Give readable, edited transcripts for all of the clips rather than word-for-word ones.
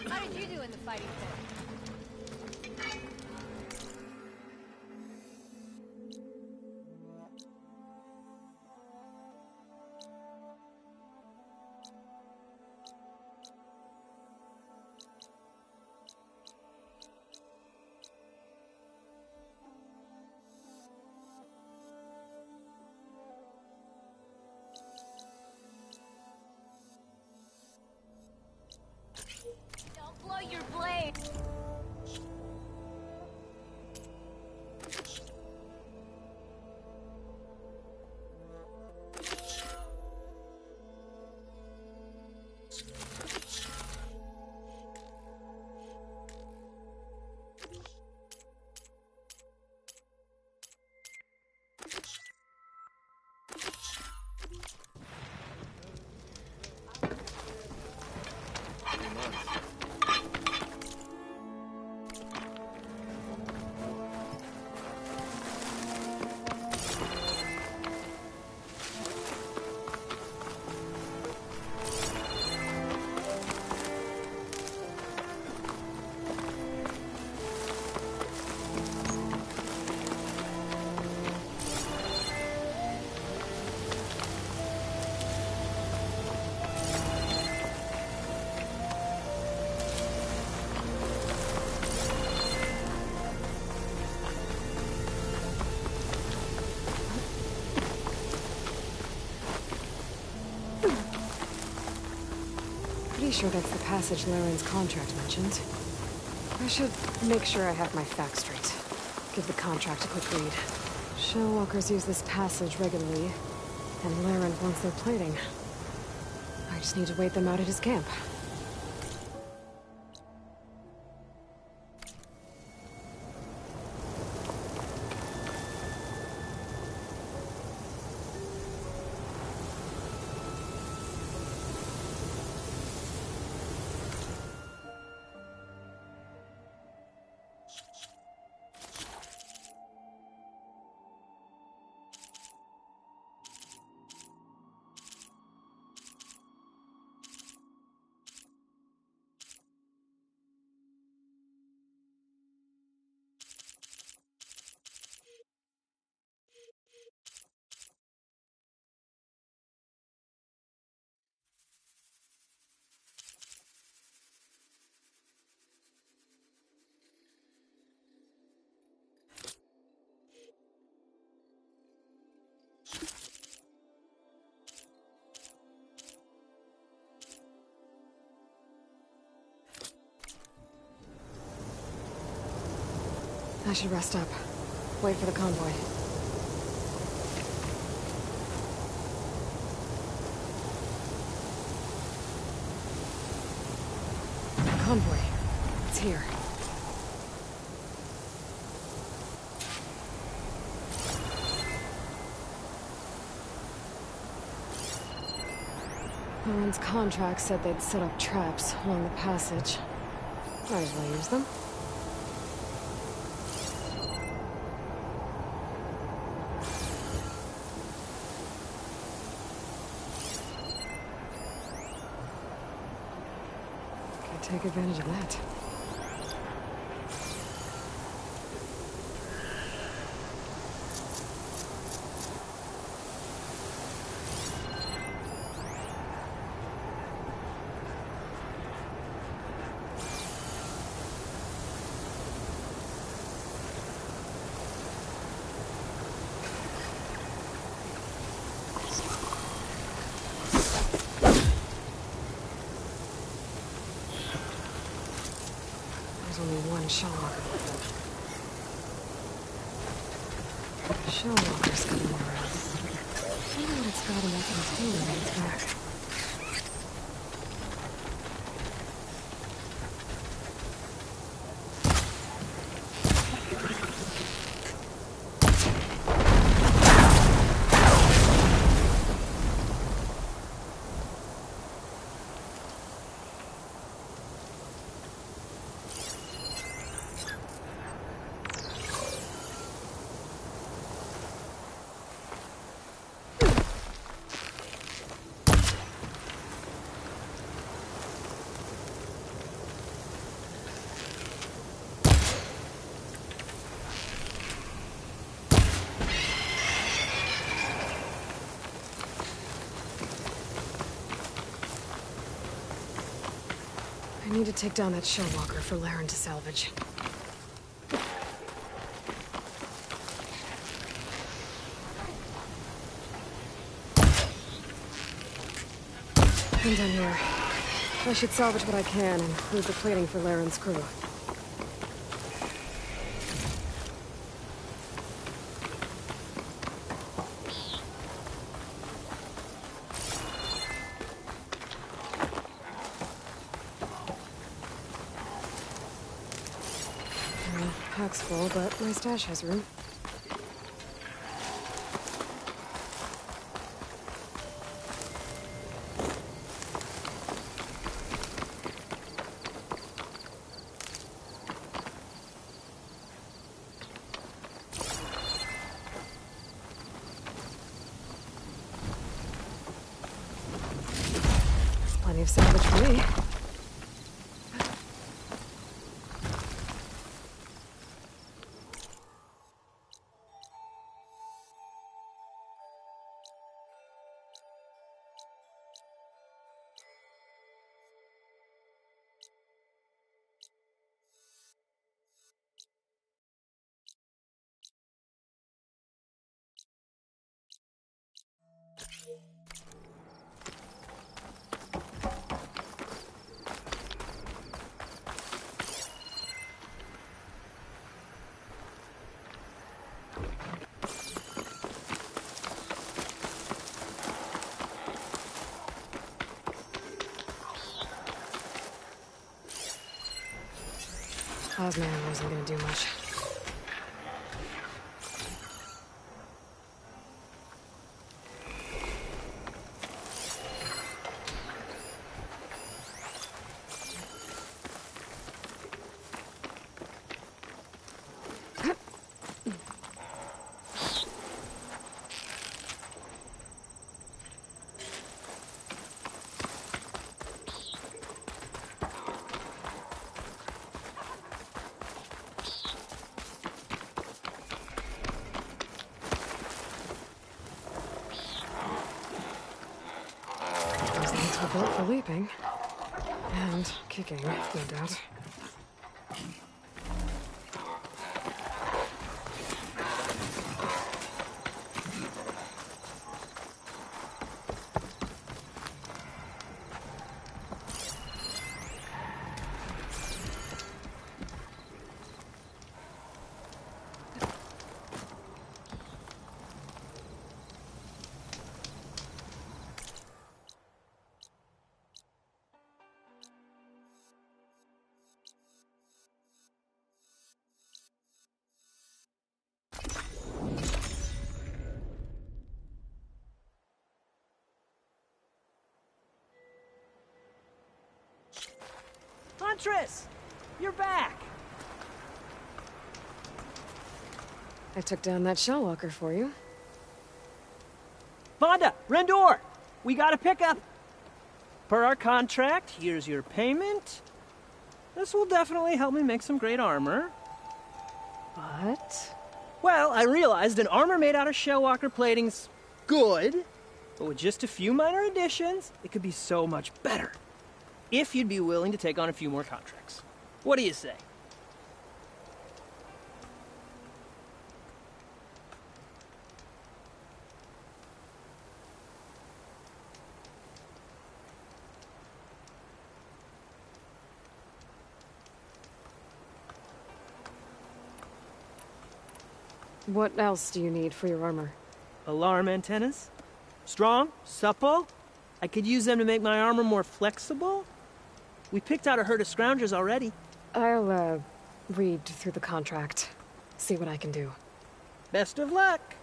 How did you do in the fighting pit? Don't blow your blade! Pretty sure that's the passage Laren's contract mentioned. I should make sure I have my facts straight. Give the contract a quick read. Shellwalkers use this passage regularly, and Laren wants their plating. I just need to wait them out at his camp. I should rest up. Wait for the convoy. Convoy. It's here. Laren's contract said they'd set up traps along the passage. Might as well use them. Take advantage of that. Only one Shellwalker. Shellwalker's coming around. I wonder what it's got in that container on its back. I need to take down that shell walker for Laren to salvage. I'm done here. I should salvage what I can and move the plating for Laren's crew. Pack's full, but my stash has room. That's plenty of salvage for me. Plasma ammo isn't gonna do much. Built for leaping. And kicking, no doubt. Huntress! You're back! I took down that shell walker for you. Vonda! Rendor! We got a pickup! Per our contract, here's your payment. This will definitely help me make some great armor. But... Well, I realized an armor made out of shell walker plating's good, but with just a few minor additions, it could be so much better. If you'd be willing to take on a few more contracts. What do you say? What else do you need for your armor? Alarm antennas? Strong? Supple? I could use them to make my armor more flexible? We picked out a herd of scroungers already. I'll, read through the contract. See what I can do. Best of luck!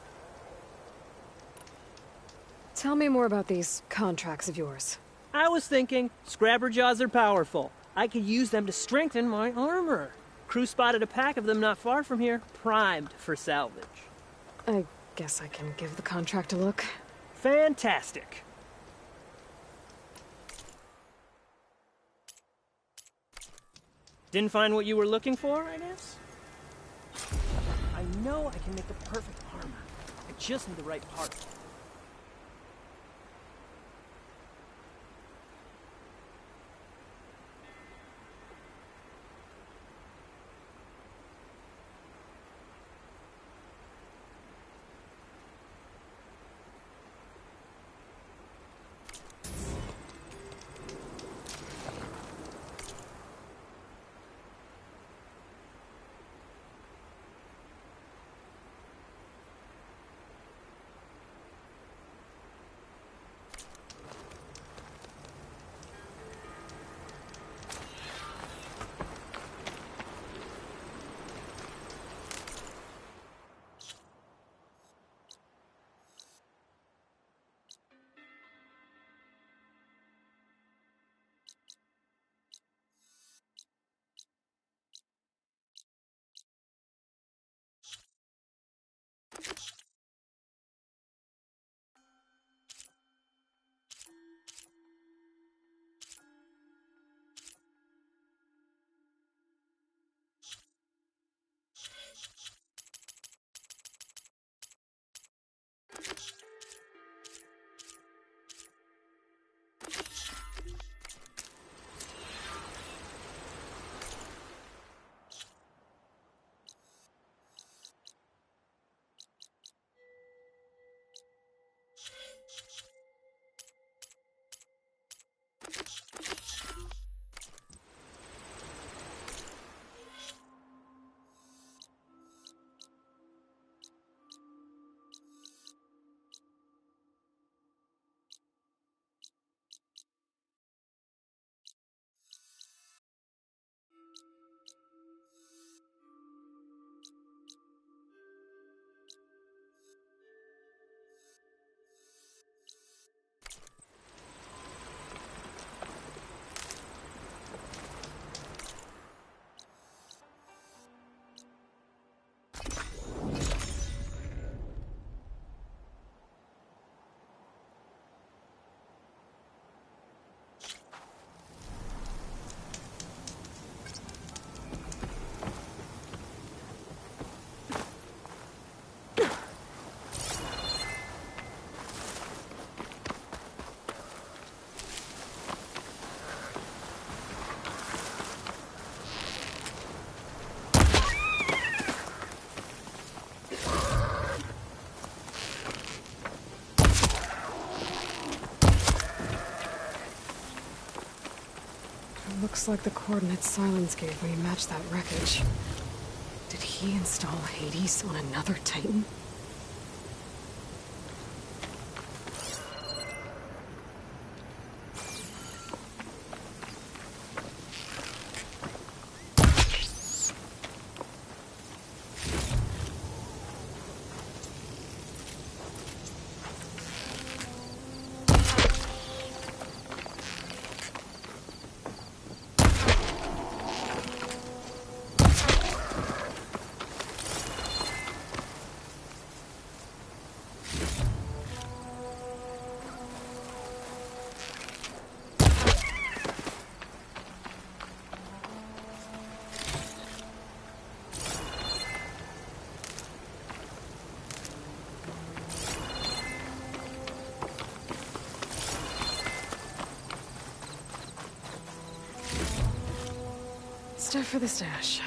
Tell me more about these contracts of yours. I was thinking, scrabber jaws are powerful. I could use them to strengthen my armor. Crew spotted a pack of them not far from here, primed for salvage. I guess I can give the contract a look. Fantastic. Didn't find what you were looking for, I guess? I know I can make the perfect armor. I just need the right part. Looks like the coordinates Silence gave me match that wreckage. Did he install Hades on another Titan? Stuff for the stash.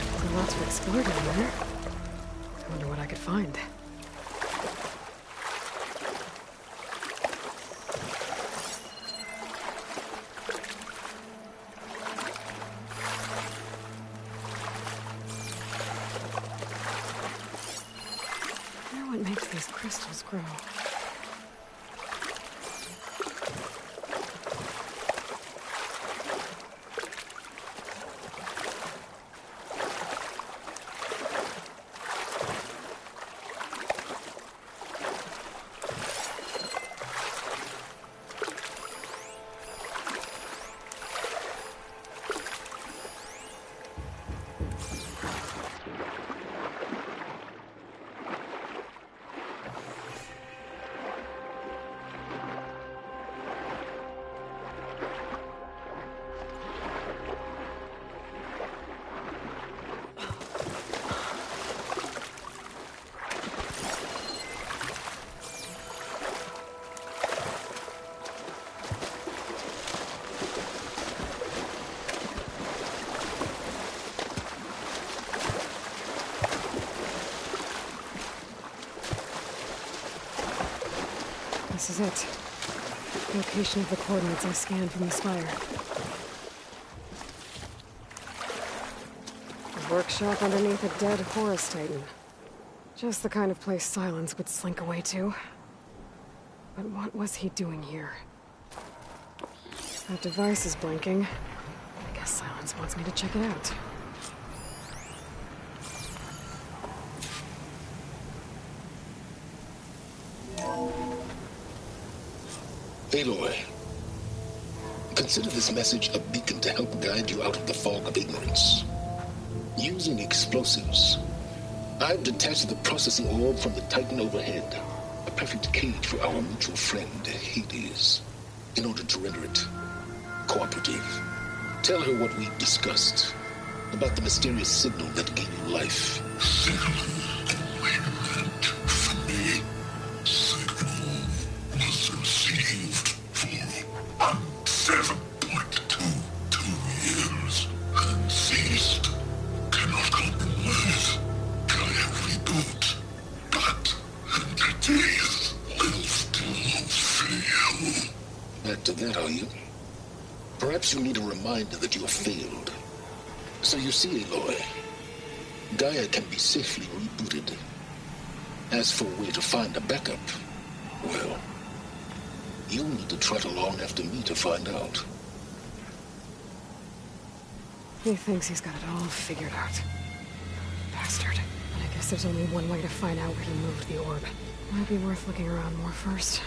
There's a lot to explore down there. I wonder what I could find. What makes these crystals grow? This is it. Location of the coordinates I scanned from the spire. A workshop underneath a dead Horus Titan. Just the kind of place Silence would slink away to. But what was he doing here? That device is blinking. I guess Silence wants me to check it out. Aloy, consider this message a beacon to help guide you out of the fog of ignorance. Using explosives, I've detached the processing orb from the Titan overhead, a perfect cage for our mutual friend, Hades, in order to render it cooperative. Tell her what we've discussed about the mysterious signal that gave you life. Signal only meant for me. Signal was received for 7.22 years and ceased. Cannot compromise. Try every boot, but entities will still fail. Back to that, are you? Perhaps you need a reminder that you have failed. So you see, Aloy, Gaia can be safely rebooted. As for a way to find a backup, well, you'll need to trot along after me to find out. He thinks he's got it all figured out. Bastard. But I guess there's only one way to find out where he moved the orb. Might be worth looking around more first.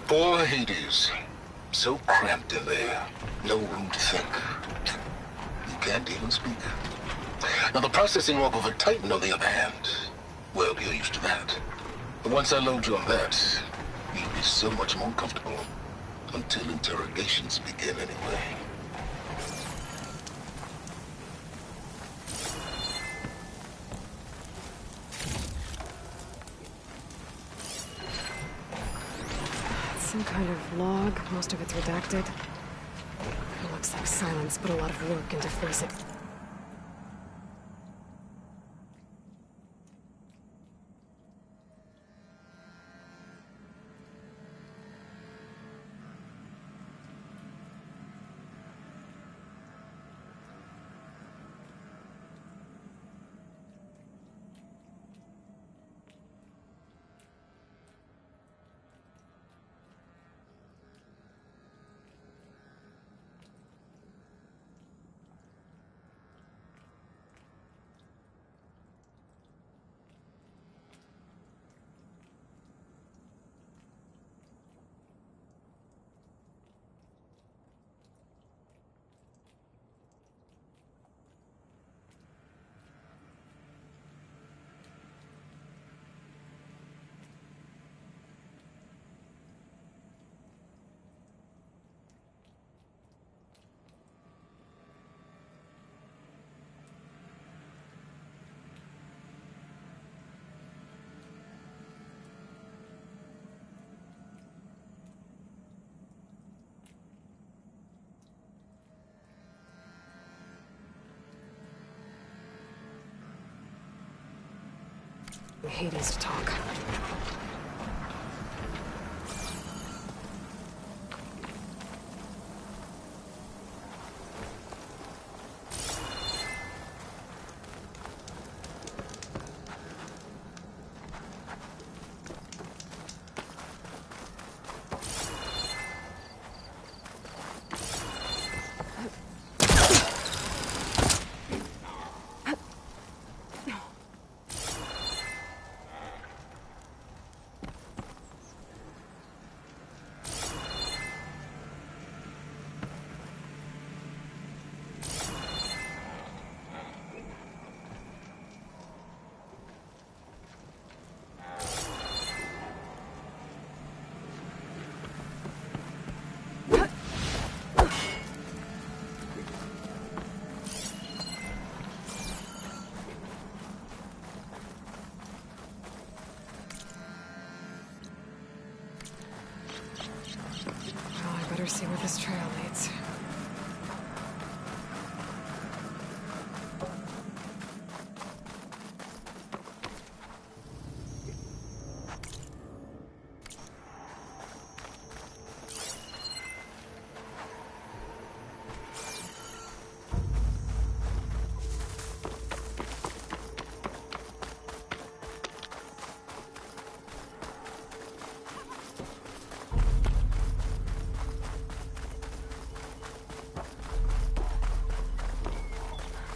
Poor Hades. So cramped in there. No room to think. You can't even speak. Now, the processing orb of a Titan, on the other hand, well, you're used to that. But once I load you on that, you'll be so much more comfortable. Until interrogations begin, anyway. Some kind of log. Most of it's redacted. It looks like Silence put a lot of work into forcing. Hades to talk. Better see where this trail leads.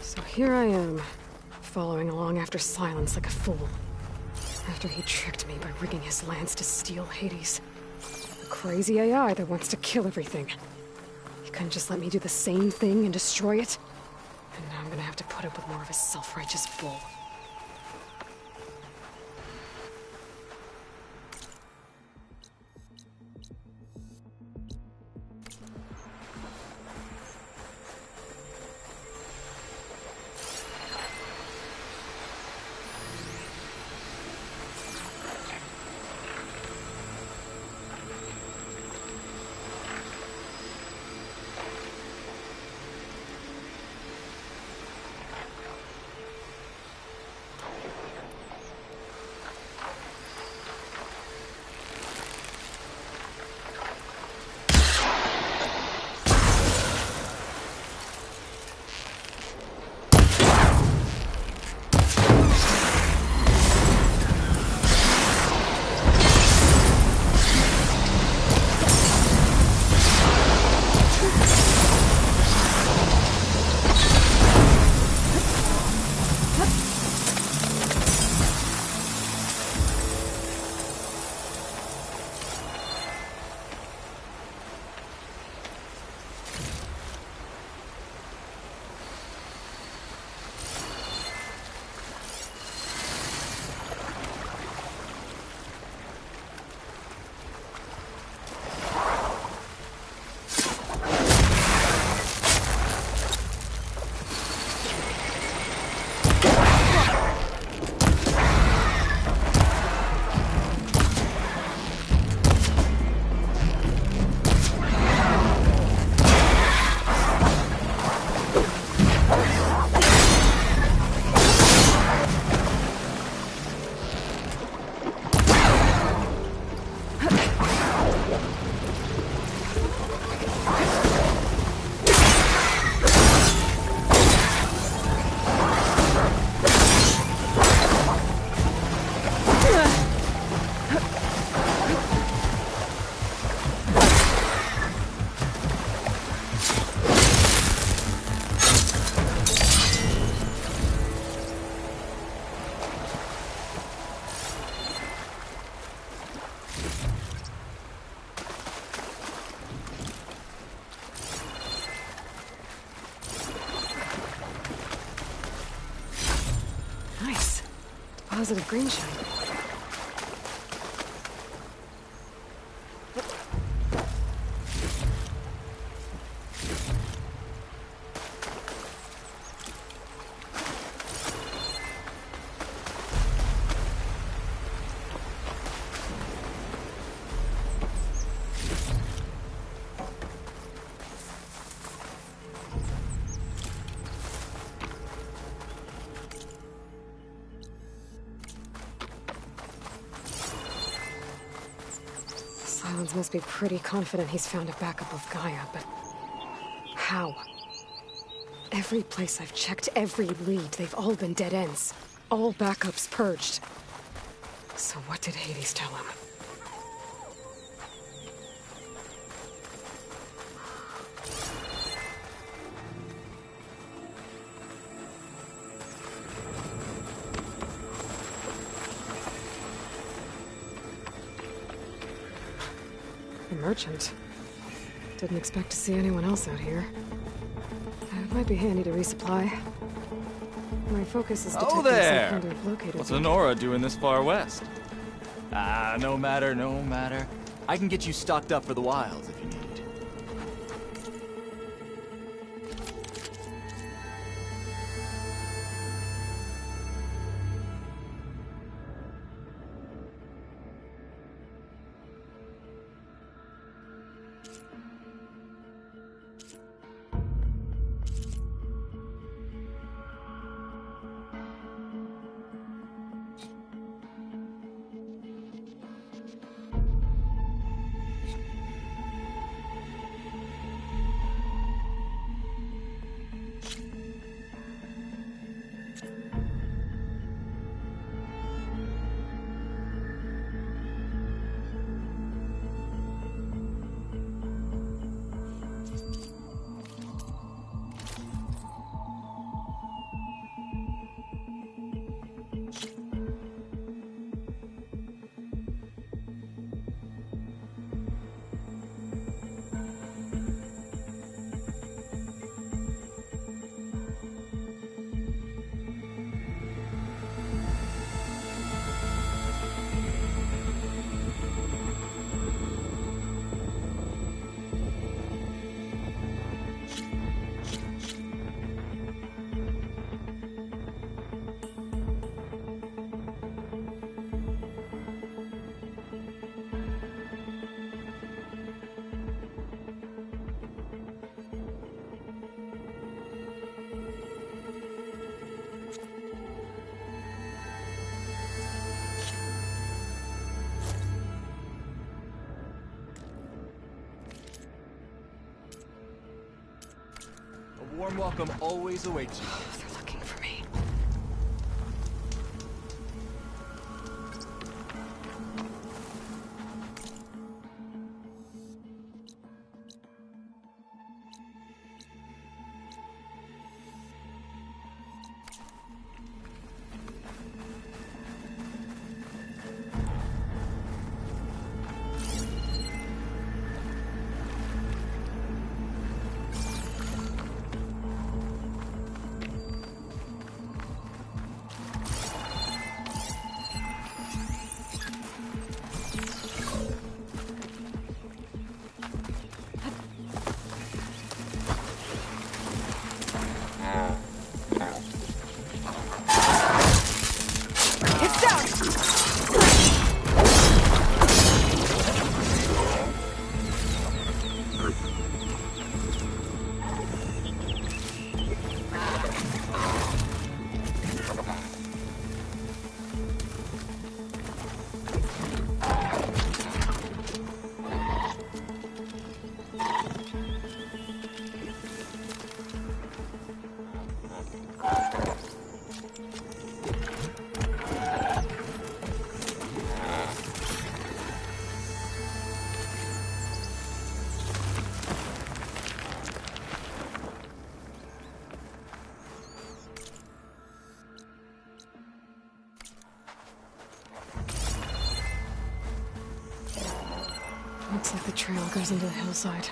So here I am, following along after Silence like a fool. After he tricked me by rigging his lance to steal Hades. A crazy AI that wants to kill everything. He couldn't just let me do the same thing and destroy it? And now I'm gonna have to put up with more of his self-righteous bull. positive green shine. Silence must be pretty confident he's found a backup of Gaia, but how? Every place I've checked, every lead, they've all been dead ends. All backups purged. So what did Hades tell him? A merchant. Didn't expect to see anyone else out here. It might be handy to resupply. My focus is detecting some kind of locator. What's Honora doing this far west? Ah, no matter, no matter. I can get you stocked up for the wilds if you need. A warm welcome always awaits you. They're looking for me. Looks like the trail goes into the hillside.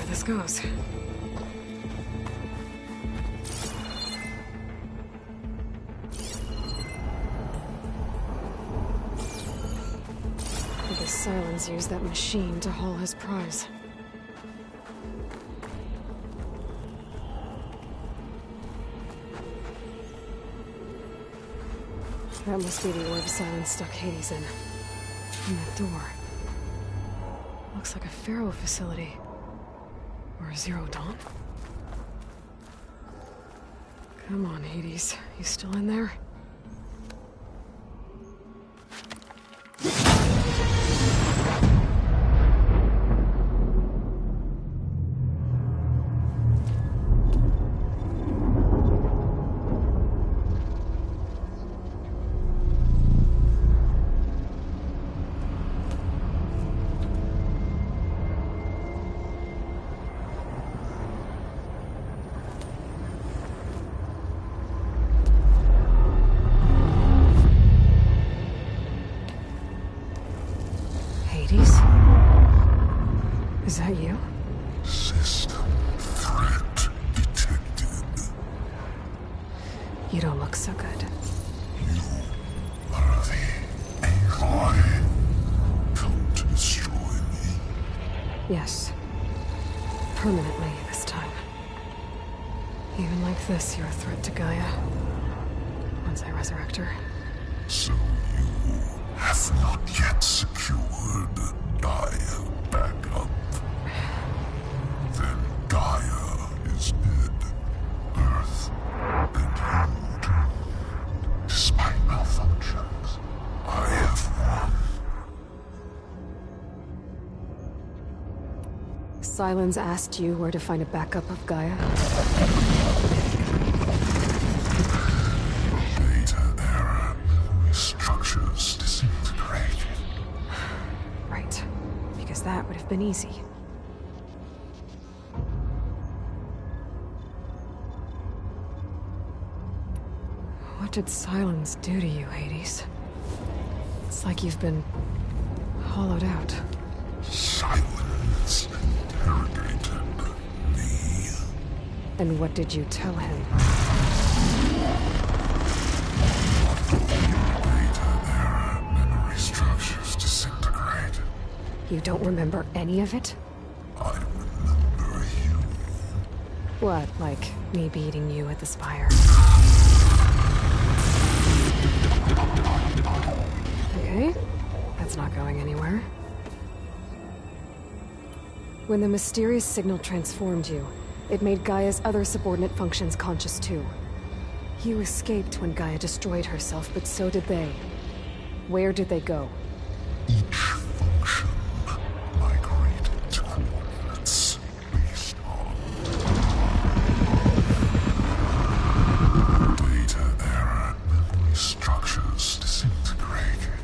where this goes. I guess Silence used that machine to haul his prize. That must be the orb Silence stuck Hades in. And that door. Looks like a Pharaoh facility. Or a Zero Dawn? Come on, Hades. You still in there? Is that you? System threat detected. You don't look so good. You are the Aloy. Come to destroy me. Yes. Permanently this time. Even like this, you're a threat to Gaia. Once I resurrect her. So you have not yet secured Gaia back up. Then Gaia is dead. Earth and you doomed. Despite malfunctions, I have won. Silence asked you where to find a backup of Gaia? Data error. Memory structures disintegrated. Right. Because that would have been easy. What did Silence do to you, Hades? It's like you've been hollowed out. Silence interrogated me. And what did you tell him? Data error. Memory structures disintegrated. You don't remember any of it? I remember you. What, like me beating you at the Spire? Okay, that's not going anywhere. When the mysterious signal transformed you, it made Gaia's other subordinate functions conscious too. You escaped when Gaia destroyed herself, but so did they. Where did they go? Each function migrated to coordinates based on data error. Memory structures disintegrated.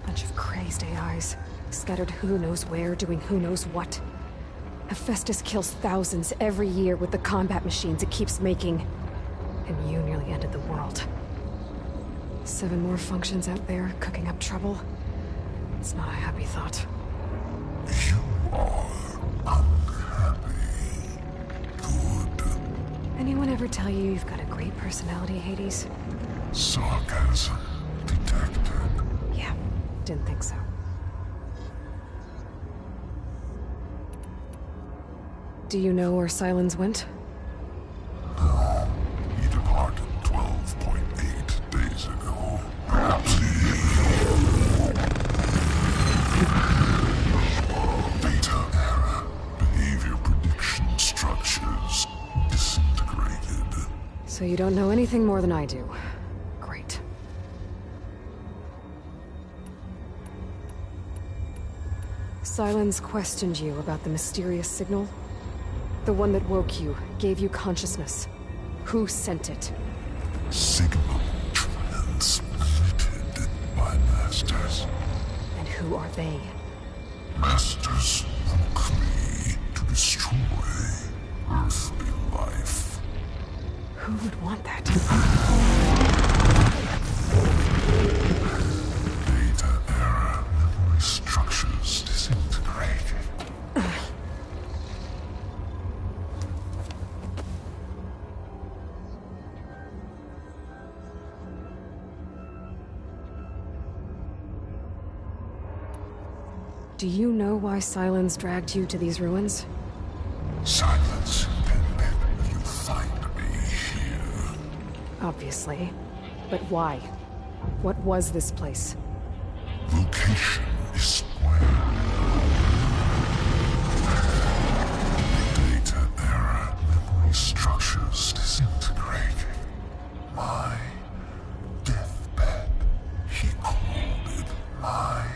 Bunch of crazed AIs, scattered who knows where, doing who knows what. Hephaestus kills thousands every year with the combat machines it keeps making. And you nearly ended the world. 7 more functions out there, cooking up trouble. It's not a happy thought. You are unhappy. Good. Anyone ever tell you you've got a great personality, Hades? Sarcasm detected. Yeah, didn't think so. Do you know where Silence went? No. He departed 12.8 days ago. Perhaps data error. Behavior prediction structures disintegrated. So you don't know anything more than I do. Great. Silence questioned you about the mysterious signal? The one that woke you, gave you consciousness. Who sent it? Signal transmitted by masters. And who are they? Masters woke me to destroy earthly life. Who would want that? Data error. Memory structures disintegrated. Do you know why Silence dragged you to these ruins? Silence intended you find me here. Obviously. But why? What was this place? Location is square. Data error, memory structures disintegrating. My deathbed. He called it my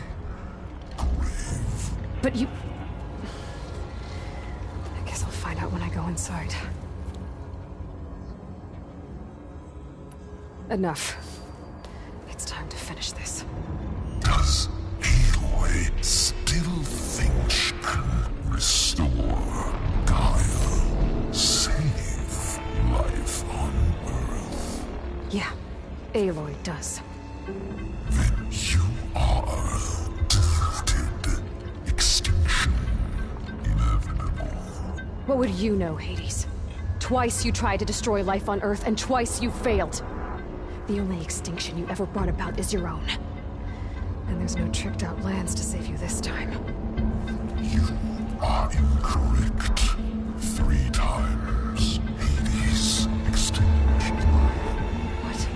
grave. But you... I guess I'll find out when I go inside. Enough. It's time to finish this. Does Aloy still think she can restore Gaia? Save life on Earth? Yeah, Aloy does. Then you are defeated. Extinction inevitable. What would you know, Hades? Twice you tried to destroy life on Earth, and twice you failed. The only extinction you ever brought about is your own. And there's no tricked-out lands to save you this time. You are incorrect. 3 times. Hades extinguished life. What?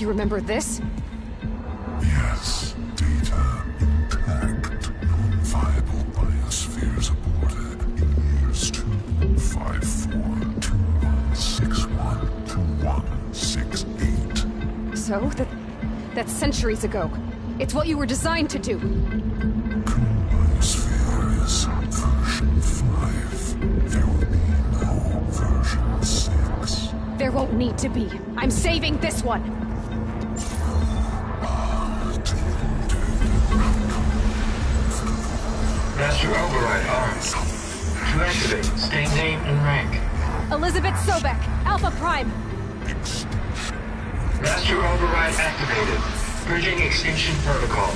You remember this? Yes, data intact. Non-viable biospheres aborted in years 254, 2161, 2168. So? That's centuries ago. It's what you were designed to do. Biosphere is version 5. There will be no version 6. There won't need to be. I'm saving this one. Master Override armed. To activate, state name and rank. Elizabeth Sobek, Alpha Prime. Master Override activated. Bridging extinction protocol.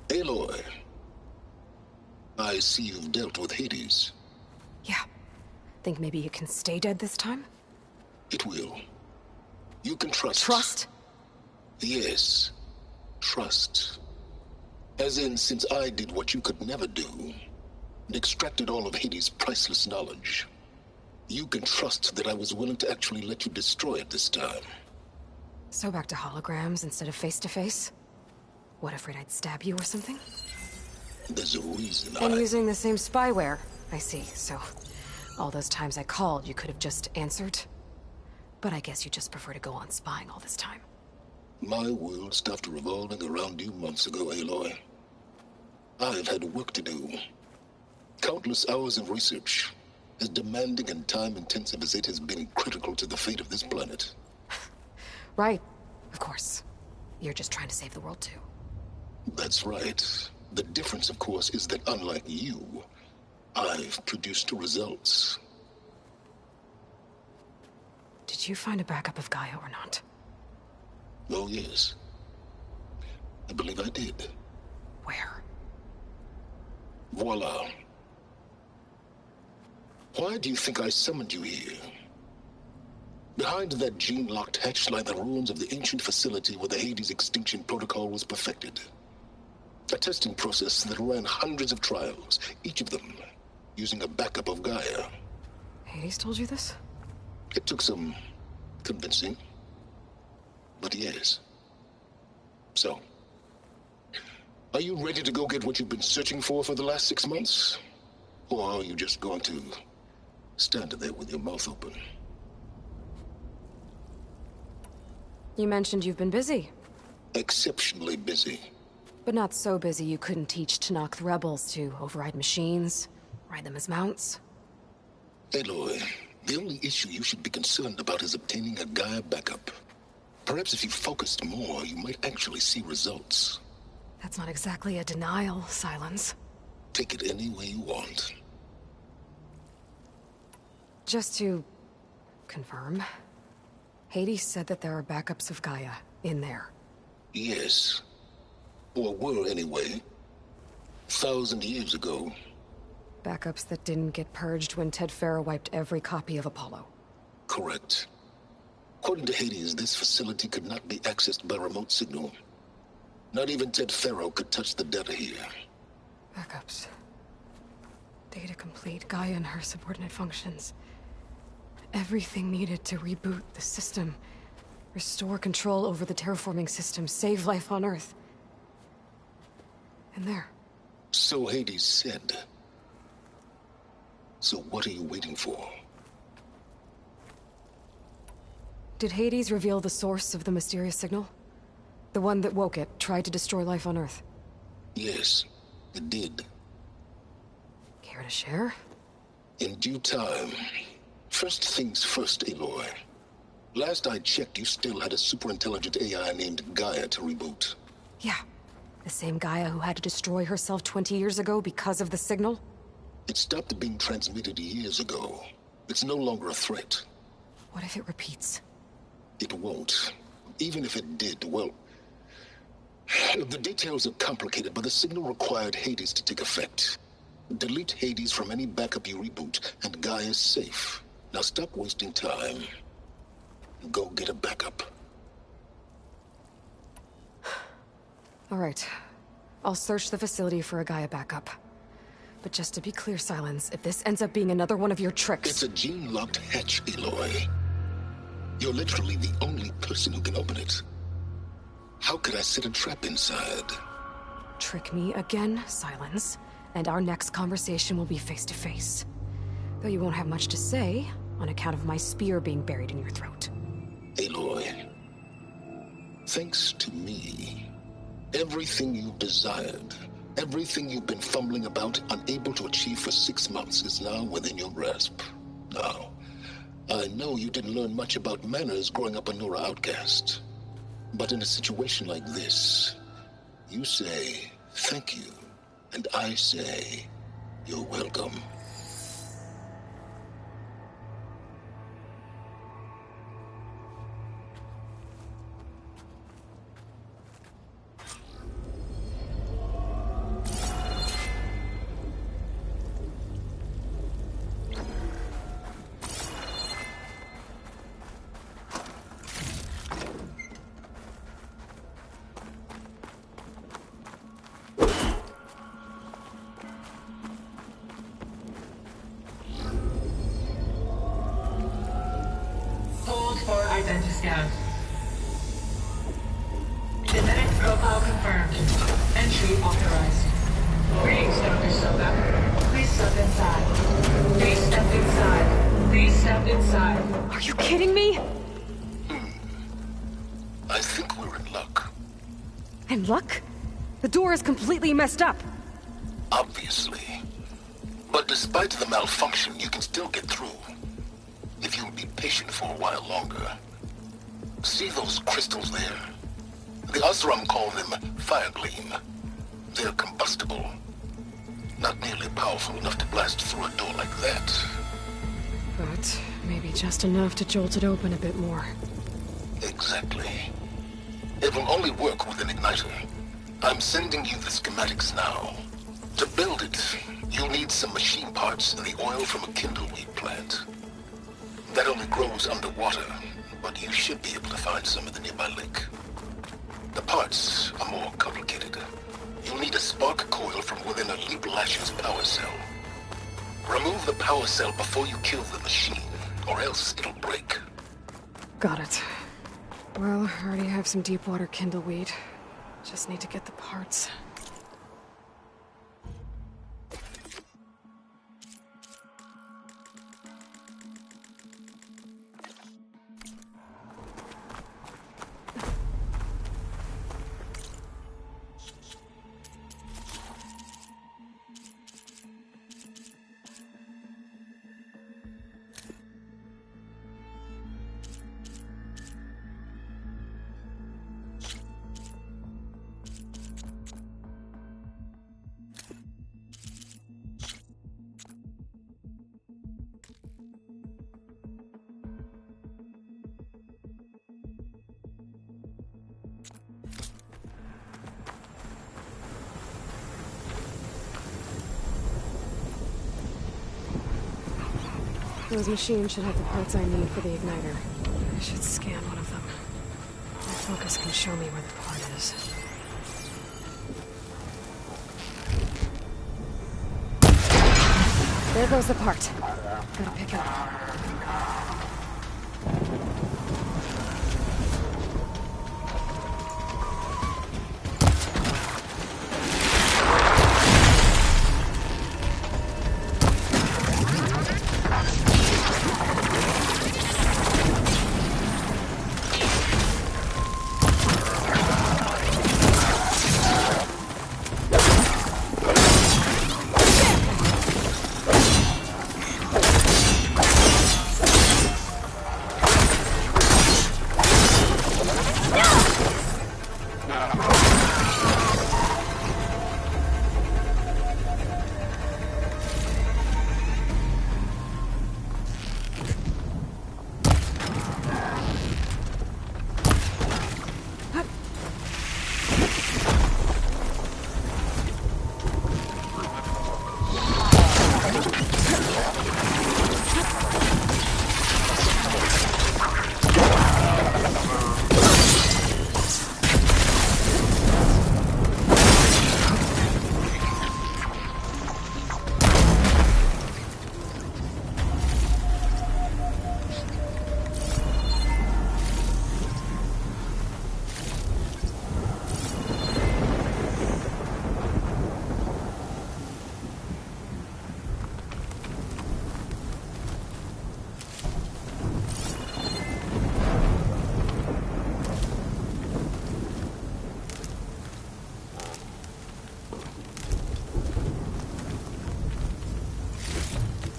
Aloy, I see you've dealt with Hades. Yeah. Think maybe you can stay dead this time? It will. You can trust. Trust? Yes. Trust. As in, since I did what you could never do, and extracted all of Hades' priceless knowledge, you can trust that I was willing to actually let you destroy it this time. So back to holograms instead of face-to-face? What, afraid I'd stab you or something? There's a reason And using the same spyware. I see, so... all those times I called, you could have just answered? But I guess you just prefer to go on spying all this time. My world stopped revolving around you months ago, Aloy. I've had work to do. Countless hours of research, as demanding and time-intensive as it has been critical to the fate of this planet. Right, of course. You're just trying to save the world too. That's right. The difference, of course, is that unlike you, I've produced results. Did you find a backup of Gaia or not? Oh, yes. I believe I did. Where? Voila. Why do you think I summoned you here? Behind that gene-locked hatch lie the ruins of the ancient facility where the Hades extinction protocol was perfected. A testing process that ran hundreds of trials, each of them using a backup of Gaia. Hades told you this? It took some convincing, but yes. So, are you ready to go get what you've been searching for the last 6 months? Or are you just going to stand there with your mouth open? You mentioned you've been busy. Exceptionally busy. But not so busy you couldn't teach Tanakh the rebels to override machines, ride them as mounts. Aloy, the only issue you should be concerned about is obtaining a Gaia backup. Perhaps if you focused more, you might actually see results. That's not exactly a denial, Silence. Take it any way you want. Just to confirm, Hades said that there are backups of Gaia in there. Yes. Or were anyway. 1,000 years ago. Backups that didn't get purged when Ted Farrow wiped every copy of Apollo. Correct. According to Hades, this facility could not be accessed by remote signal. Not even Ted Farrow could touch the data here. Backups. Data complete, Gaia and her subordinate functions. Everything needed to reboot the system. Restore control over the terraforming system, save life on Earth. And there. So Hades said. So what are you waiting for? Did Hades reveal the source of the mysterious signal? The one that woke it, tried to destroy life on Earth? Yes, it did. Care to share? In due time. First things first, Aloy. Last I checked, you still had a superintelligent AI named Gaia to reboot. Yeah. The same Gaia who had to destroy herself 20 years ago because of the signal? It stopped being transmitted years ago. It's no longer a threat. What if it repeats? It won't. Even if it did, well... The details are complicated, but the signal required Hades to take effect. Delete Hades from any backup you reboot, and Gaia's safe. Now stop wasting time. Go get a backup. All right. I'll search the facility for a Gaia backup. But just to be clear, Silence, if this ends up being another one of your tricks... It's a gene-locked hatch, Aloy. You're literally the only person who can open it. How could I set a trap inside? Trick me again, Silence, and our next conversation will be face-to-face. Though you won't have much to say, on account of my spear being buried in your throat. Aloy, thanks to me, everything you desired, everything you've been fumbling about, unable to achieve for 6 months, is now within your grasp. Now, I know you didn't learn much about manners growing up a Nora outcast. But in a situation like this, you say, thank you, and I say, you're welcome. For identiscan. Genetic profile confirmed. Entry authorized. Greetings, Dr. Soga. Please step inside. Please step inside. Please step inside. Are you kidding me? I think we're in luck. In luck? The door is completely messed up. Obviously. But despite the malfunction, you can still get through. If you'll be patient for a while longer. See those crystals there? The Osram call them fire gleam. They're combustible. Not nearly powerful enough to blast through a door like that. But maybe just enough to jolt it open a bit more. Exactly. It will only work with an igniter. I'm sending you the schematics now. To build it, you'll need some machine parts and the oil from a kindleweed plant. That only grows underwater, but you should be able to find some in the nearby lake. The parts are more complicated. You'll need a spark coil from within a Leap Lash's power cell. Remove the power cell before you kill the machine, or else it'll break. Got it. Well, I already have some deep water kindleweed. Just need to get the parts. Those machines should have the parts I need for the igniter. I should scan one of them. My focus can show me where the part is. There goes the part. Gotta pick it up.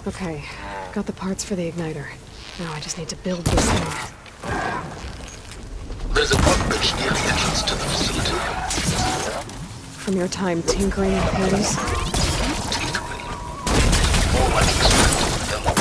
Okay, got the parts for the igniter. Now I just need to build this thing. There's a workbench near the entrance to the facility. From your time tinkering with parties? Tinkering. More like extracting them.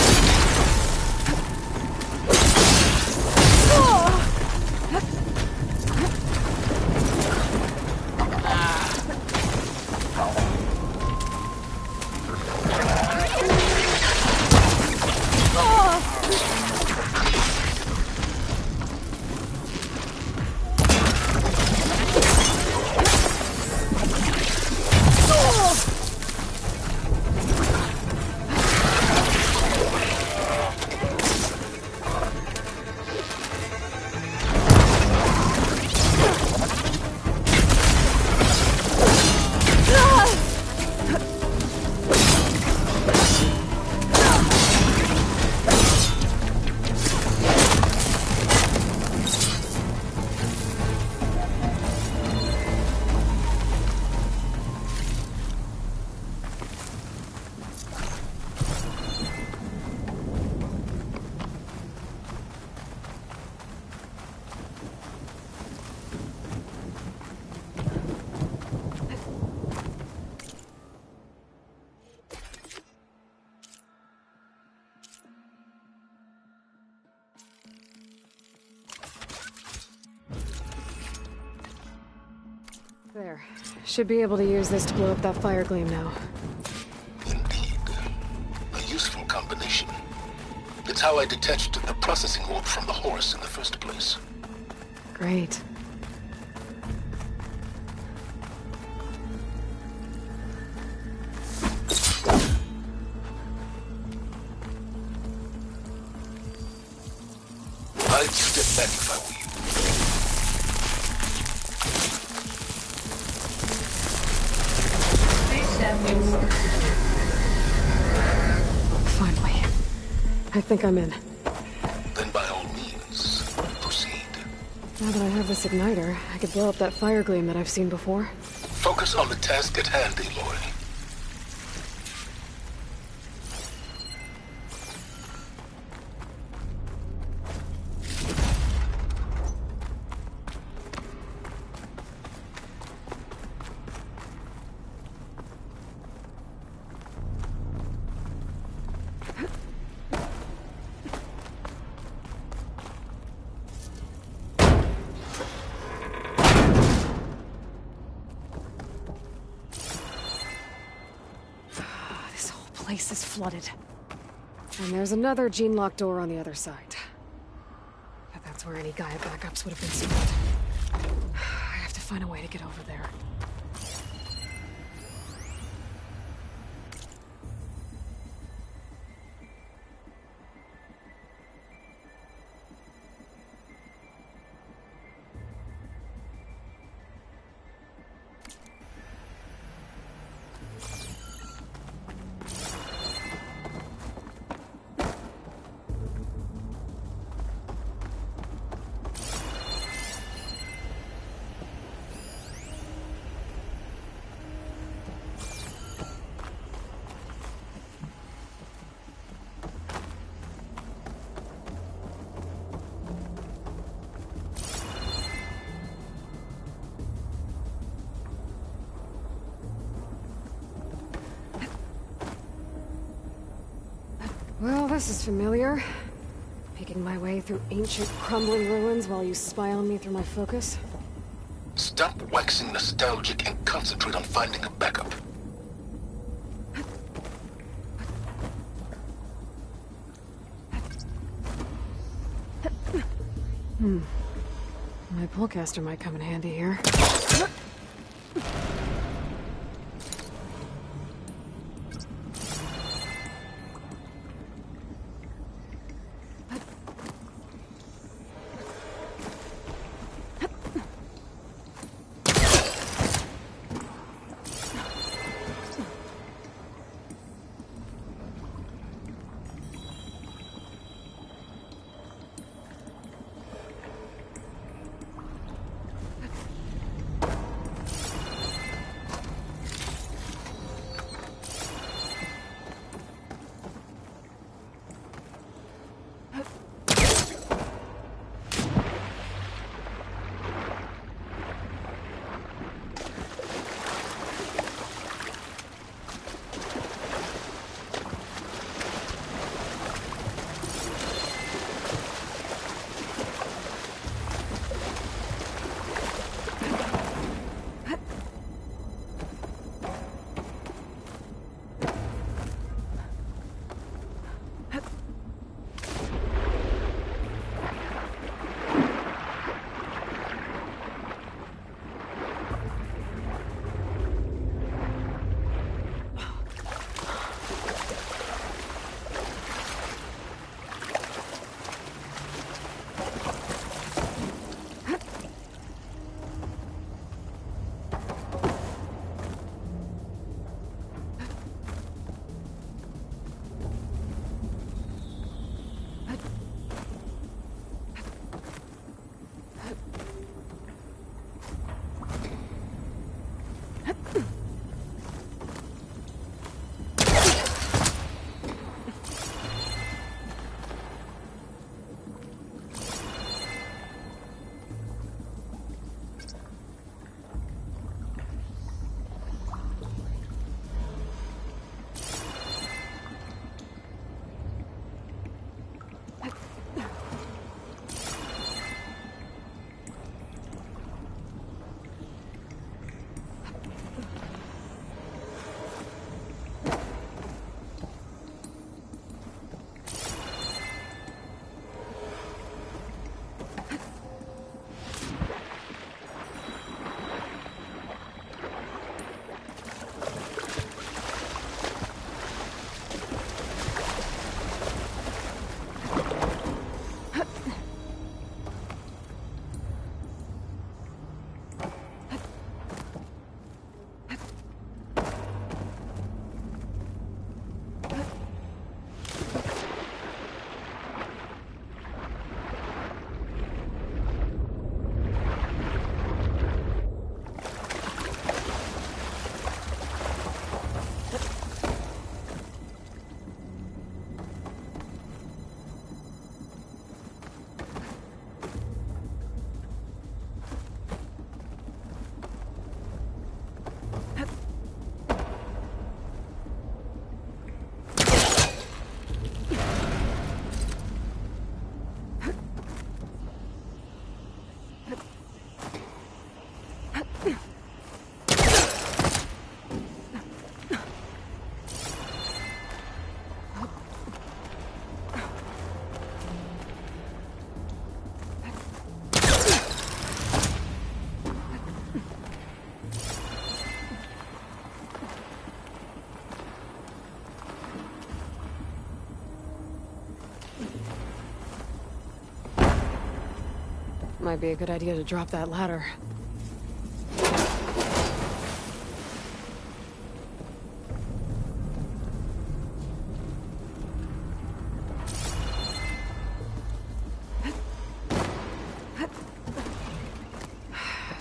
There. Should be able to use this to blow up that fire gleam now. Indeed. A useful combination. It's how I detached the processing orb from the horse in the first place. Great. I'd step back if I were you. Finally. I think I'm in. Then by all means, proceed. Now that I have this igniter, I could blow up that fire gleam that I've seen before. Focus on the task at hand, Aloy. This whole place is flooded. And there's another gene-locked door on the other side. But that's where any Gaia backups would have been stored. I have to find a way to get over there. Well, this is familiar. Picking my way through ancient, crumbling ruins while you spy on me through my focus. Stop waxing nostalgic and concentrate on finding a backup. My pullcaster might come in handy here. Might be a good idea to drop that ladder.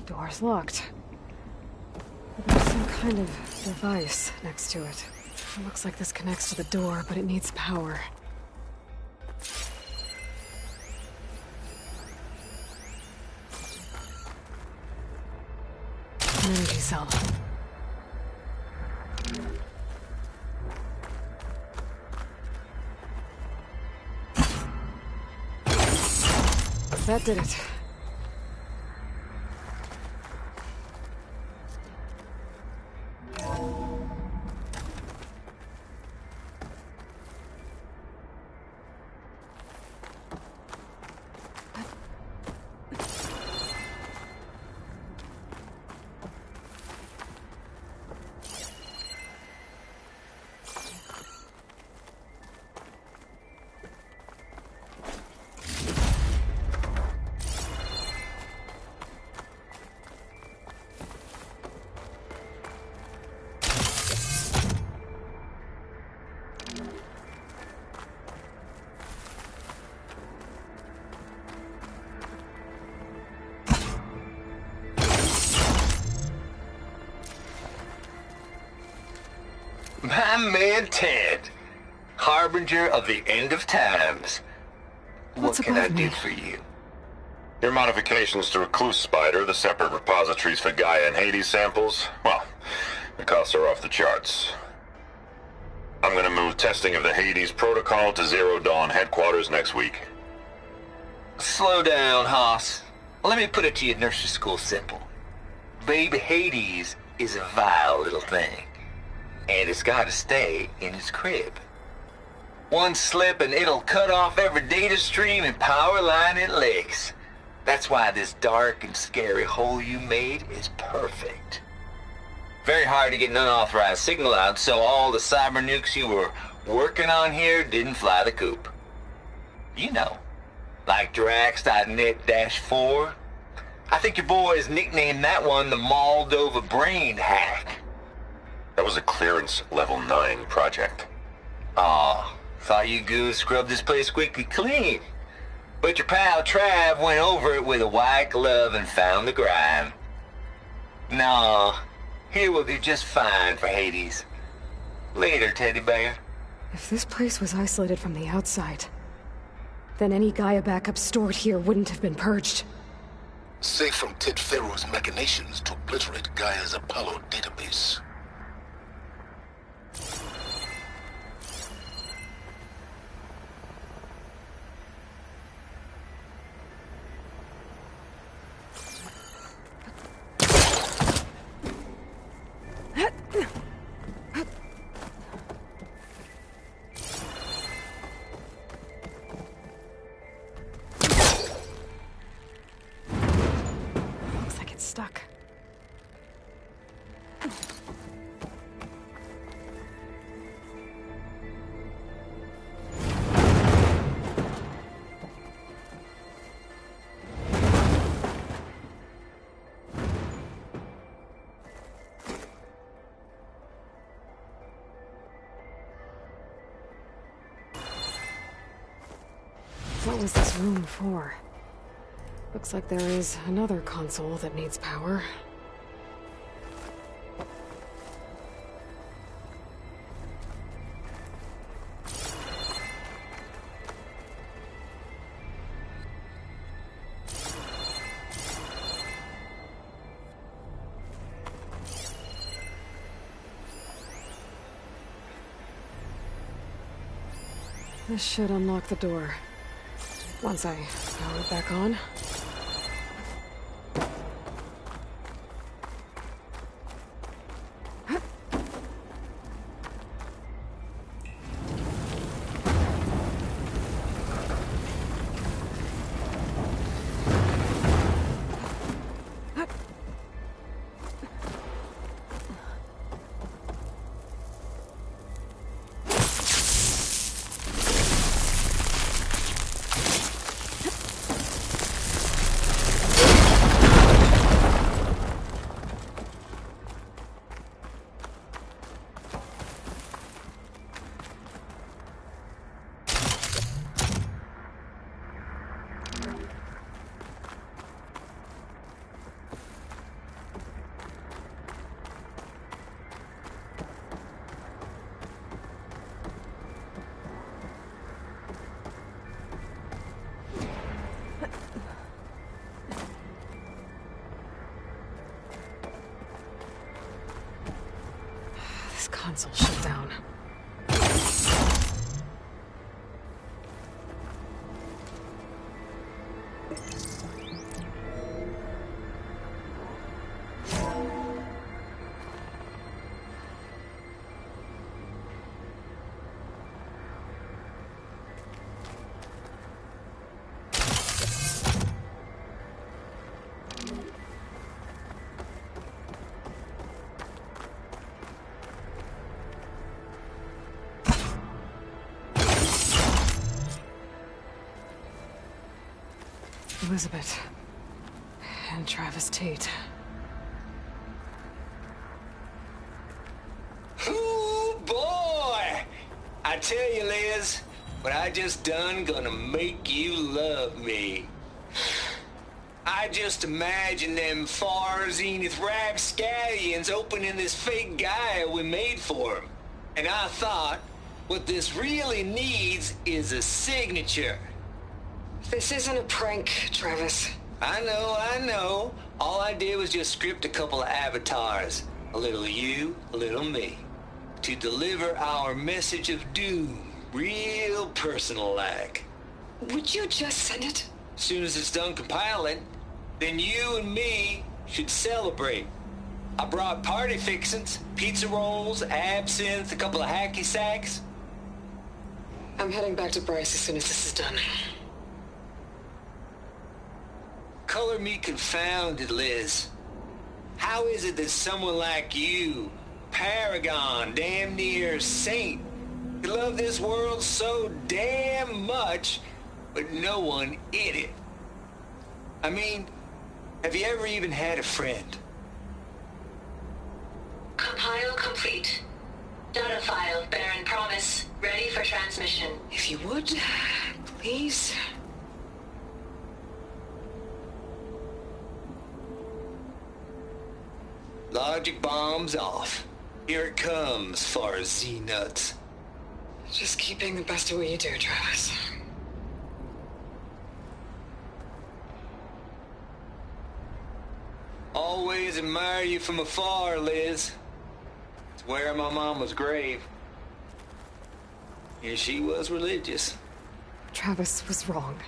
Door's locked. There's some kind of device next to it. It looks like this connects to the door, but it needs power. An energy cell. That did it. My man Ted, harbinger of the end of times. What's What can I above do me? for you? Your modifications to Recluse Spider, the separate repositories for Gaia and Hades samples, well, the costs are off the charts. I'm gonna move testing of the Hades protocol to Zero Dawn headquarters next week. Slow down, Hoss. Let me put it to you nursery school simple. Baby Hades is a vile little thing, and it's gotta stay in its crib. One slip and it'll cut off every data stream and power line it licks. That's why this dark and scary hole you made is perfect. Very hard to get an unauthorized signal out, so all the cyber nukes you were working on here didn't fly the coop. You know, like Drax.net-4. I think your boys nicknamed that one the Moldova Brain Hack. That was a clearance level 9 project. Aw, thought you goons scrubbed this place squeaky clean. But your pal Trav went over it with a white glove and found the grime. Nah, here will do just fine for Hades. Later, teddy bear. If this place was isolated from the outside, then any Gaia backup stored here wouldn't have been purged. Safe from Ted Pharaoh's machinations to obliterate Gaia's Apollo database. Looks like it's stuck. What was this room for? Looks like there is another console that needs power. This should unlock the door. Once I power it back on. Console shut down. Elizabeth. And Travis Tate. Ooh, boy! I tell you, Liz, what I just done gonna make you love me. I just imagine them far zenith rapscallions opening this fake guy we made for him. And I thought, what this really needs is a signature. This isn't a prank, Travis. I know. All I did was just script a couple of avatars. A little you, a little me. To deliver our message of doom, real personal-like. Would you just send it? Soon as it's done compiling, then you and me should celebrate. I brought party fixins, pizza rolls, absinthe, a couple of hacky sacks. I'm heading back to Bryce as soon as this is done. Color me confounded, Liz. How is it that someone like you, paragon, damn near saint, could love this world so damn much, but no one in it? I mean, have you ever even had a friend? Compile complete. Data file, Baron Promise, ready for transmission. If you would, please. Logic bombs off. Here it comes, far as Z-nuts. Just keep being the best at what you do, Travis. Always admire you from afar, Liz. It's where my mama's grave. And she was religious. Travis was wrong.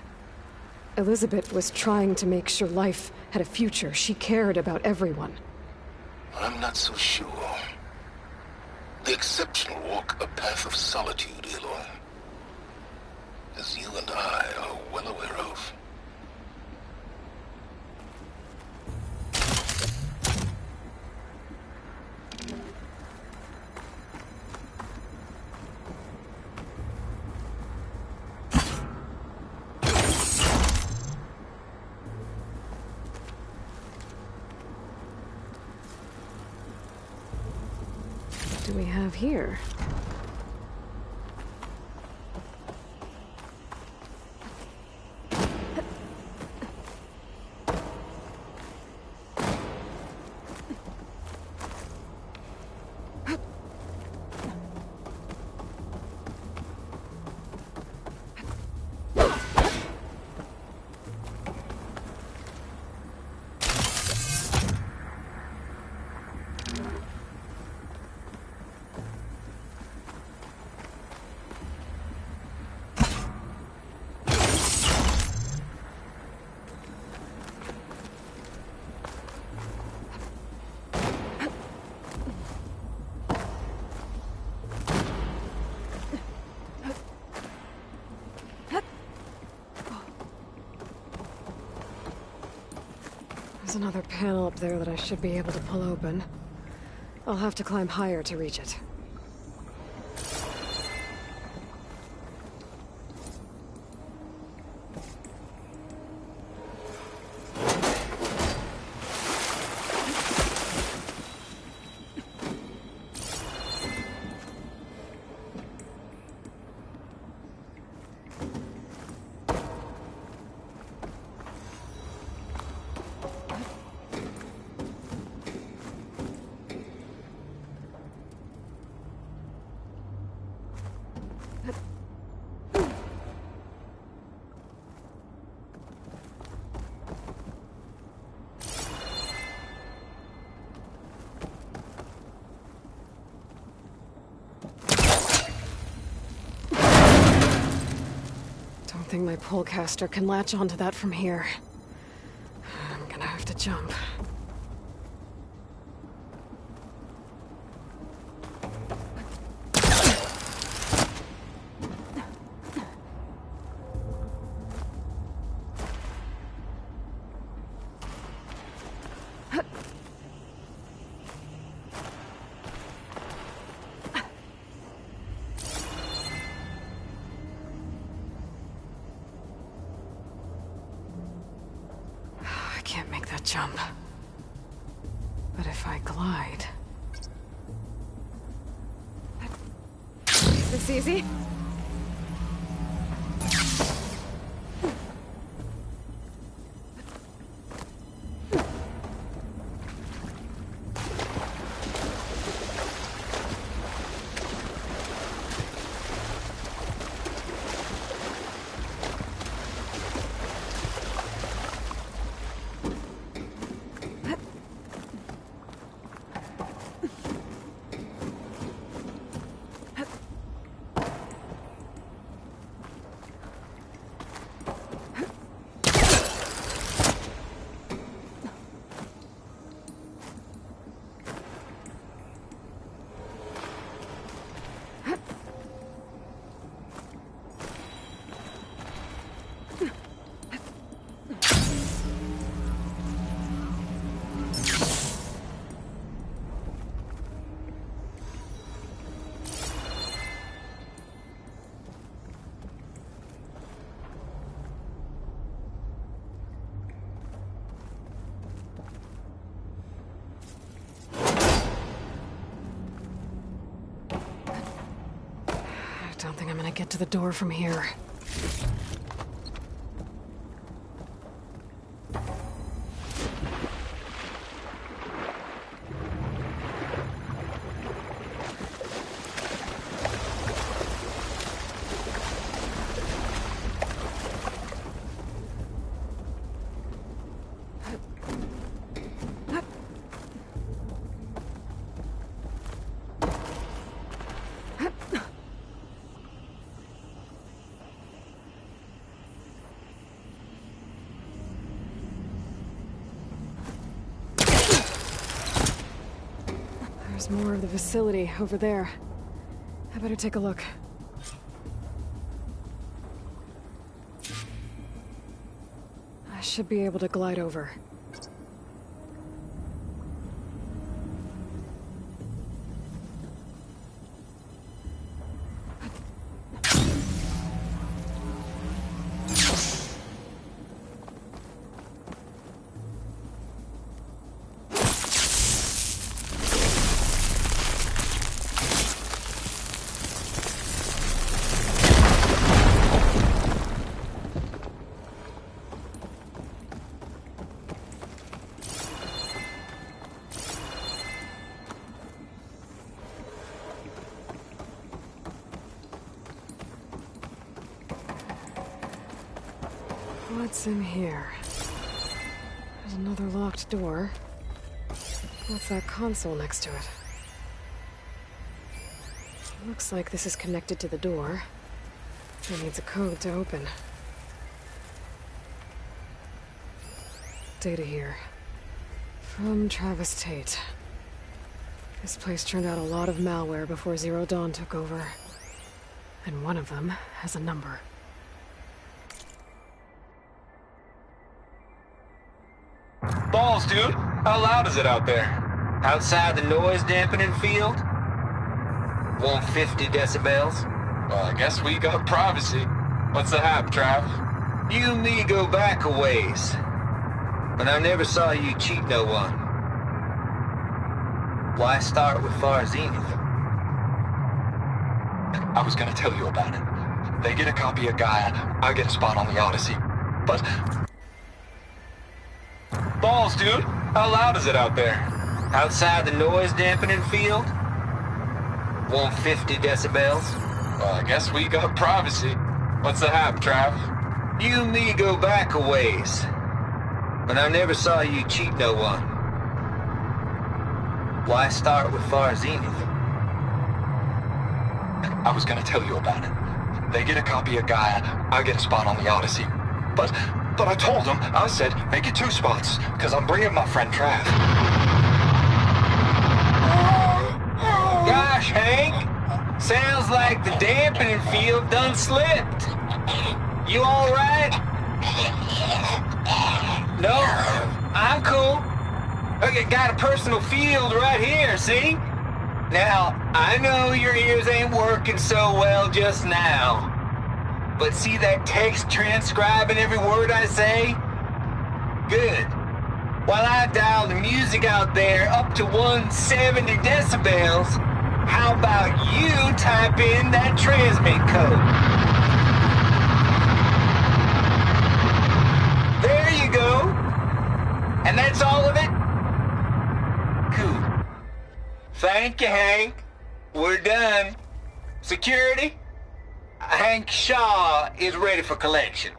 Elizabeth was trying to make sure life had a future. She cared about everyone. I'm not so sure. The exceptional walk a path of solitude, Aloy. As you and I are well aware of. What do we have here? There's another panel up there that I should be able to pull open. I'll have to climb higher to reach it. think my polecaster can latch onto that from here. I'm gonna have to jump. Jump. But if I glide... Is this easy? I don't think I'm gonna get to the door from here. There's more of the facility over there. I better take a look. I should be able to glide over. What's in here? There's another locked door. What's that console next to it? Looks like this is connected to the door. It needs a code to open. Data here. From Travis Tate. This place turned out a lot of malware before Zero Dawn took over. And one of them has a number. Balls, dude. How loud is it out there? Outside the noise dampening field? 150 decibels? Well, I guess we got privacy. What's the hap, Trav? You and me go back a ways. But I never saw you cheat no one. Why start with Far Zenith? I was gonna tell you about it. They get a copy of Gaia, I get a spot on the Odyssey. But... Balls, dude. How loud is it out there? Outside the noise dampening field? 150 decibels? Well, I guess we got privacy. What's the hap, Trav? You and me go back a ways. But I never saw you cheat no one. Why start with Far Zenith? I was gonna tell you about it. They get a copy of Gaia, I get a spot on the Odyssey. But I told them, I said, make it 2 spots, because I'm bringing my friend Trav. Gosh, Hank. Sounds like the dampening field done slipped. You all right? No, I'm cool. Okay, got a personal field right here, see? Now, I know your ears ain't working so well just now. But see that text transcribing every word I say? Good. While I dial the music out there up to 170 decibels, how about you type in that transmit code? There you go. And that's all of it? Cool. Thank you, Hank. We're done. Security? Hank Shaw is ready for collection.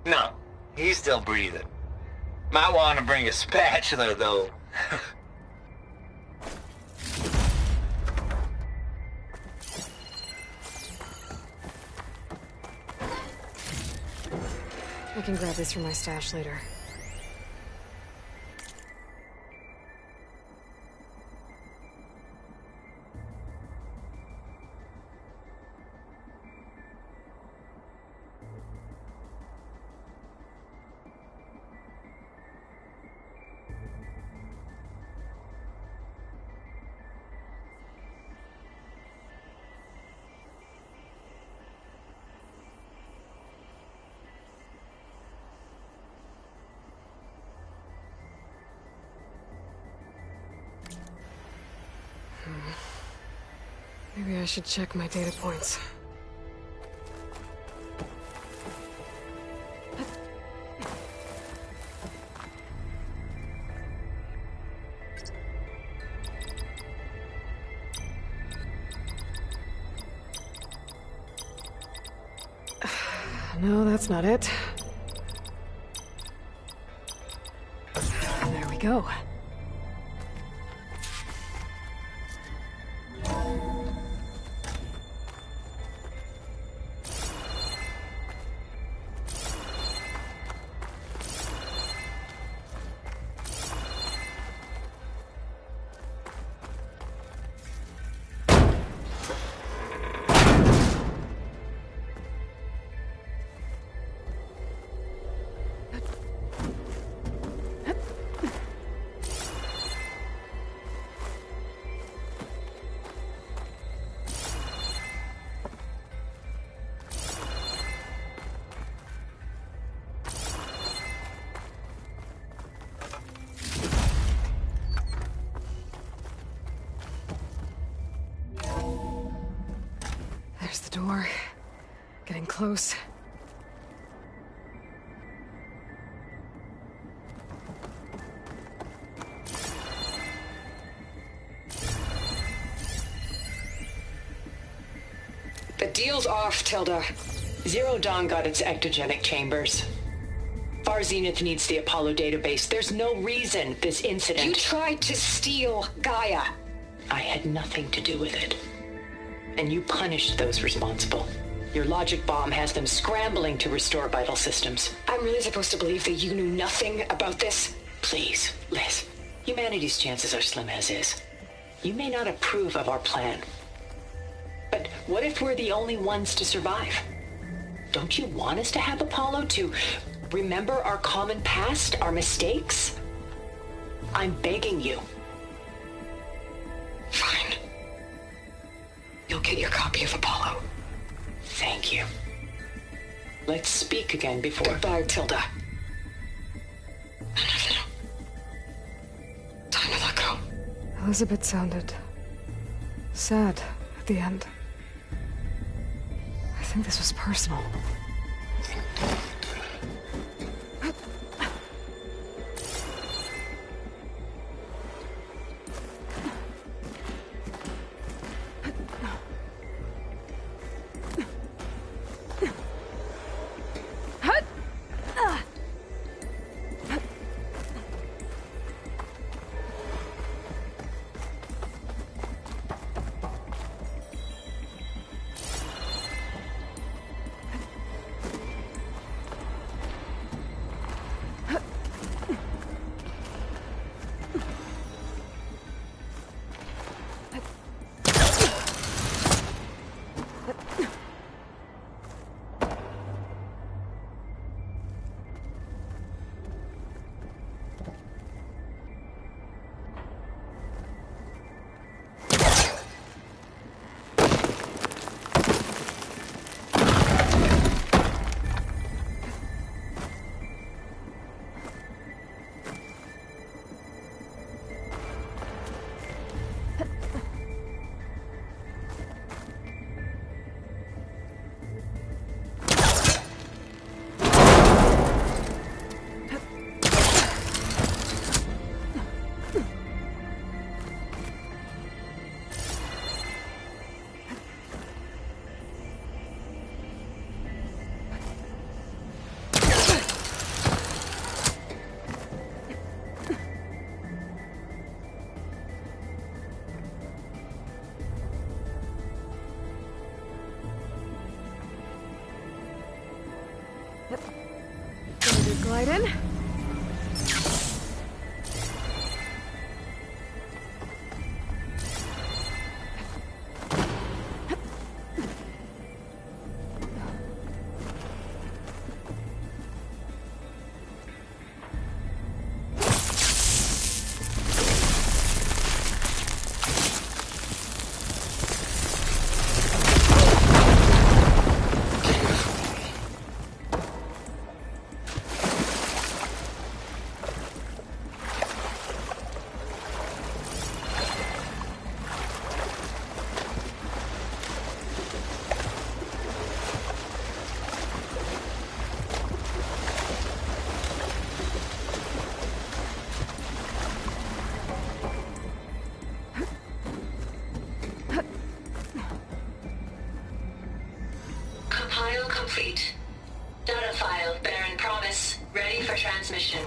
No, he's still breathing. Might want to bring a spatula, though. I can grab this from my stash later. Maybe I should check my data points. No, that's not it. There we go. There's the door. Getting close. The deal's off, Tilda. Zero Dawn got its ectogenic chambers. Far Zenith needs the Apollo database. There's no reason this incident... You tried to steal Gaia. I had nothing to do with it. And you punished those responsible. Your logic bomb has them scrambling to restore vital systems. I'm really supposed to believe that you knew nothing about this? Please, Liz. Humanity's chances are slim as is. You may not approve of our plan. But what if we're the only ones to survive? Don't you want us to have Apollo to remember our common past, our mistakes? I'm begging you. Fine. You'll get your copy of Apollo. Thank you. Let's speak again before... Goodbye, Tilda. Time to let go. Elizabeth sounded sad at the end. I think this was personal. Standard glide in. Compile complete. Data file bearing promise ready for transmission.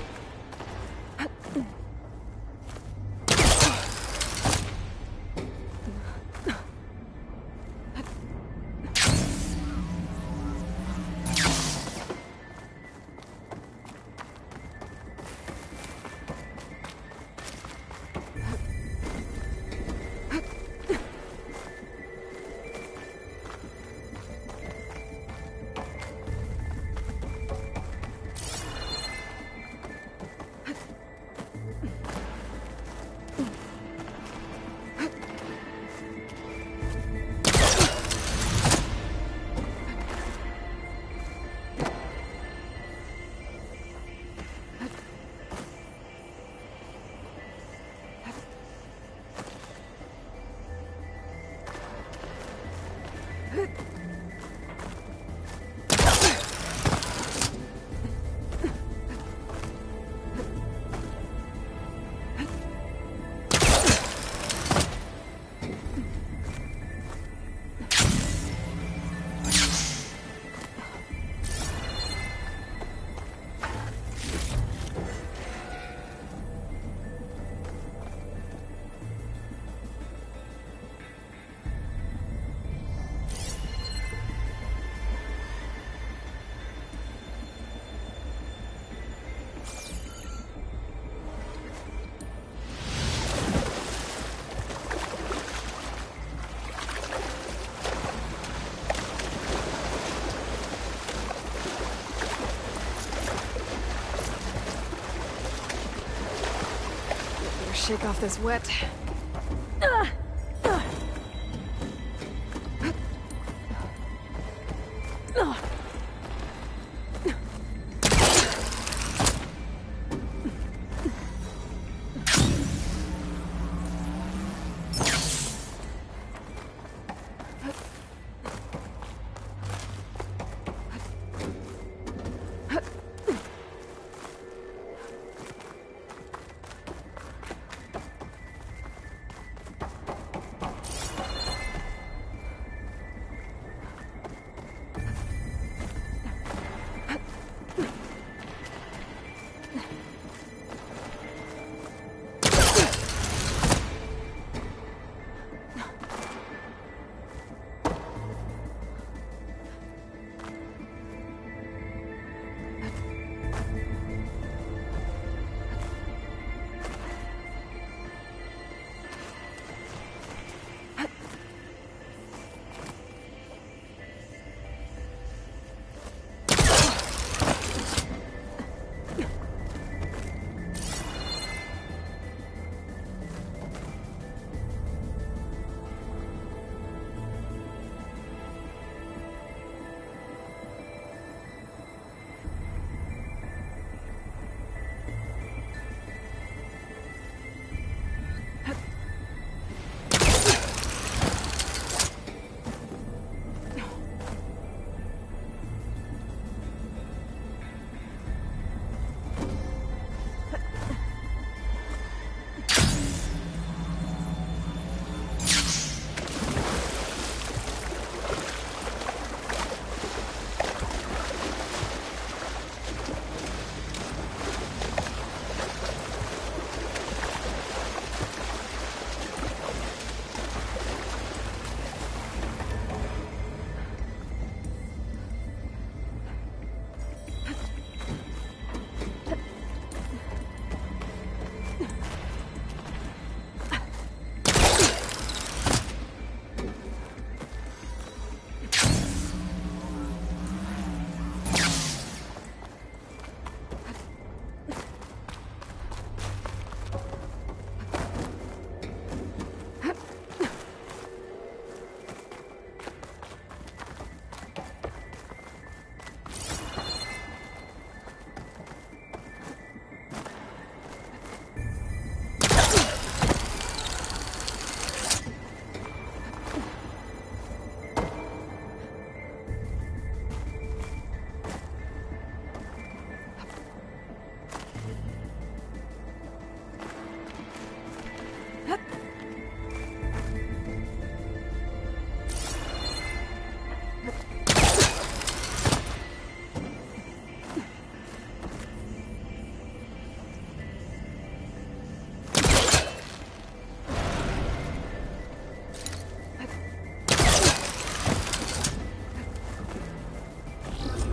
Shake off this wet.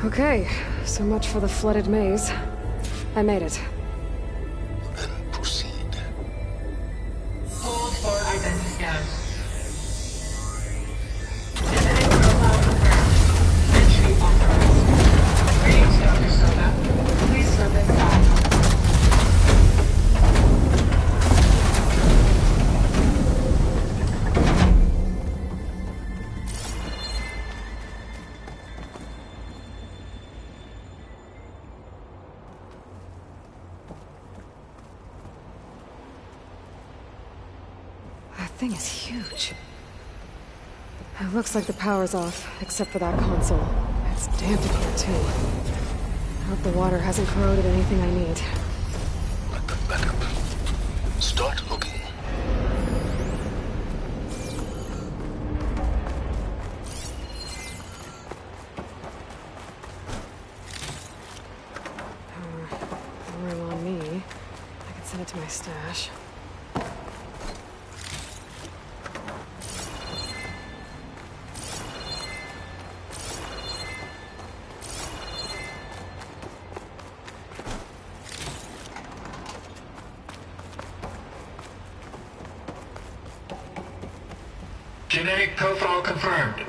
Okay, so much for the flooded maze. I made it. Then proceed. Hold for identity scan. Genetic profile confirmed. Entry authorized. Greetings, Dr. Soda. Please step inside. That thing is huge. It looks like the power's off, except for that console. It's damp in here, too. I hope the water hasn't corroded anything I need. Back up. Start looking. Ring on me. I can send it to my stash. Genetic profile confirmed.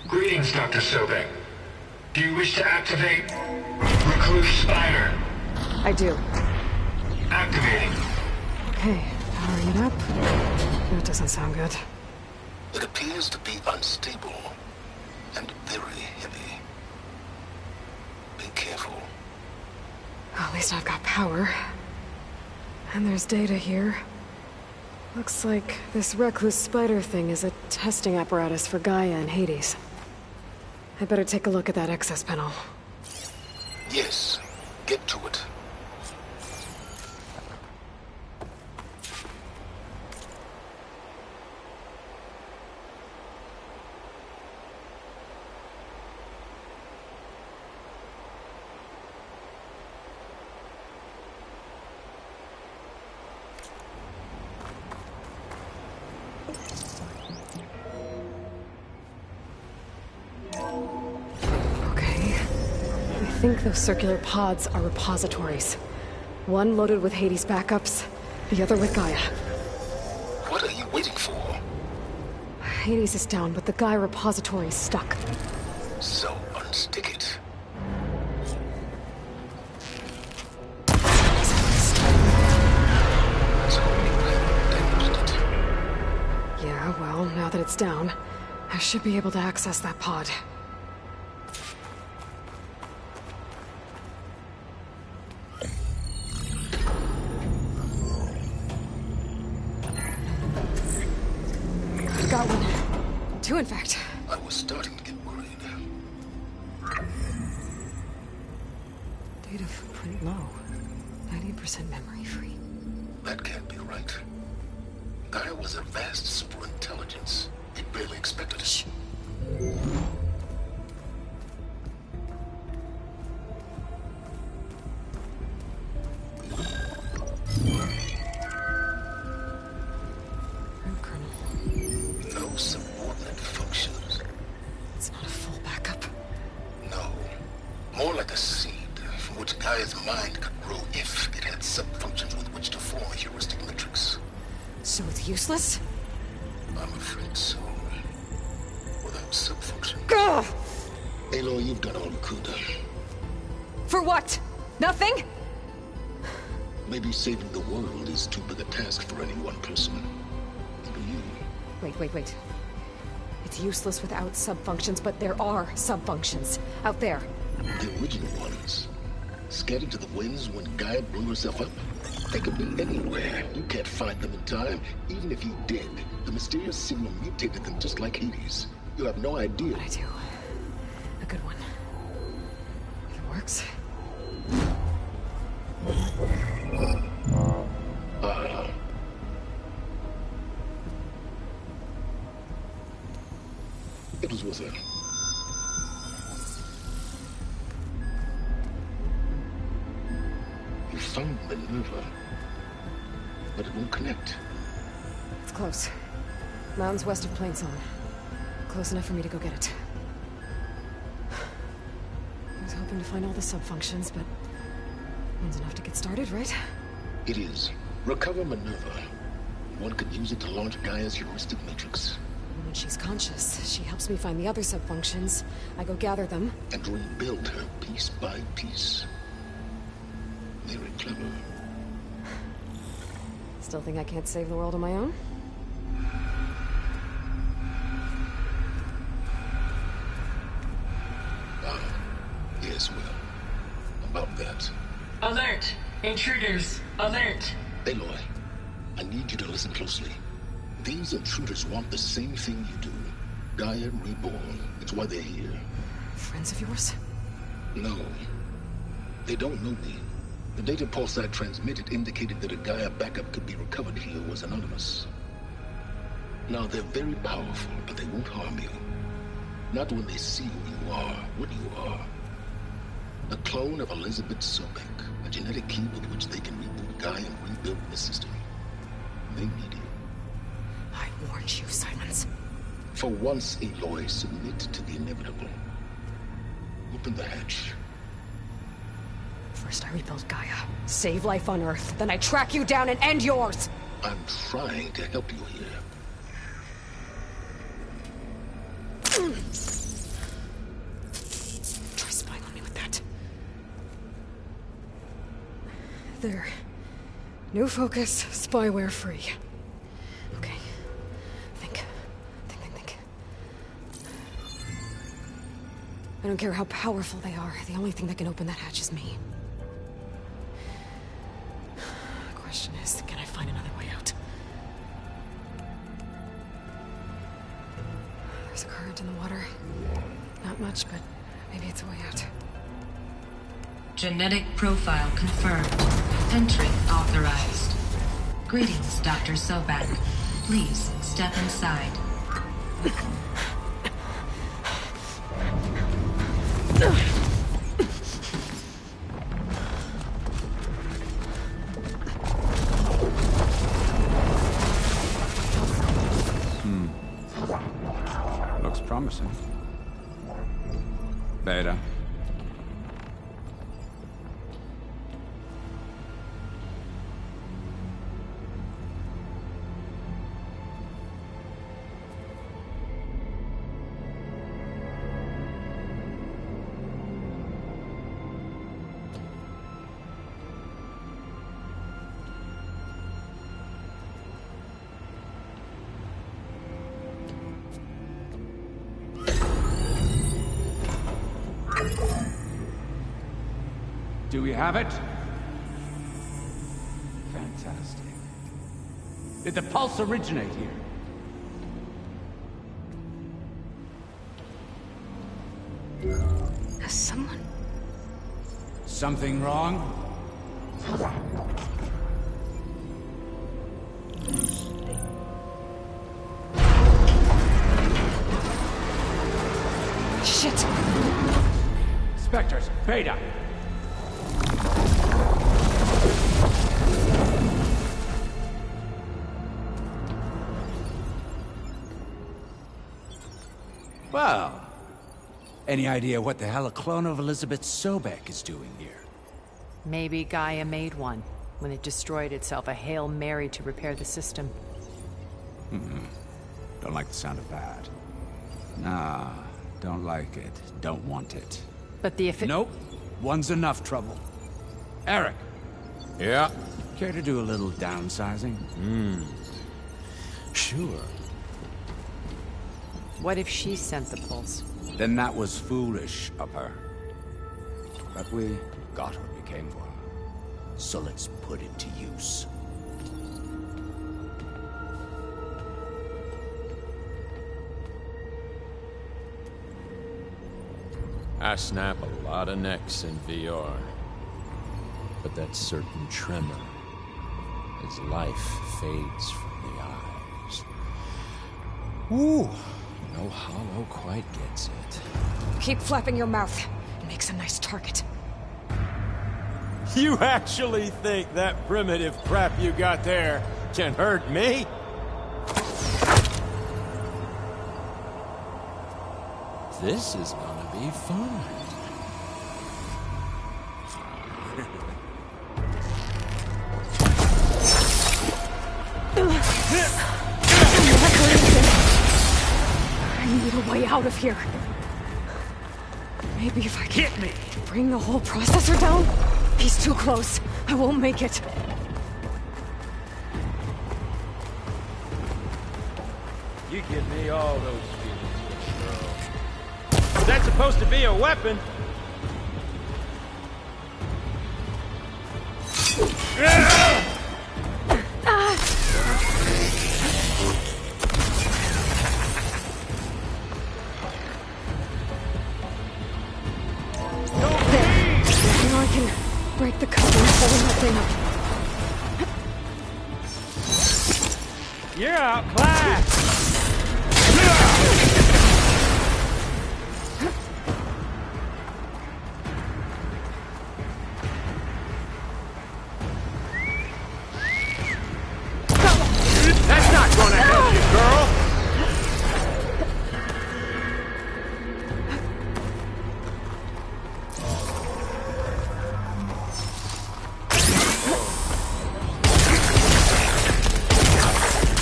Greetings, Dr. Sobek. Do you wish to activate Recluse Spider? I do. Activating. Okay, powering it up. That doesn't sound good. It appears to be unstable and very heavy. Be careful. At least I've got power. And there's data here. Looks like this Recluse Spider thing is a testing apparatus for Gaia and Hades. I better take a look at that access panel. Yes, get to it. I think those circular pods are repositories. One loaded with Hades backups, the other with Gaia. What are you waiting for? Hades is down, but the Gaia repository is stuck. So unstick it. Yeah, well, now that it's down, I should be able to access that pod. Got one. Two, in fact. I was starting to get worried. Data footprint low. 90% memory free. That can't be right. Gaia was a vast superintelligence. We barely expected it. Shh. No subordinate functions. It's not a full backup. No. More like a seed from which Gaia's mind could grow if it had sub-functions with which to form a heuristic matrix. So it's useless? I'm afraid so. Without sub-function. Ugh! Aloy, you've done all you could. For what? Nothing? Maybe saving the world is too big a task for any one person. Even you. Wait. It's useless without sub-functions, but there are sub-functions out there. The original ones. Scattered to the winds when Gaia blew herself up? They could be anywhere. You can't find them in time. Even if you did, the mysterious signal mutated them just like Hades. You have no idea. But I do. A good one. If it works. It was worth it. You found Minerva, but it won't connect. It's close. Mountains west of Plainsong. Close enough for me to go get it. having to find all the sub-functions, but one's enough to get started, right? It is. Recover Minerva. One could use it to launch Gaia's heuristic matrix. When she's conscious, she helps me find the other sub-functions. I go gather them. And rebuild her piece by piece. Very clever. Still think I can't save the world on my own? Yes, well, about that. Alert! Intruders! Alert! Aloy, I need you to listen closely. These intruders want the same thing you do. Gaia reborn. It's why they're here. Friends of yours? No. They don't know me. The data pulse I transmitted indicated that a Gaia backup could be recovered here was anonymous. Now, they're very powerful, but they won't harm you. Not when they see who you are, what you are. A clone of Elizabeth Sobek, a genetic key with which they can reboot Gaia and rebuild the system. They need you. I warned you, Simons. For once, Aloy, submit to the inevitable. Open the hatch. First I rebuild Gaia, save life on Earth, then I track you down and end yours! I'm trying to help you here. Try spying on me with that. There. New focus, spyware free. Okay. Think. I don't care how powerful they are. The only thing that can open that hatch is me. The question is, can I find another way out? There's a current in the water. Not much, but maybe it's a way out. Genetic profile confirmed. Entry authorized. Greetings, Dr. Sobek. Please step inside. Looks promising. Beta. Do we have it? Fantastic. Did the pulse originate here? Has someone... Something wrong? Shit! Spectres, Beta! Well, any idea what the hell a clone of Elizabeth Sobek is doing here? Maybe Gaia made one when it destroyed itself, a Hail Mary to repair the system. Don't like the sound of that. Nah, don't like it. Don't want it. But the Nope. One's enough trouble. Eric. Yeah? Care to do a little downsizing? Sure. What if she sent the pulse? Then that was foolish of her. But we got what we came for. So let's put it to use. I snap a lot of necks in VR. But that certain tremor as life fades from the eyes. Ooh, no hollow quite gets it. Keep flapping your mouth. It makes a nice target. You actually think that primitive crap you got there can hurt me? This is gonna be fun. way out of here. Maybe if I can Hit me! bring the whole processor down? He's too close. I won't make it. You give me all those feelings, girl. Is that supposed to be a weapon? Now I can break the cover and pull that thing up. You're outclassed! That's not gonna help you, girl!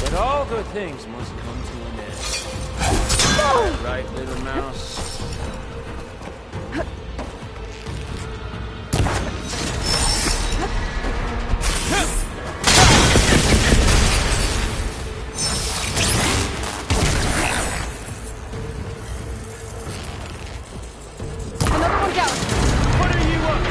But all good things must come to an end. That right, little mouse? Another one down. What are you up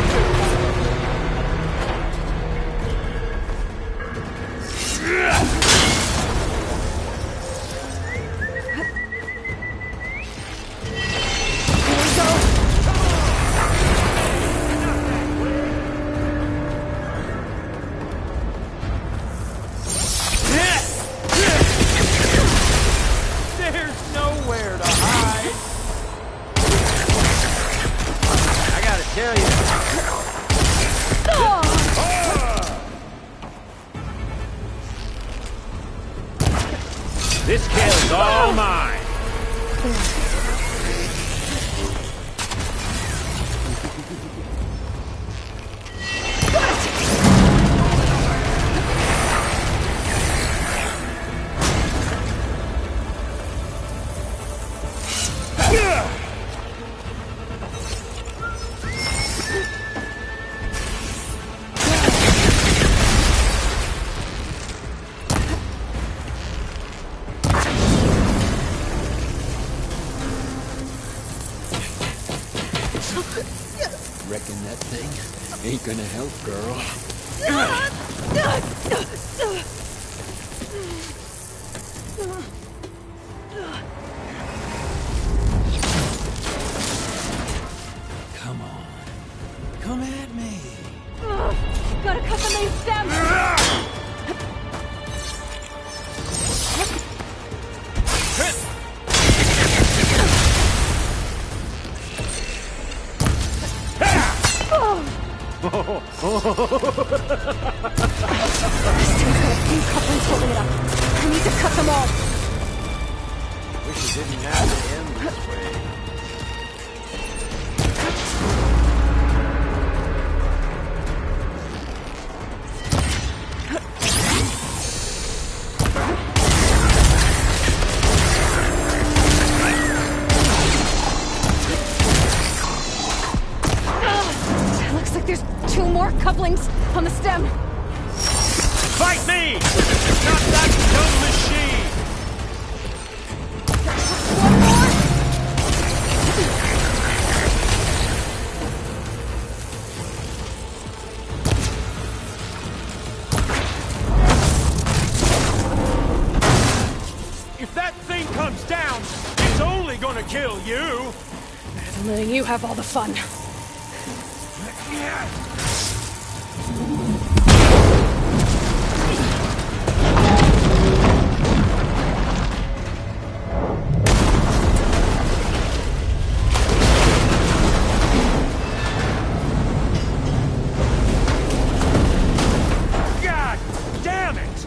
There's nowhere to hide. I gotta tell you. This kill's all mine. Reckon that thing ain't gonna help, girl. Come on. Come at me. Gotta cut the main stem! This thing's got a few couplings holding it up. I need to cut them all. Wish it didn't have to end this way. Looks like there's 2 more couplings on the stem. Fight me! Not that dumb machine! One more! If that thing comes down, it's only gonna kill you! I'm letting you have all the fun. God damn it!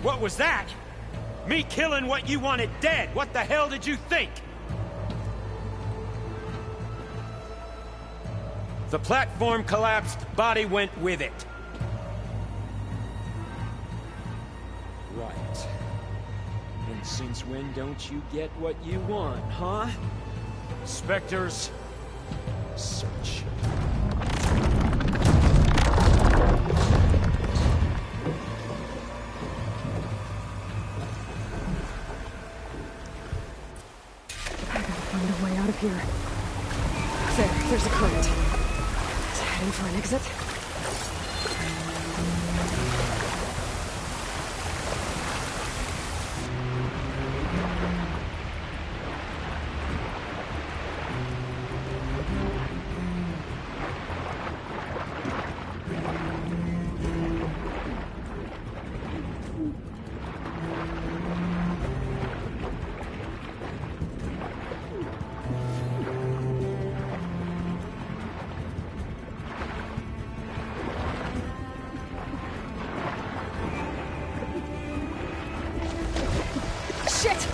What was that? Me killing what you wanted dead. What the hell did you think? The platform collapsed, body went with it. Right. And since when don't you get what you want, huh? Spectres, search. Find a way out of here. There's a current. Is it heading for an exit? Shit!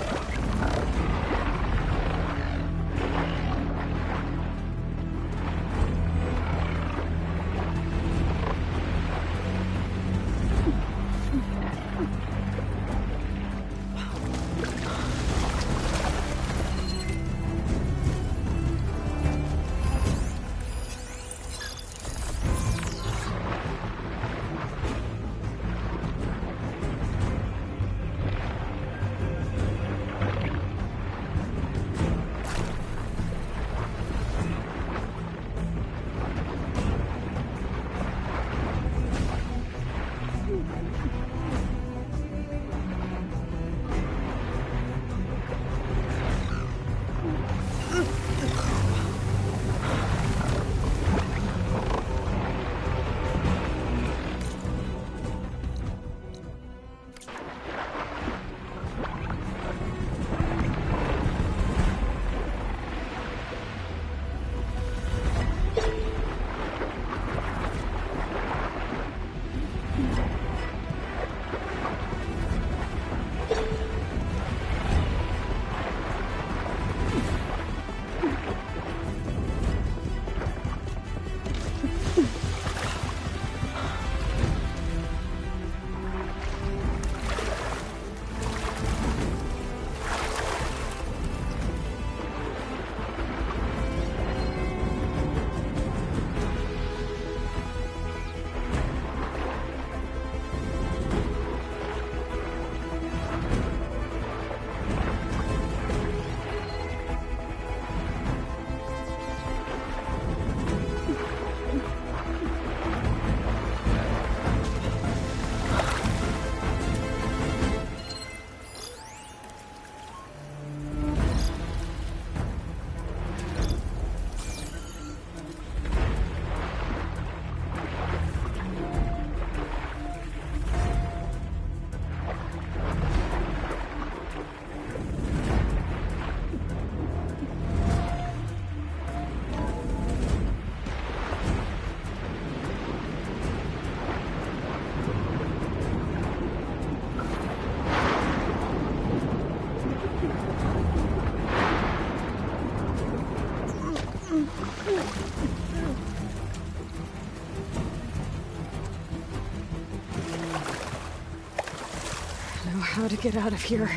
Know how to get out of here.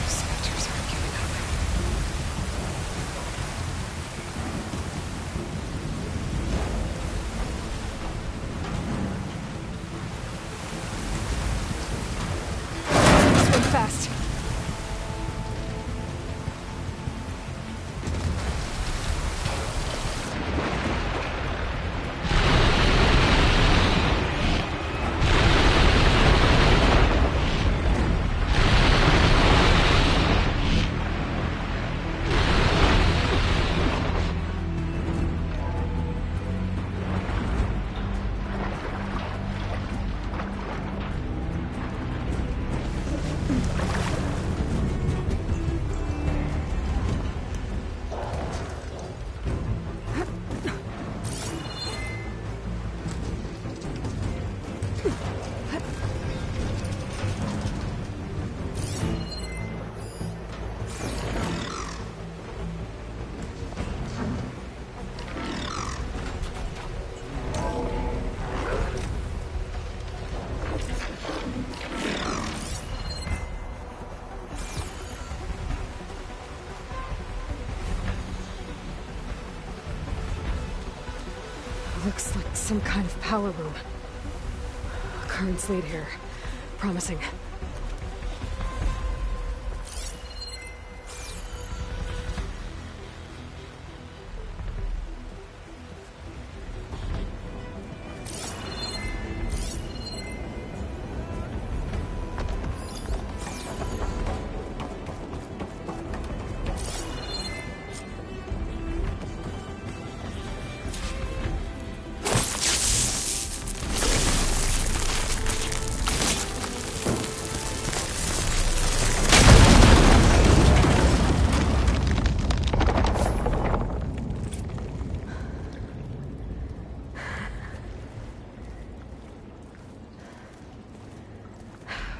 Spectres aren't giving up. Swim fast. Looks like some kind of power room. Current's lead here. Promising.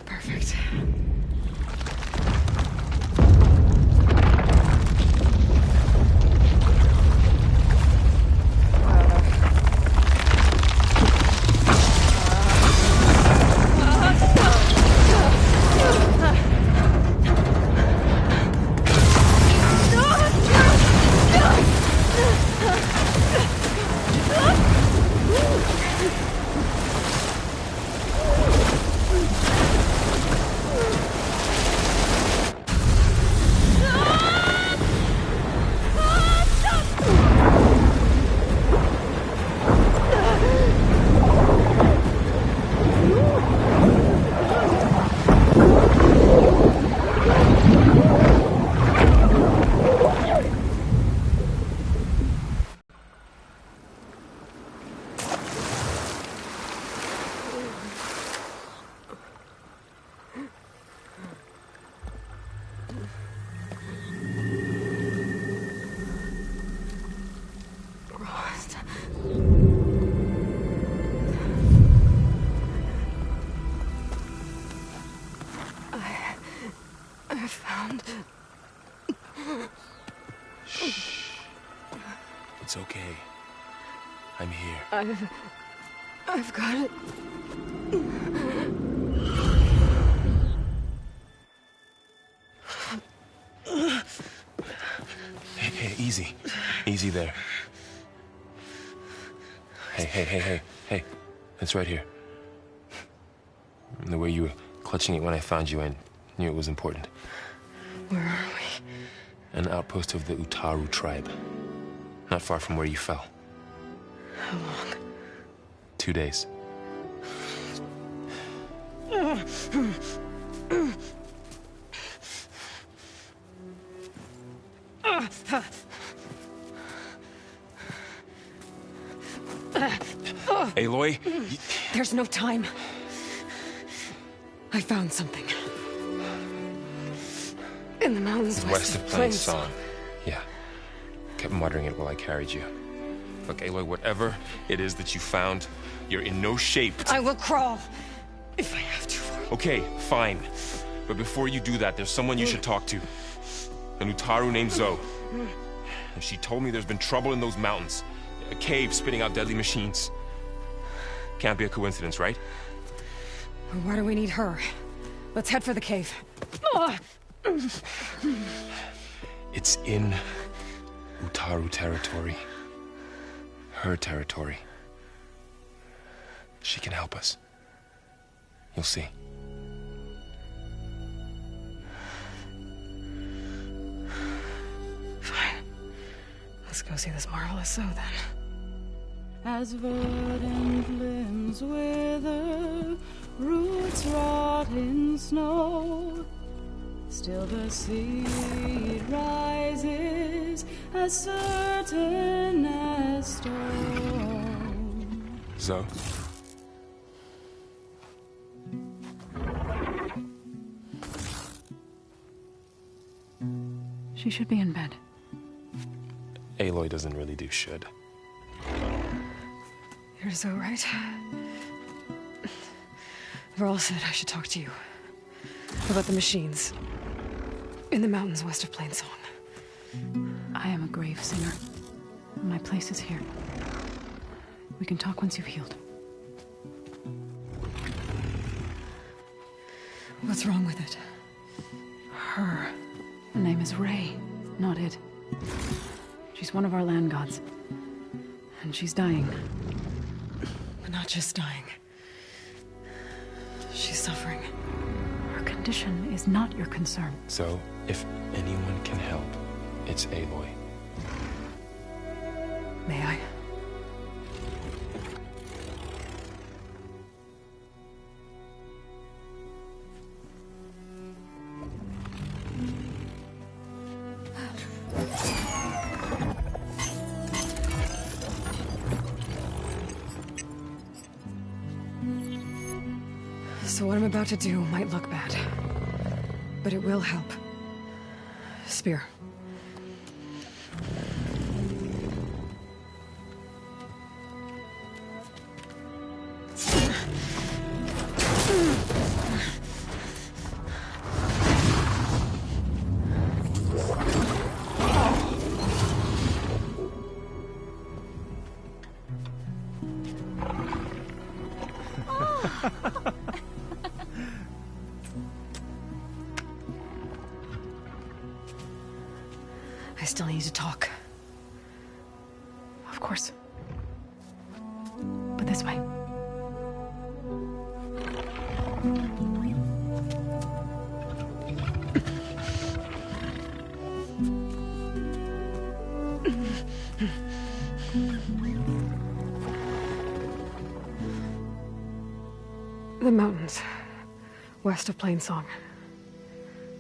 Perfect. I found... Shh. It's okay. I'm here. I've got it. Hey, easy. Easy there. Hey. It's right here. The way you were clutching it when I found you, I knew it was important. Where are we? An outpost of the Utaru tribe. Not far from where you fell. How long? 2 days. Aloy? There's no time. I found something. In the mountains West of Plains Song. Yeah. Kept muttering it while I carried you. Look, Aloy, whatever it is that you found, you're in no shape to... I will crawl, if I have to. Okay, fine. But before you do that, there's someone you should talk to. An Utaru named Zoe. And she told me there's been trouble in those mountains. A cave spitting out deadly machines. Can't be a coincidence, right? Why do we need her? Let's head for the cave. It's in Utaru territory. Her territory. She can help us. You'll see. Fine. Let's go see this marvelous Zoe then. As verdant limbs wither, roots rot in snow, still the seed rises as certain as stone. Zoe? She should be in bed. Aloy doesn't really do should. You're Zoe, right? Varl said I should talk to you. About the machines. In the mountains west of Plains Song. I am a grave singer. My place is here. We can talk once you've healed. What's wrong with it? Her. Her name is Ray, not it. She's one of our land gods. And she's dying. But not just dying. She's suffering. Her condition is not your concern. So, if anyone can help, it's Aloy. May I? So what I'm about to do might look bad, but it will help. Spear. I still need to talk. Of course. But this way. The mountains, west of Plainsong.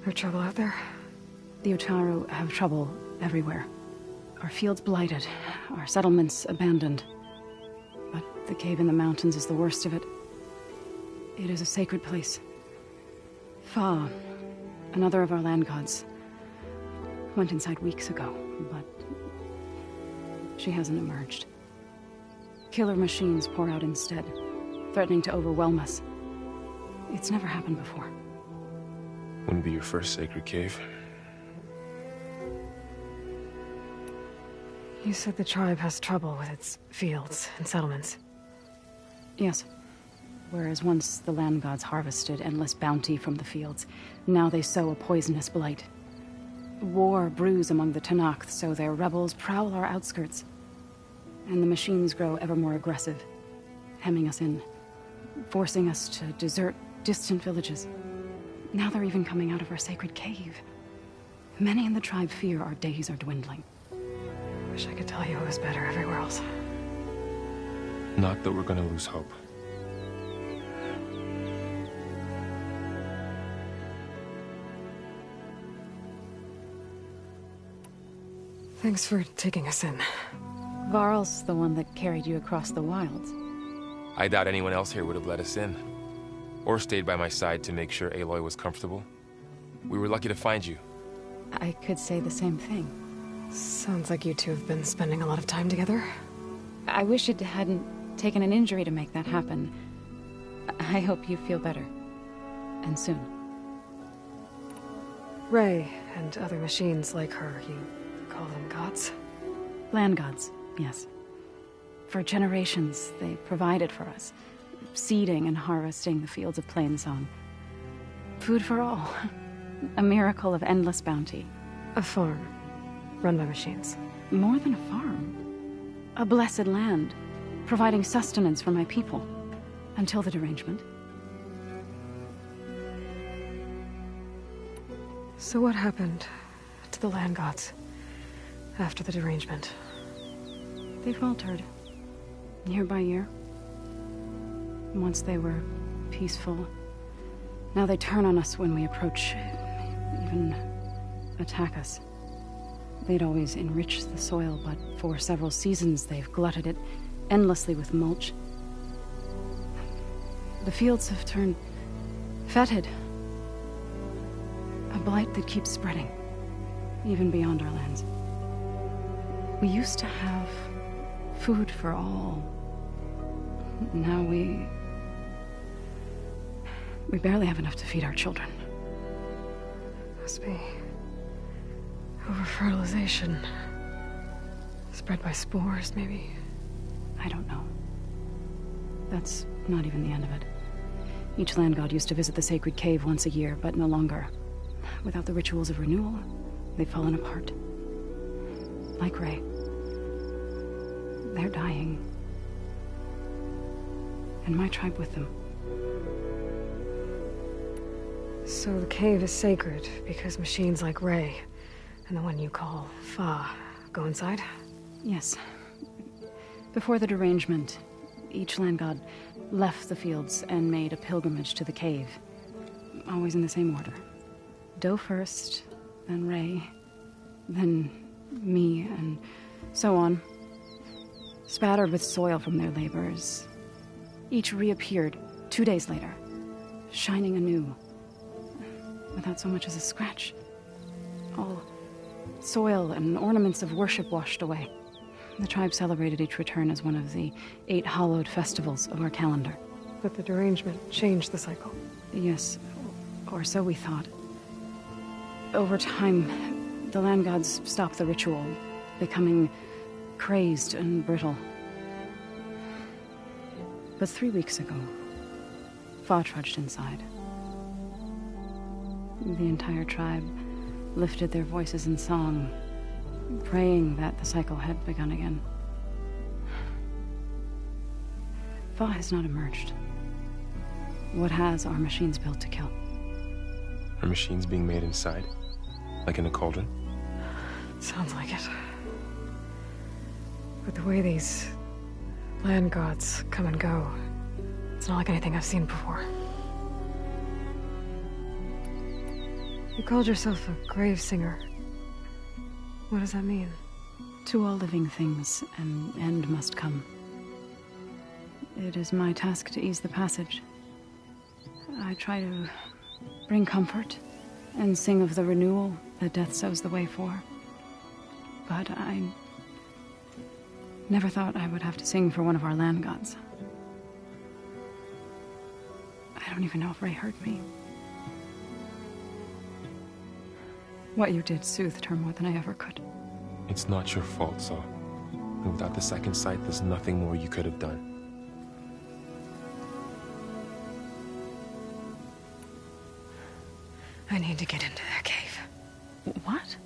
There trouble out there? The Utaru have trouble everywhere. Our fields blighted, our settlements abandoned. But the cave in the mountains is the worst of it. It is a sacred place. Fa, another of our land gods, went inside weeks ago, but she hasn't emerged. Killer machines pour out instead, threatening to overwhelm us. It's never happened before. Wouldn't be your first sacred cave. You said the tribe has trouble with its fields and settlements. Yes. Whereas once the land gods harvested endless bounty from the fields, now they sow a poisonous blight. War brews among the Tenakth, so their rebels prowl our outskirts. And the machines grow ever more aggressive, hemming us in, forcing us to desert distant villages. Now they're even coming out of our sacred cave. Many in the tribe fear our days are dwindling. Wish I could tell you it was better everywhere else. Not that we're gonna lose hope. Thanks for taking us in. Varl's the one that carried you across the wilds. I doubt anyone else here would have let us in. Or stayed by my side to make sure Aloy was comfortable. We were lucky to find you. I could say the same thing. Sounds like you two have been spending a lot of time together. I wish it hadn't taken an injury to make that happen. I hope you feel better. And soon. Ray and other machines like her, you call them gods? Land gods, yes. For generations, they provided for us, seeding and harvesting the fields of Plainsong. Food for all. A miracle of endless bounty. A farm, run by machines. More than a farm. A blessed land, providing sustenance for my people. Until the derangement. So what happened to the land gods after the derangement? They faltered, year by year. Once they were peaceful. Now they turn on us when we approach, even attack us. They'd always enriched the soil, but for several seasons they've glutted it endlessly with mulch. The fields have turned fetid. A blight that keeps spreading, even beyond our lands. We used to have food for all. Now we barely have enough to feed our children. Must be over-fertilization. Spread by spores, maybe? I don't know. That's not even the end of it. Each land god used to visit the sacred cave once a year, but no longer. Without the rituals of renewal, they've fallen apart. Like Ray. They're dying. And my tribe with them. So the cave is sacred because machines like Ray and the one you call Fa go inside? Yes. Before the derangement, each land god left the fields and made a pilgrimage to the cave. Always in the same order. Doe first, then Ray, then me, and so on. Spattered with soil from their labors. Each reappeared 2 days later, shining anew. Without so much as a scratch. All soil and ornaments of worship washed away. The tribe celebrated each return as one of the 8 hallowed festivals of our calendar. But the derangement changed the cycle. Yes, or so we thought. Over time, the land gods stopped the ritual, becoming crazed and brittle. But 3 weeks ago, Fa trudged inside. The entire tribe lifted their voices in song, praying that the cycle had begun again. Fa has not emerged. What has are machines built to kill. Are machines being made inside? Like in a cauldron? Sounds like it. But the way these land gods come and go, it's not like anything I've seen before. You called yourself a grave singer. What does that mean? To all living things, an end must come. It is my task to ease the passage. I try to bring comfort and sing of the renewal that death sows the way for. But I never thought I would have to sing for one of our land gods. I don't even know if Ray heard me. What you did soothed her more than I ever could. It's not your fault, so. And without the second sight, there's nothing more you could have done. I need to get into that cave. What?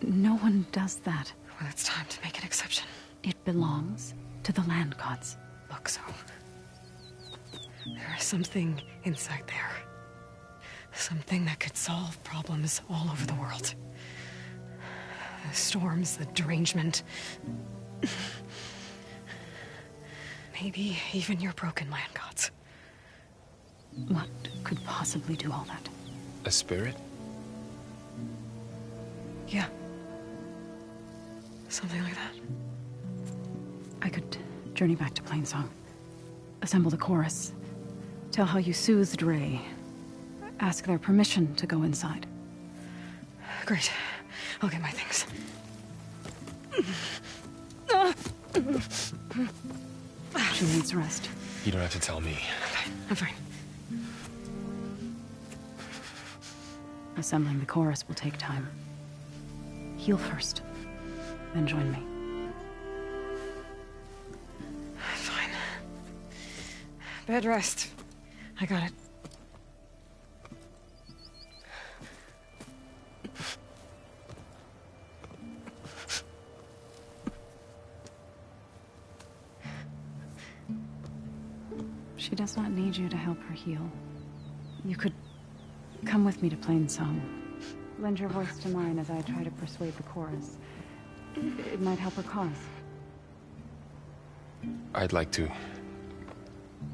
No one does that. Well, it's time to make an exception. It belongs to the land gods. Look, so there is something inside there. Something that could solve problems all over the world. The storms, the derangement. Maybe even your broken land gods. What could possibly do all that? A spirit? Yeah. Something like that. I could journey back to Plainsong. Assemble the chorus. Tell how you soothed Ray. Ask their permission to go inside. Great. I'll get my things. She needs rest. You don't have to tell me. Okay, I'm fine. Assembling the chorus will take time. Heal first, then join me. Fine. Bed rest. I got it. She does not need you to help her heal. You could come with me to Plainsong. Lend your voice to mine as I try to persuade the chorus. It might help her cause. I'd like to.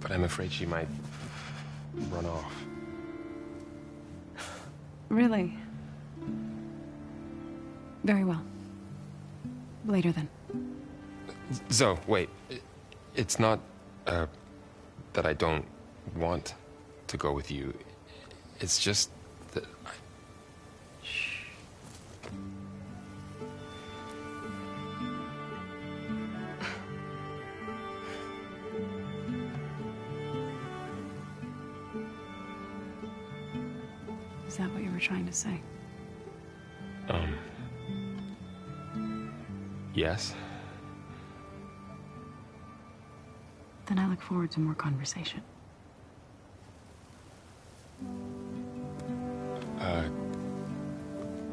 But I'm afraid she might run off. Really? Very well. Later then. Zoe, wait. It's not, that I don't want to go with you. It's just that Shh. Is that what you were trying to say? Yes. Then I look forward to more conversation.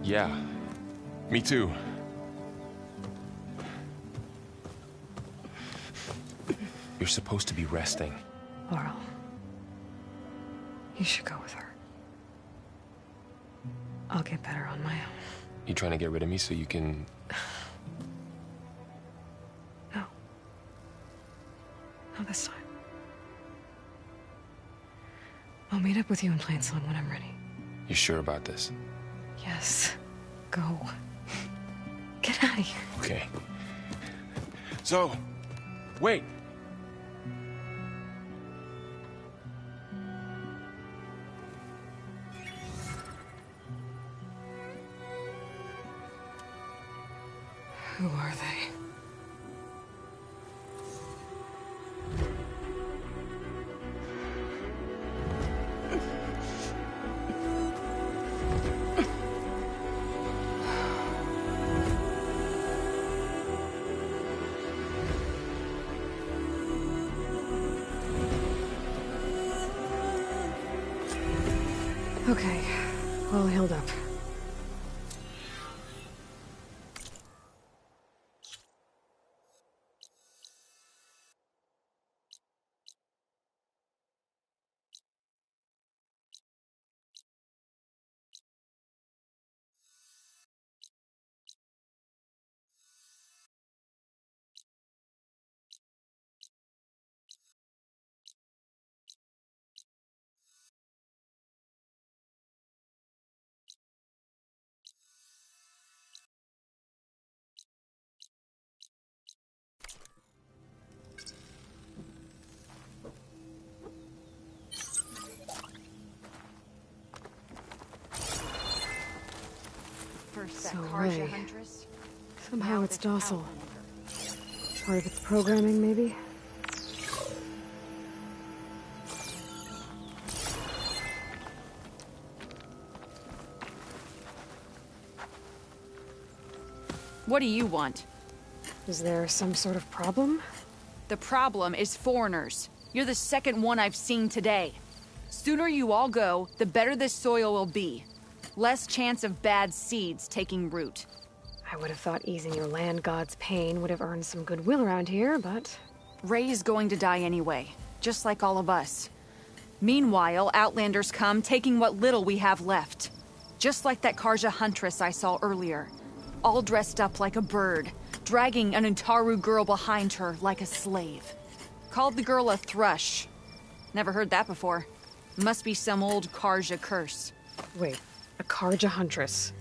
Yeah. Me too. You're supposed to be resting. Laurel, you should go with her. I'll get better on my own. You trying to get rid of me so you can... No. Not this time. I'll meet up with you in Plainsong when I'm ready. You sure about this? Yes. Go. Get out of here. Okay. So, wait. Who are they? Okay, all healed up. So Ray. Somehow it's docile. Part of its programming, maybe? What do you want? Is there some sort of problem? The problem is foreigners. You're the second one I've seen today. Sooner you all go, the better this soil will be. Less chance of bad seeds taking root. I would have thought easing your land god's pain would have earned some goodwill around here, but... Ray's going to die anyway, just like all of us. Meanwhile, Outlanders come, taking what little we have left. Just like that Karja huntress I saw earlier. All dressed up like a bird, dragging an Utaru girl behind her like a slave. Called the girl a thrush. Never heard that before. Must be some old Karja curse. Wait, a Karja huntress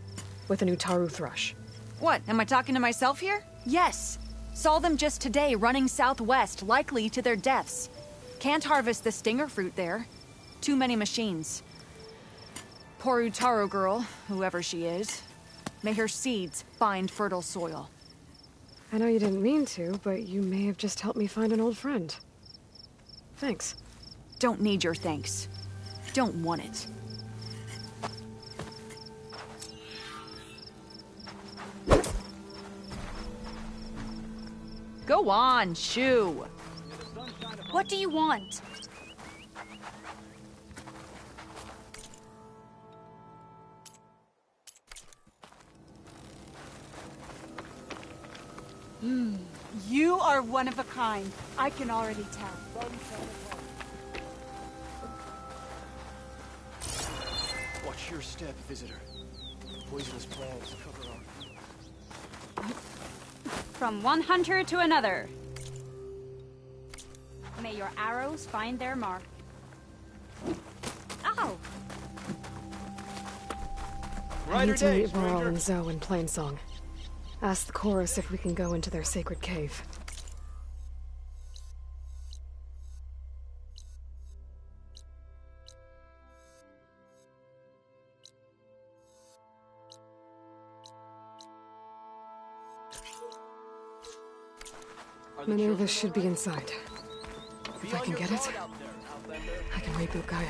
with an Utaru thrush. What, am I talking to myself here? Yes. Saw them just today running southwest, likely to their deaths. Can't harvest the stinger fruit there. Too many machines. Poor Utaru girl, whoever she is. May her seeds find fertile soil. I know you didn't mean to, but you may have just helped me find an old friend. Thanks. Don't need your thanks. Don't want it. Go on, shoo. What do you want? You are one of a kind. I can already tell. Watch your step, visitor. Poisonous plants cover our... From one hunter to another. May your arrows find their mark. Ow! I need to meet Varl and Zoe in Plainsong. Ask the chorus if we can go into their sacred cave. Minerva should be inside. If I can get it, I can reboot Gaia.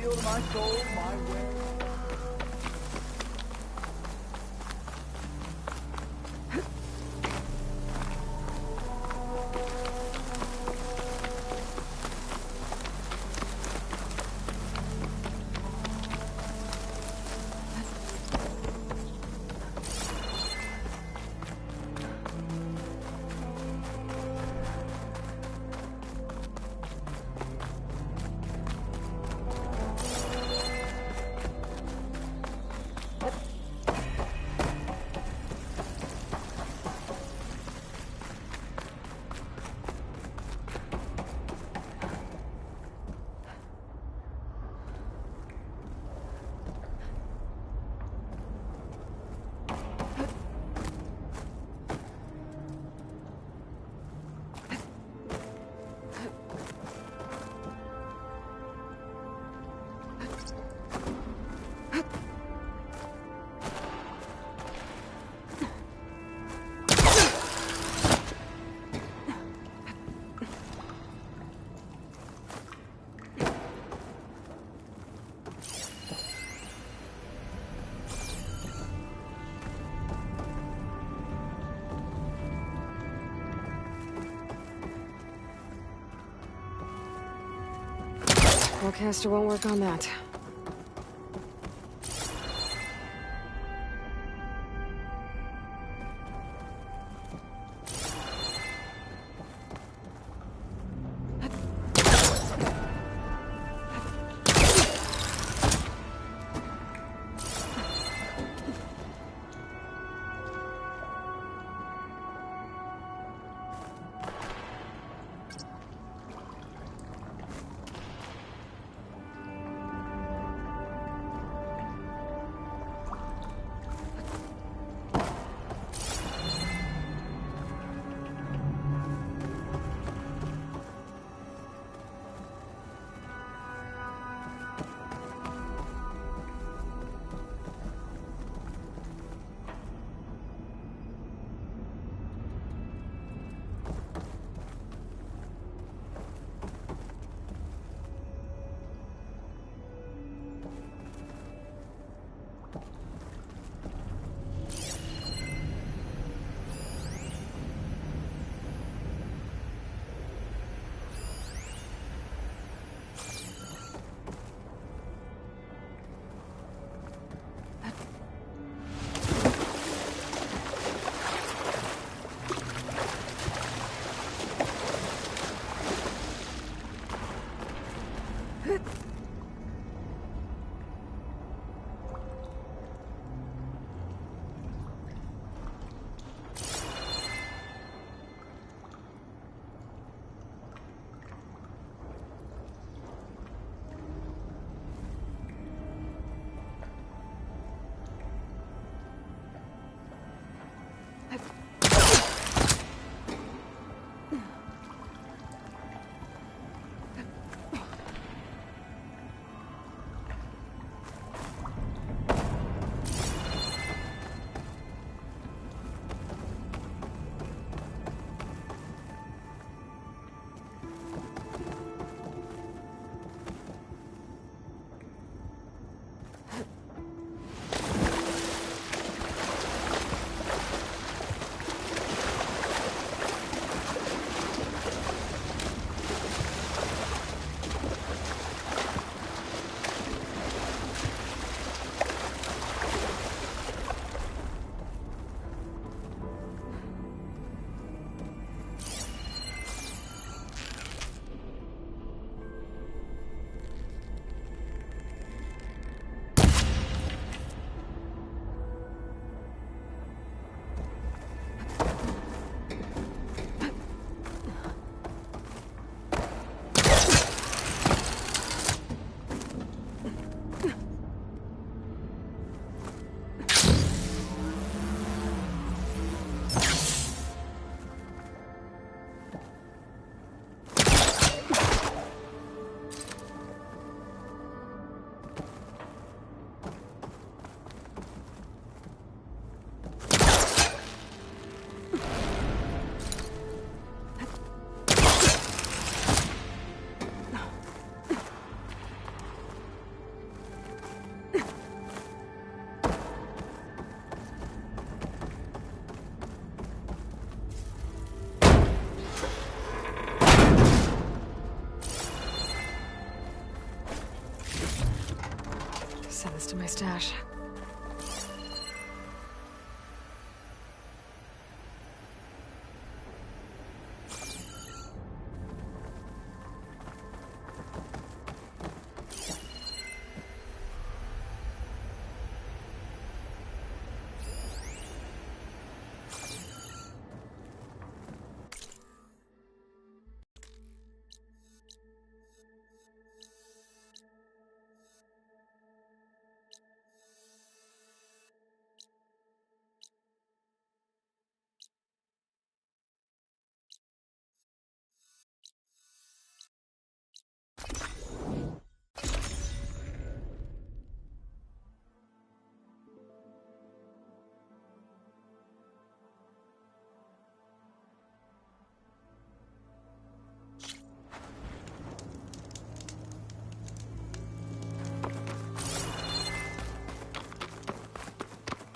yield my soul my way. Forecaster won't work on that. Send this to my stash.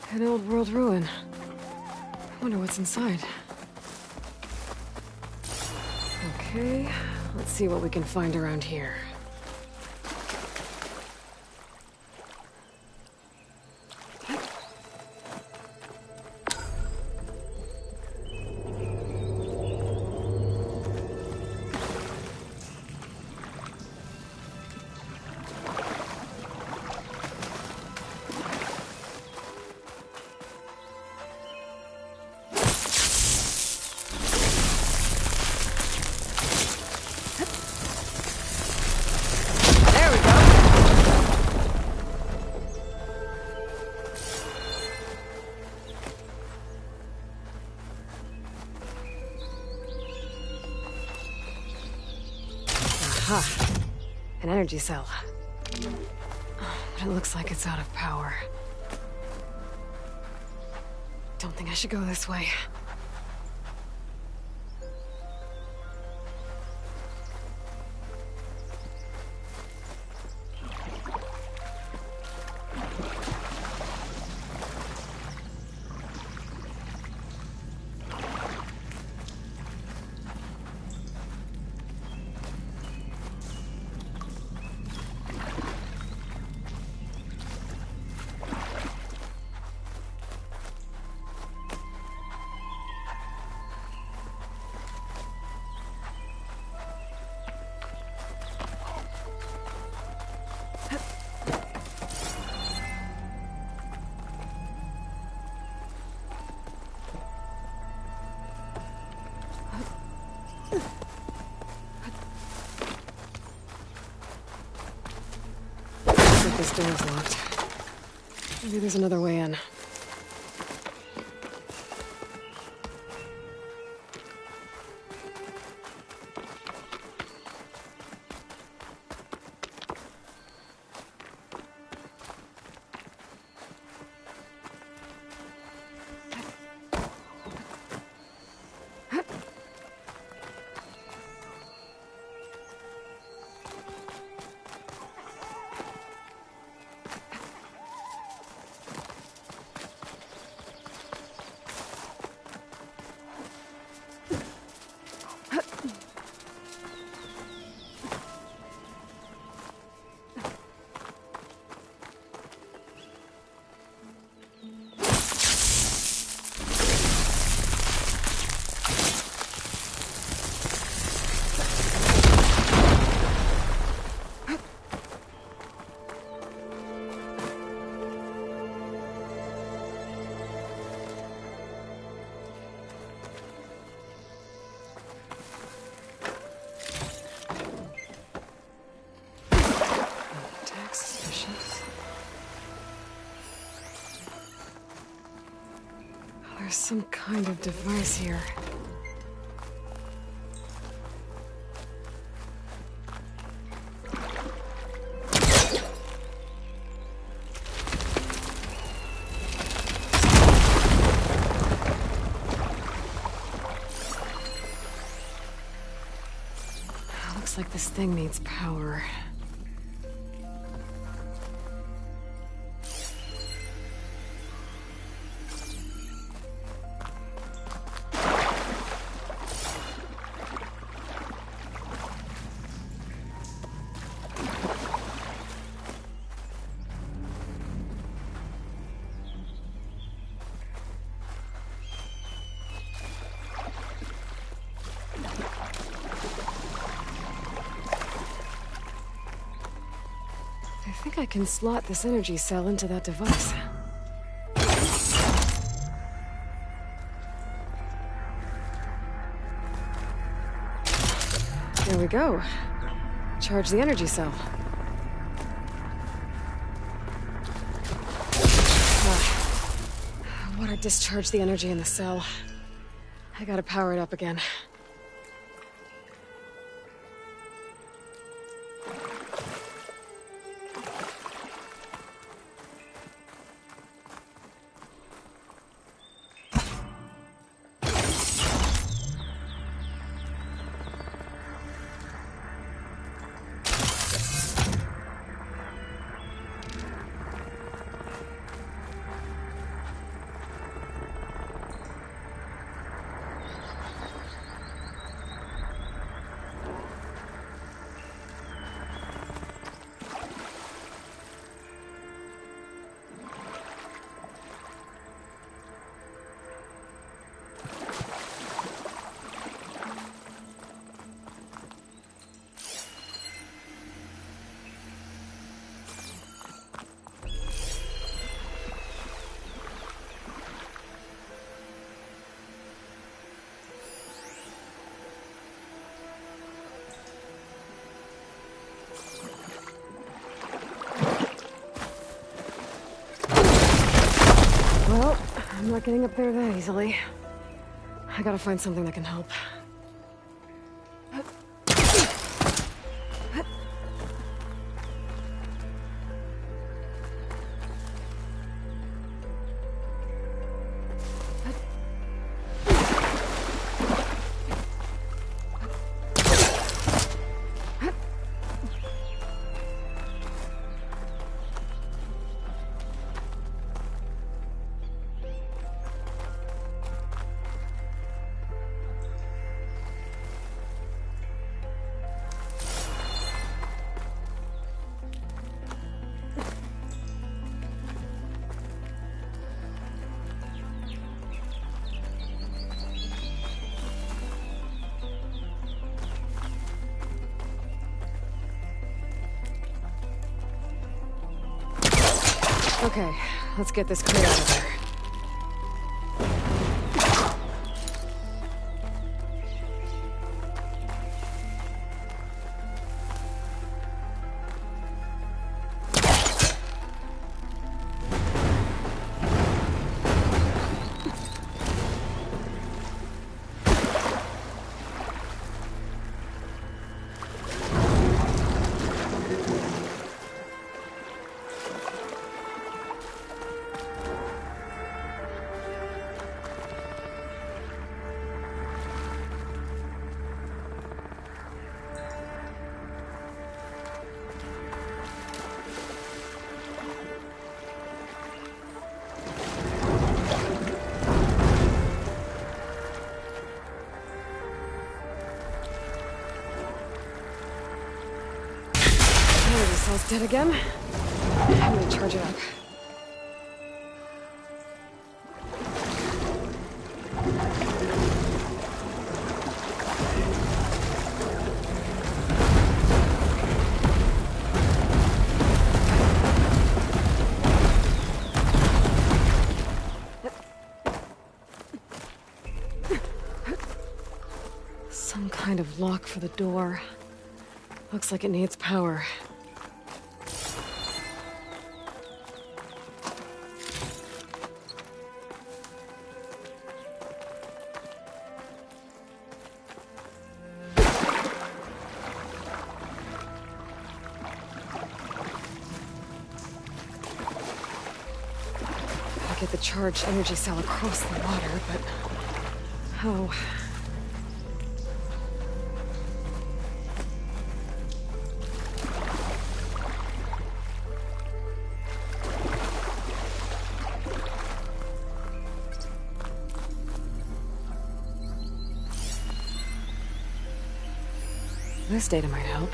An old world ruin. I wonder what's inside. Okay, let's see what we can find around here. Aha! An energy cell. But it looks like it's out of power. Don't think I should go this way. This door's locked. Maybe there's another way in. There's some kind of device here. Looks like this thing needs power. I think I can slot this energy cell into that device. There we go. Charge the energy cell. What I discharge the energy in the cell. I gotta power it up again. Well, I'm not getting up there that easily. I gotta find something that can help. Okay, let's get this crate out of there. Cell's dead again. I'm gonna charge it up. Some kind of lock for the door. Looks like it needs power. Get the charged energy cell across the water, but how? This data might help.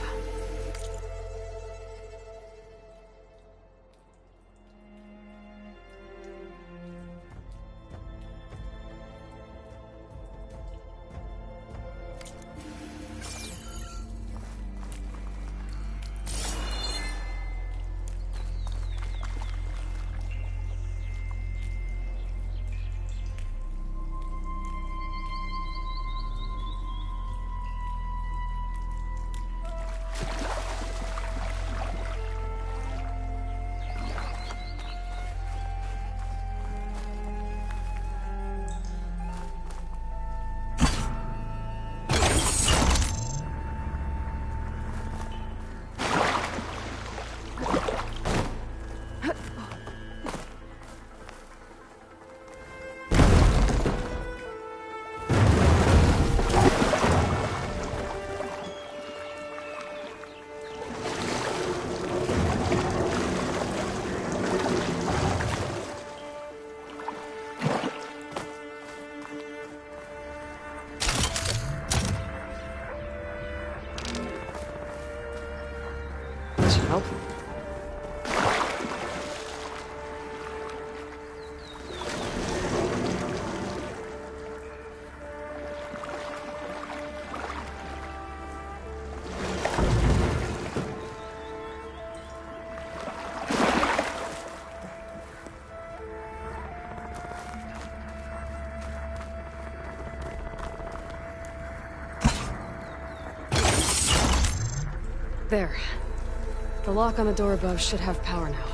There. The lock on the door above should have power now.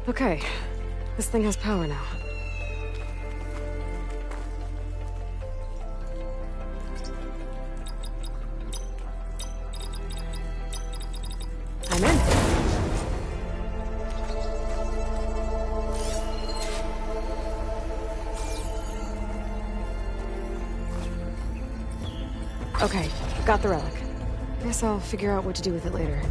Okay, this thing has power now. I'm in. Okay, got the relic. Guess I'll figure out what to do with it later.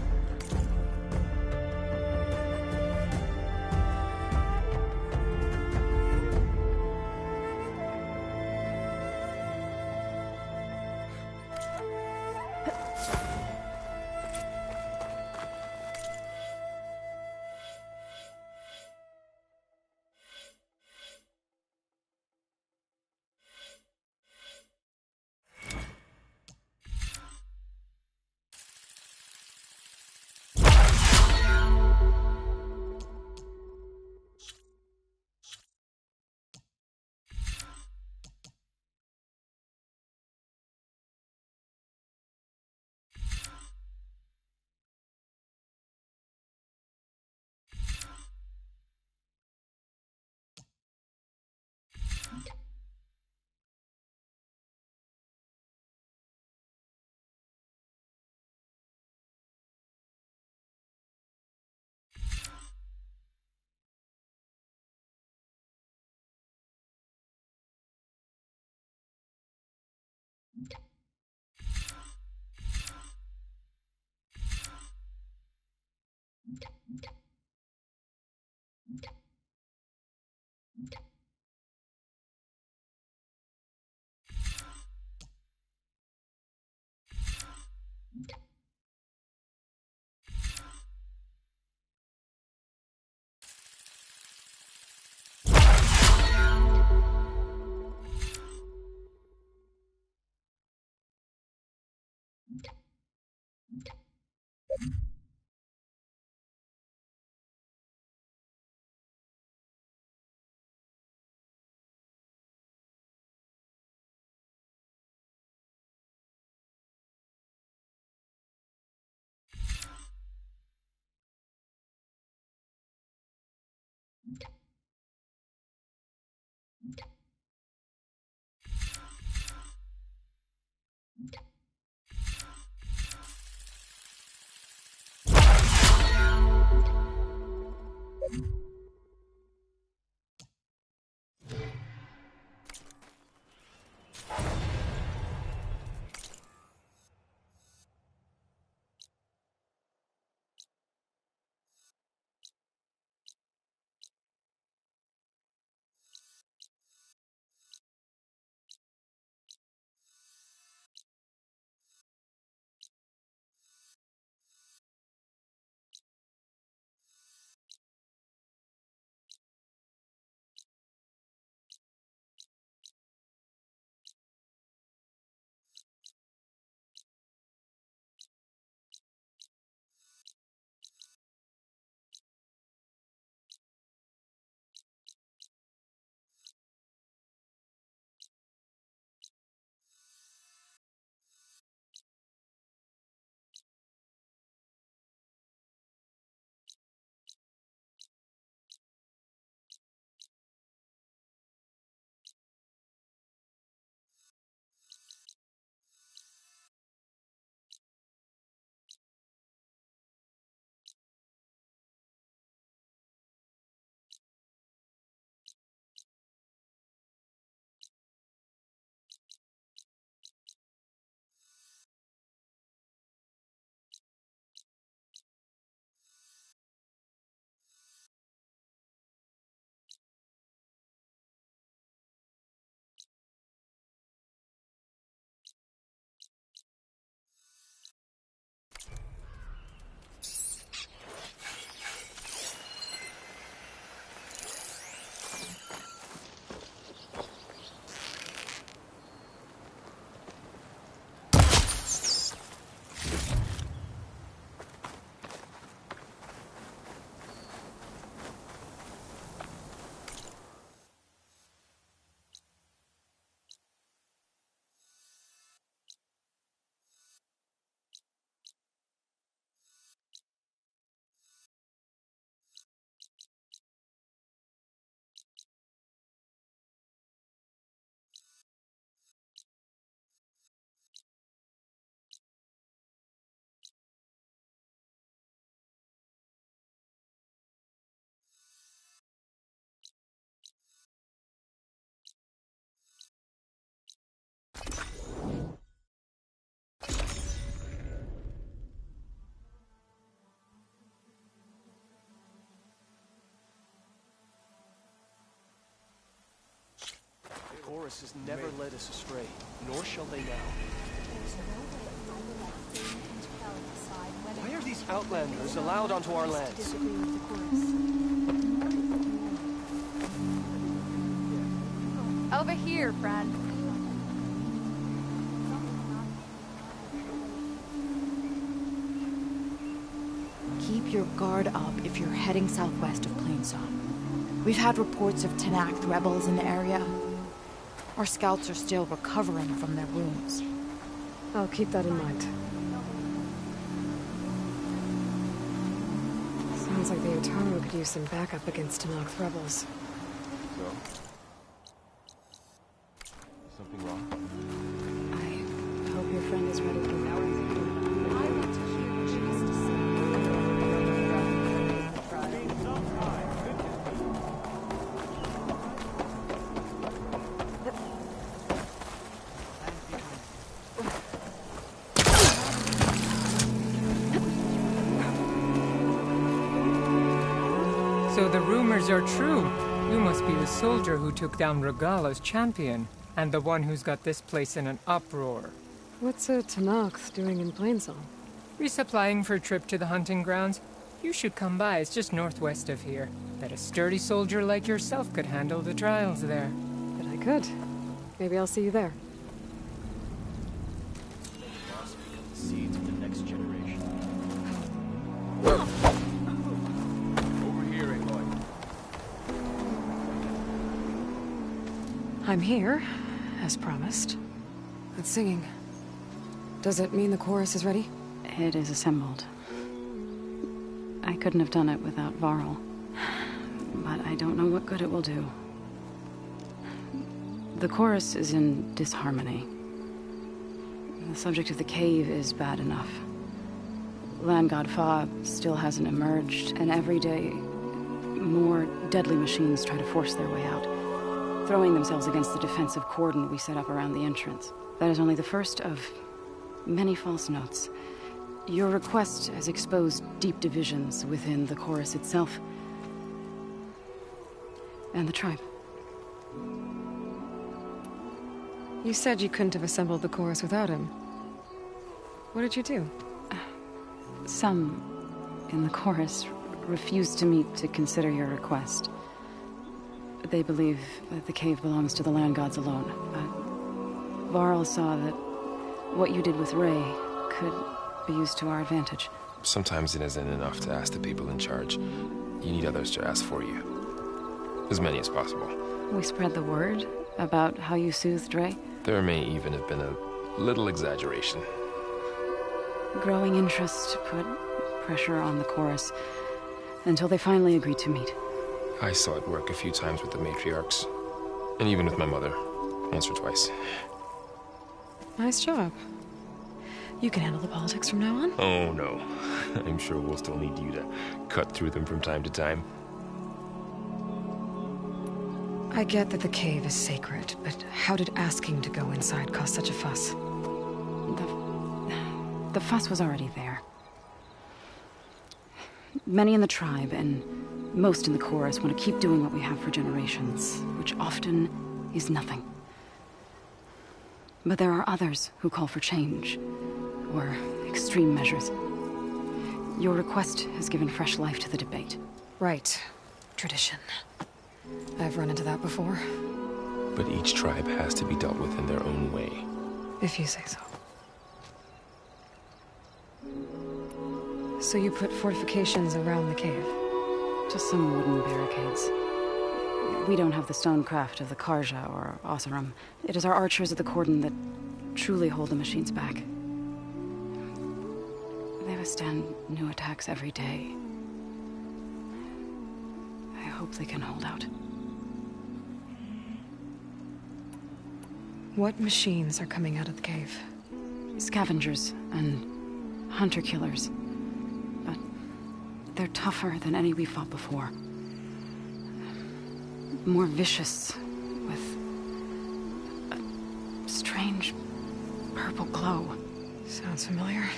chorus has never led us astray, nor shall they now. Why are these outlanders allowed onto our lands? Over here, friend. Keep your guard up if you're heading southwest of Plainsong. We've had reports of Tenakth rebels in the area. Our scouts are still recovering from their wounds. I'll keep that in mind. Sounds like the Utaru could use some backup against Tenakth rebels. So? Something wrong? I hope your friend is ready for that. I want to hear what she has to say. So the rumors are true. You must be the soldier who took down Regala's champion, and the one who's got this place in an uproar. What's a Tenakth doing in Plainsong? Resupplying for a trip to the hunting grounds? You should come by, it's just northwest of here. Bet a sturdy soldier like yourself could handle the trials there. But I could. Maybe I'll see you there. Seeds for the next generation. Over here, Aloy. I'm here, as promised. But singing. Does it mean the chorus is ready? It is assembled. I couldn't have done it without Varl. But I don't know what good it will do. The chorus is in disharmony. The subject of the cave is bad enough. Land God Fa still hasn't emerged, and every day, more deadly machines try to force their way out, throwing themselves against the defensive cordon we set up around the entrance. That is only the first of many false notes. Your request has exposed deep divisions within the chorus itself and the tribe. You said you couldn't have assembled the chorus without him. What did you do? Some in the chorus refused to meet to consider your request. They believe that the cave belongs to the land gods alone, but Varl saw that what you did with Ray could be used to our advantage. Sometimes it isn't enough to ask the people in charge. You need others to ask for you. As many as possible. We spread the word about how you soothed Ray. There may even have been a little exaggeration. Growing interest put pressure on the chorus until they finally agreed to meet. I saw it work a few times with the matriarchs. And even with my mother. Once or twice. Nice job. You can handle the politics from now on? Oh, no. I'm sure we'll still need you to cut through them from time to time. I get that the cave is sacred, but how did asking to go inside cause such a fuss? The fuss was already there. Many in the tribe, and most in the chorus, want to keep doing what we have for generations, which often is nothing. But there are others who call for change, or extreme measures. Your request has given fresh life to the debate. Right. Tradition. I've run into that before. But each tribe has to be dealt with in their own way. If you say so. So you put fortifications around the cave? Just some wooden barricades. We don't have the stonecraft of the Karja or Oseram. It is our archers at the cordon that truly hold the machines back. They withstand new attacks every day. I hope they can hold out. What machines are coming out of the cave? Scavengers and hunter-killers. But they're tougher than any we fought before. More vicious, with a strange purple glow. Sounds familiar.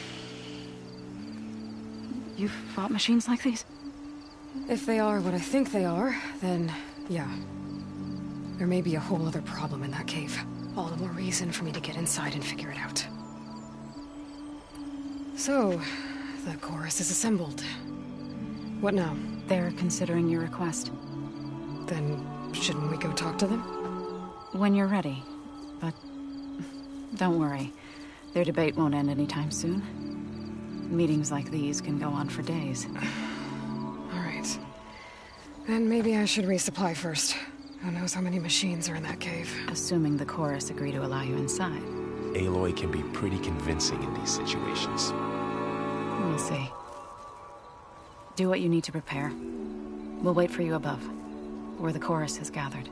You've fought machines like these? If they are what I think they are, then yeah. There may be a whole other problem in that cave. All the more reason for me to get inside and figure it out. So, the chorus is assembled. What now? They're considering your request. Then, shouldn't we go talk to them? When you're ready. But don't worry. Their debate won't end anytime soon. Meetings like these can go on for days. All right. Then maybe I should resupply first. Who knows how many machines are in that cave? Assuming the chorus agree to allow you inside. Aloy can be pretty convincing in these situations. We'll see. Do what you need to prepare. We'll wait for you above, where the chorus has gathered.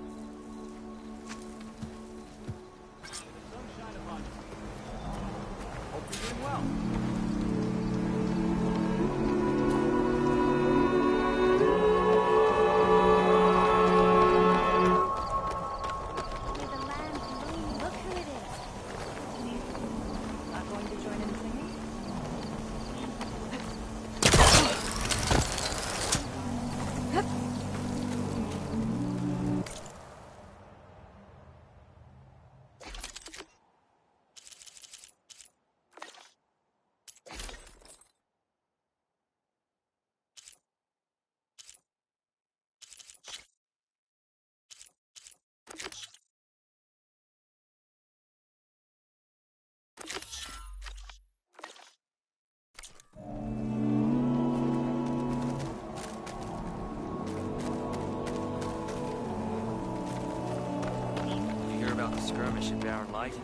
Skirmish at Barren Light.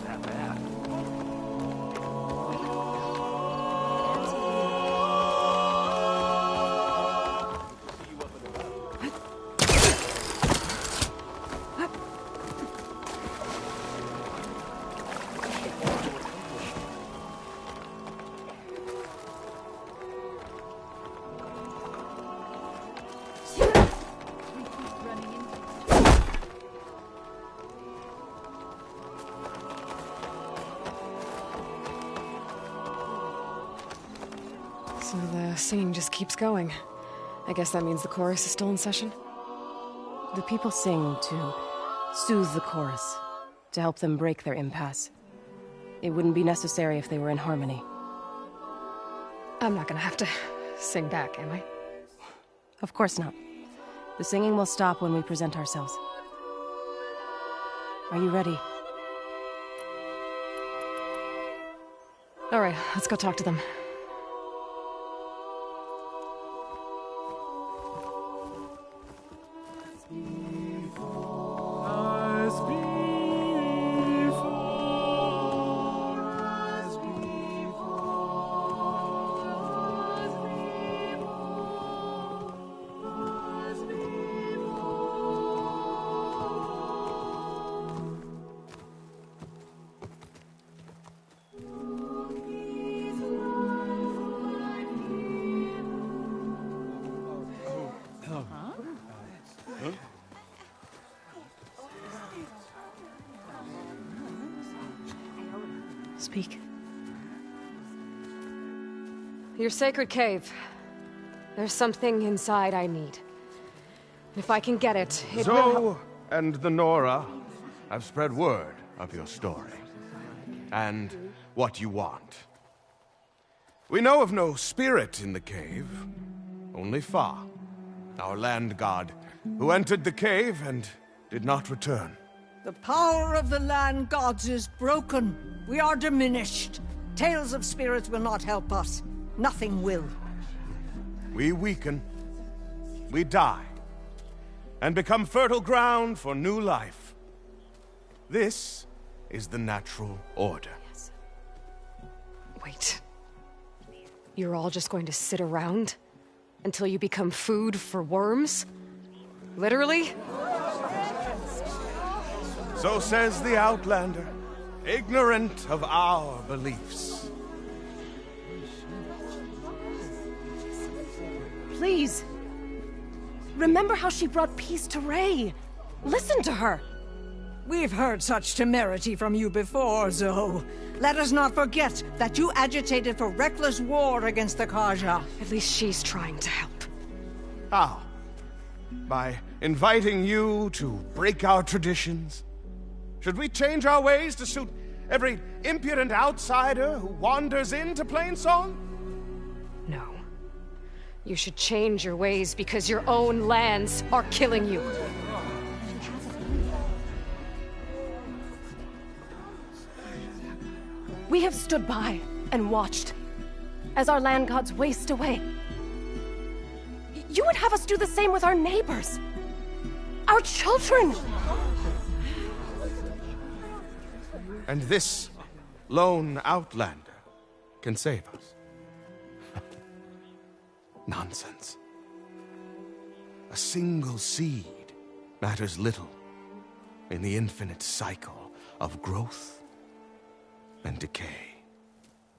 Not bad. So the singing just keeps going. I guess that means the chorus is still in session? The people sing to soothe the chorus, to help them break their impasse. It wouldn't be necessary if they were in harmony. I'm not gonna have to sing back, am I? Of course not. The singing will stop when we present ourselves. Are you ready? All right, let's go talk to them. Speak. Your sacred cave. There's something inside I need. If I can get it, it will help. Zoe and the Nora have spread word of your story. And what you want. We know of no spirit in the cave. Only Fa, our land god, who entered the cave and did not return. The power of the land gods is broken. We are diminished. Tales of spirits will not help us. Nothing will. We weaken. We die. And become fertile ground for new life. This is the natural order. Yes. Wait. You're all just going to sit around until you become food for worms? Literally? So says the Outlander, ignorant of our beliefs. Please. Remember how she brought peace to Ray. Listen to her. We've heard such temerity from you before, Zoe. Let us not forget that you agitated for reckless war against the Karja. At least she's trying to help. How? By inviting you to break our traditions? Should we change our ways to suit every impudent outsider who wanders into Plainsong? No. You should change your ways because your own lands are killing you. We have stood by and watched as our land gods waste away. You would have us do the same with our neighbors, our children. And this lone outlander can save us. Nonsense. A single seed matters little in the infinite cycle of growth and decay.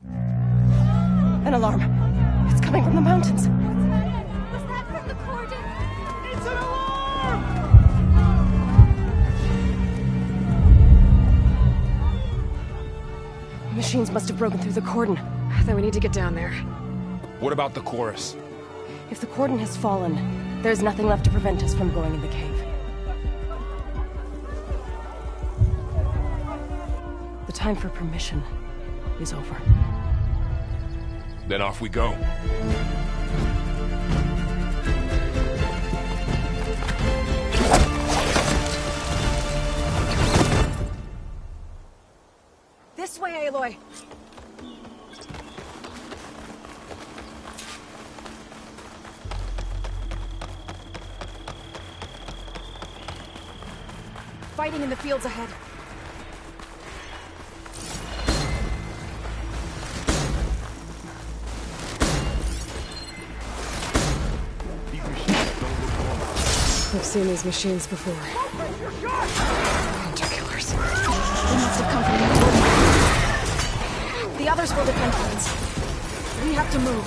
An alarm. It's coming from the mountains. Was that from the cordon? It's an alarm! Machines must have broken through the cordon. Then we need to get down there. What about the chorus? If the cordon has fallen, there's nothing left to prevent us from going in the cave. The time for permission is over. Then off we go. This way, Aloy! Fighting in the fields ahead. I've seen these machines before. Hunter killers. They must have come from the cordon. The others will defend planes. We have to move.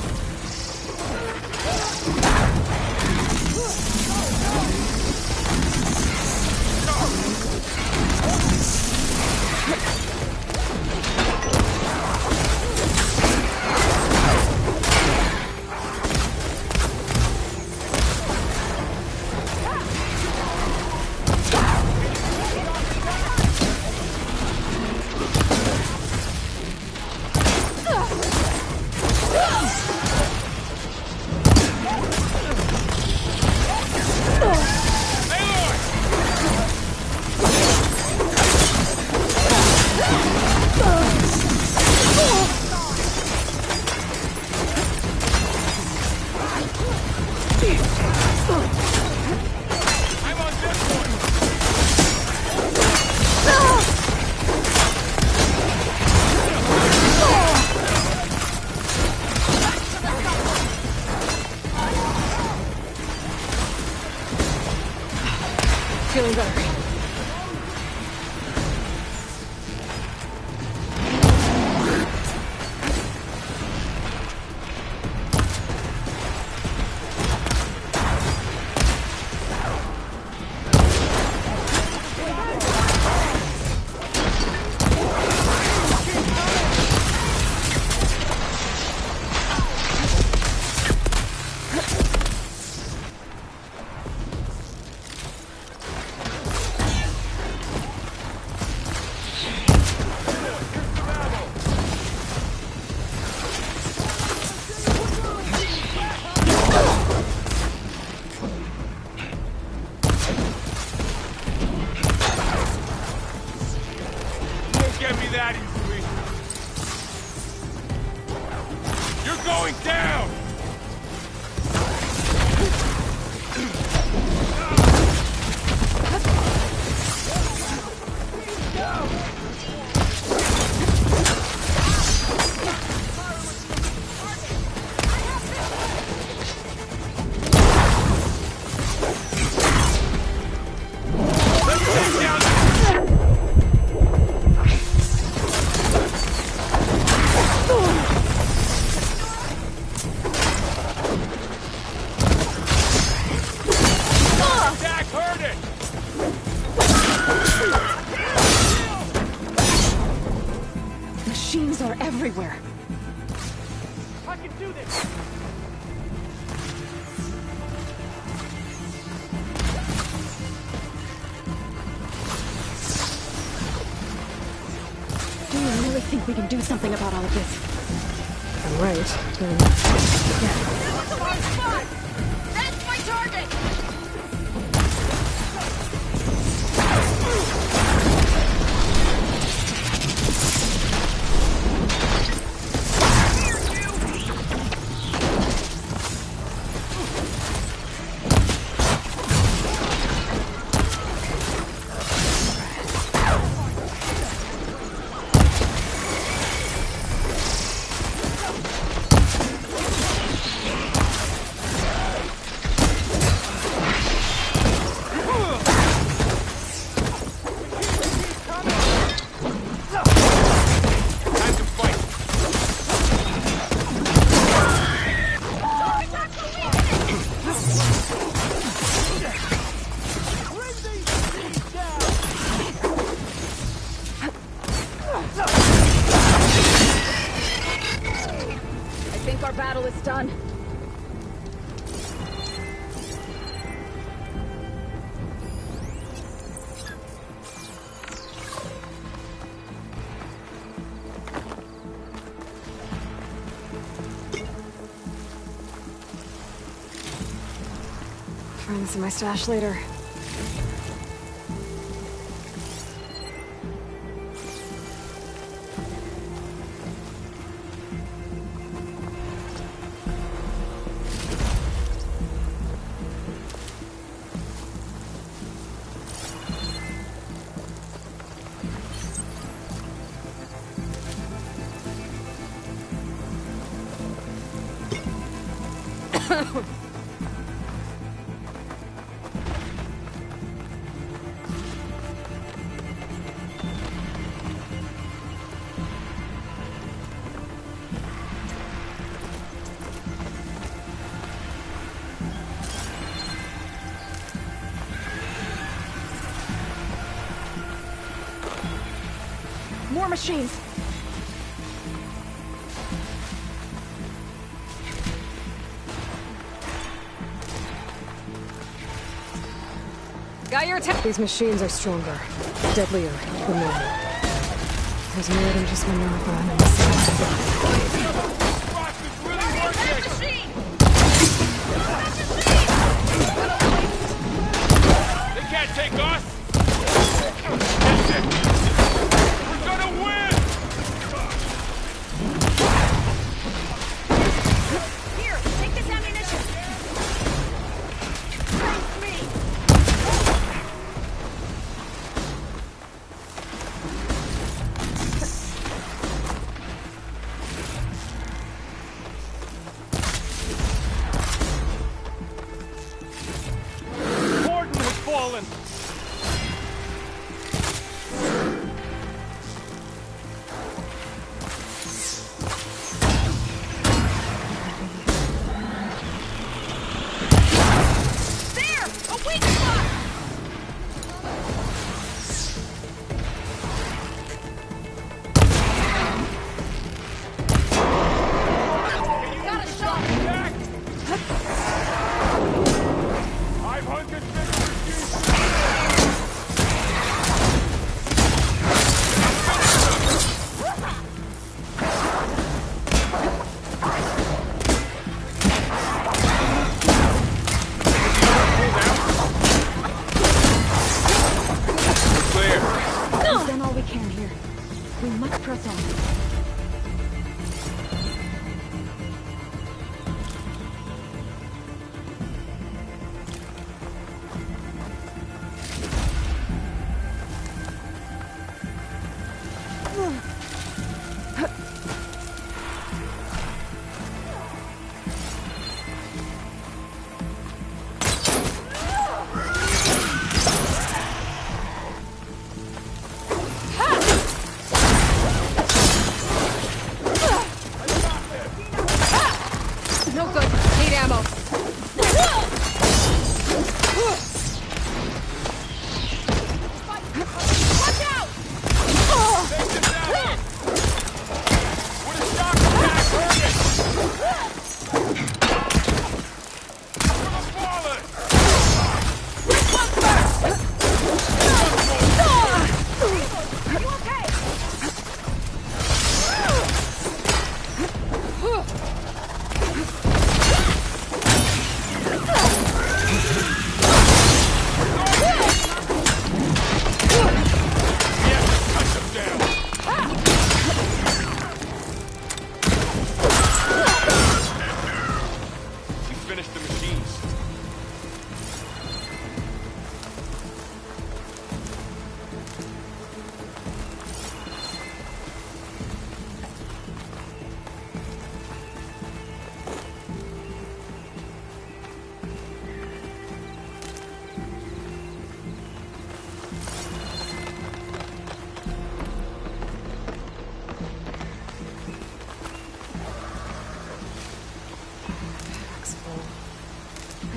machines are everywhere. I can do this! Do you really think we can do something about all of this? I'm right, then... That's the right spot! That's my target! I think our battle is done. Find this in my stash later. More machines! Got your attention. These machines are stronger, deadlier than normal. There's more than just one marathon in the They can't take us! We're gonna win! Here, take this ammunition! Face me! Gordon has fallen! There! A weak spot! Got a shot! 550 We've done all we can here. We must press on.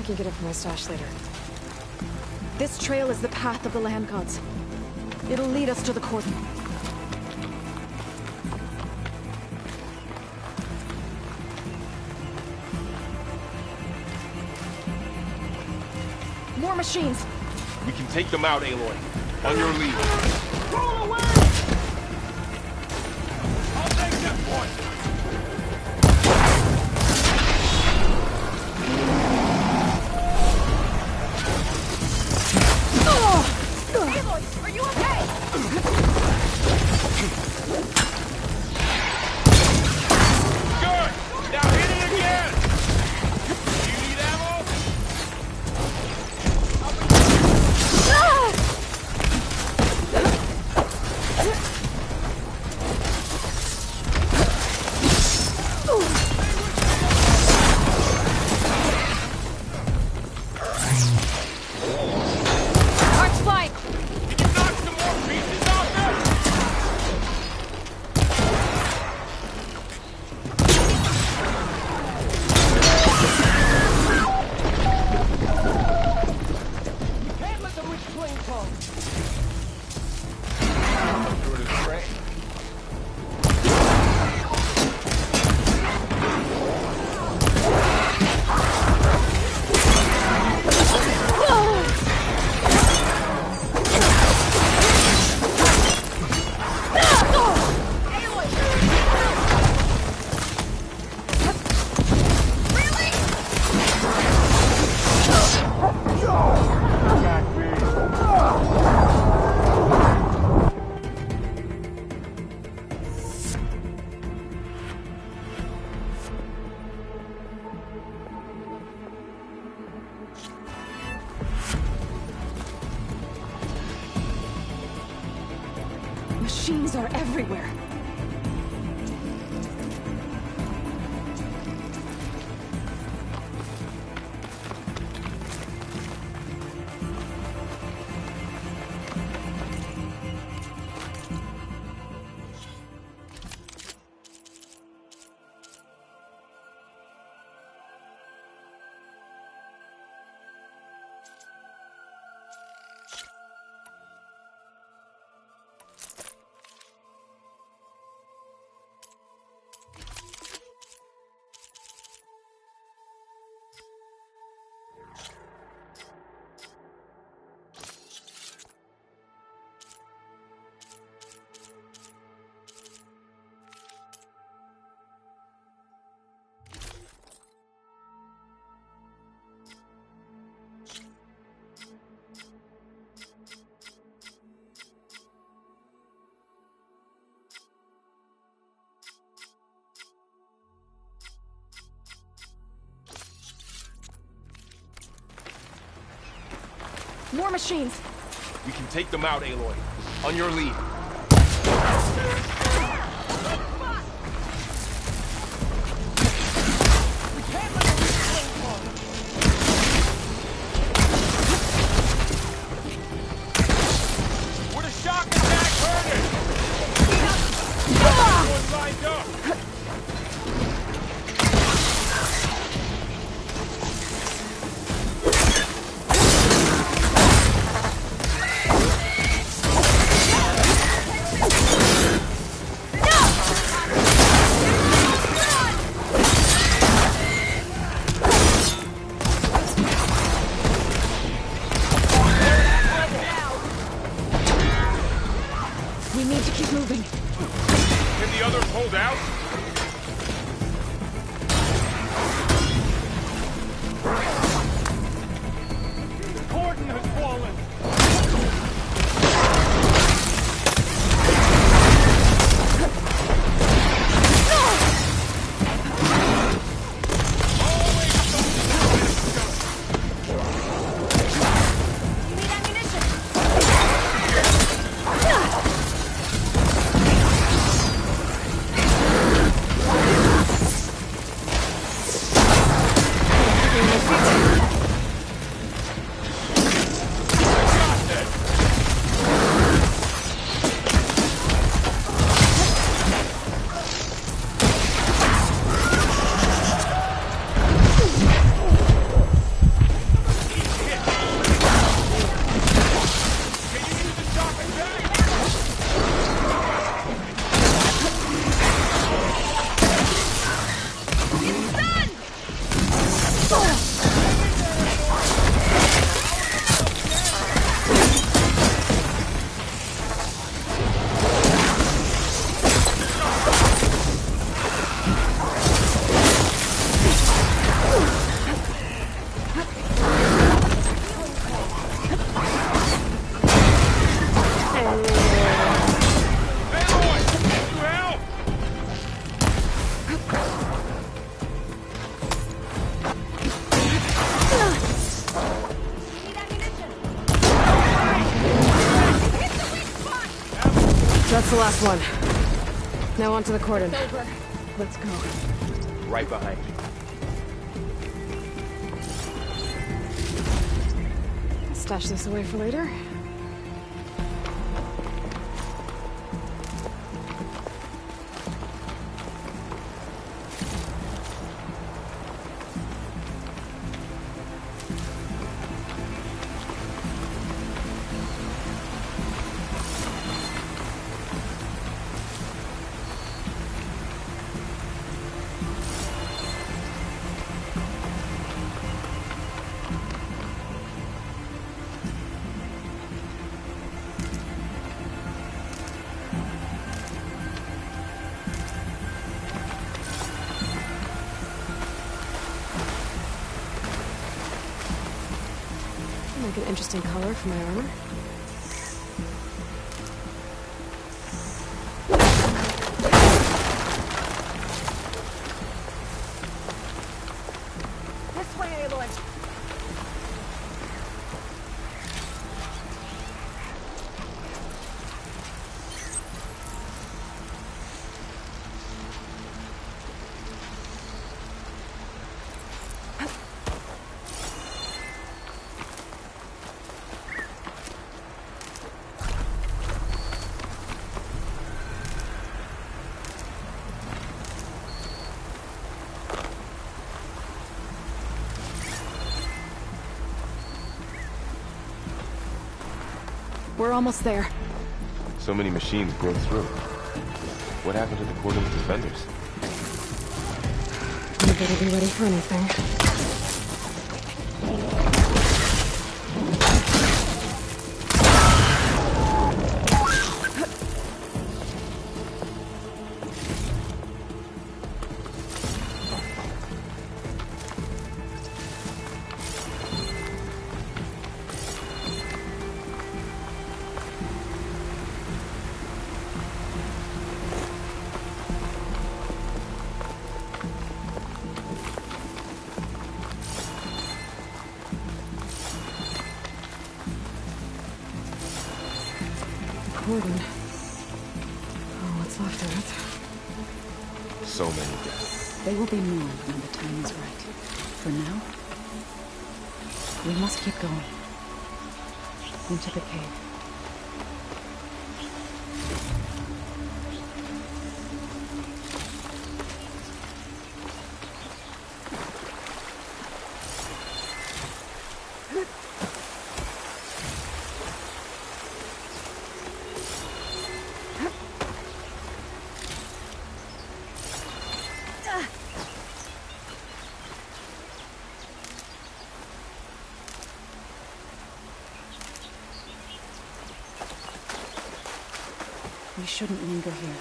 can get it from my stash later. This trail is the path of the land gods. It'll lead us to the court. More machines! We can take them out, Aloy. On your lead. Roll away! I'll take that point! Aloy, are you okay? Good! Now hit it again! Do you need ammo? Arch flight! Can you knock some more pieces off them? Can't let them reach plane call. Doing his train. Machines are everywhere. More machines! We can take them out, Aloy. On your lead. Where the shock attack hurt it! One lined up! We need to keep moving. Can the others hold out? Cordon has fallen! That's the last one. Now onto the cordon. It's over. Let's go. Right behind you. Stash this away for later. Make an interesting color for my armor. This way, Aloy. We're almost there. So many machines broke through. What happened to the cordon's defenders? You better be ready for anything. Cordon. Oh, what's left of it? So many deaths. They will be more when the time is right. For now, we must keep going. Into the cave. We shouldn't linger here.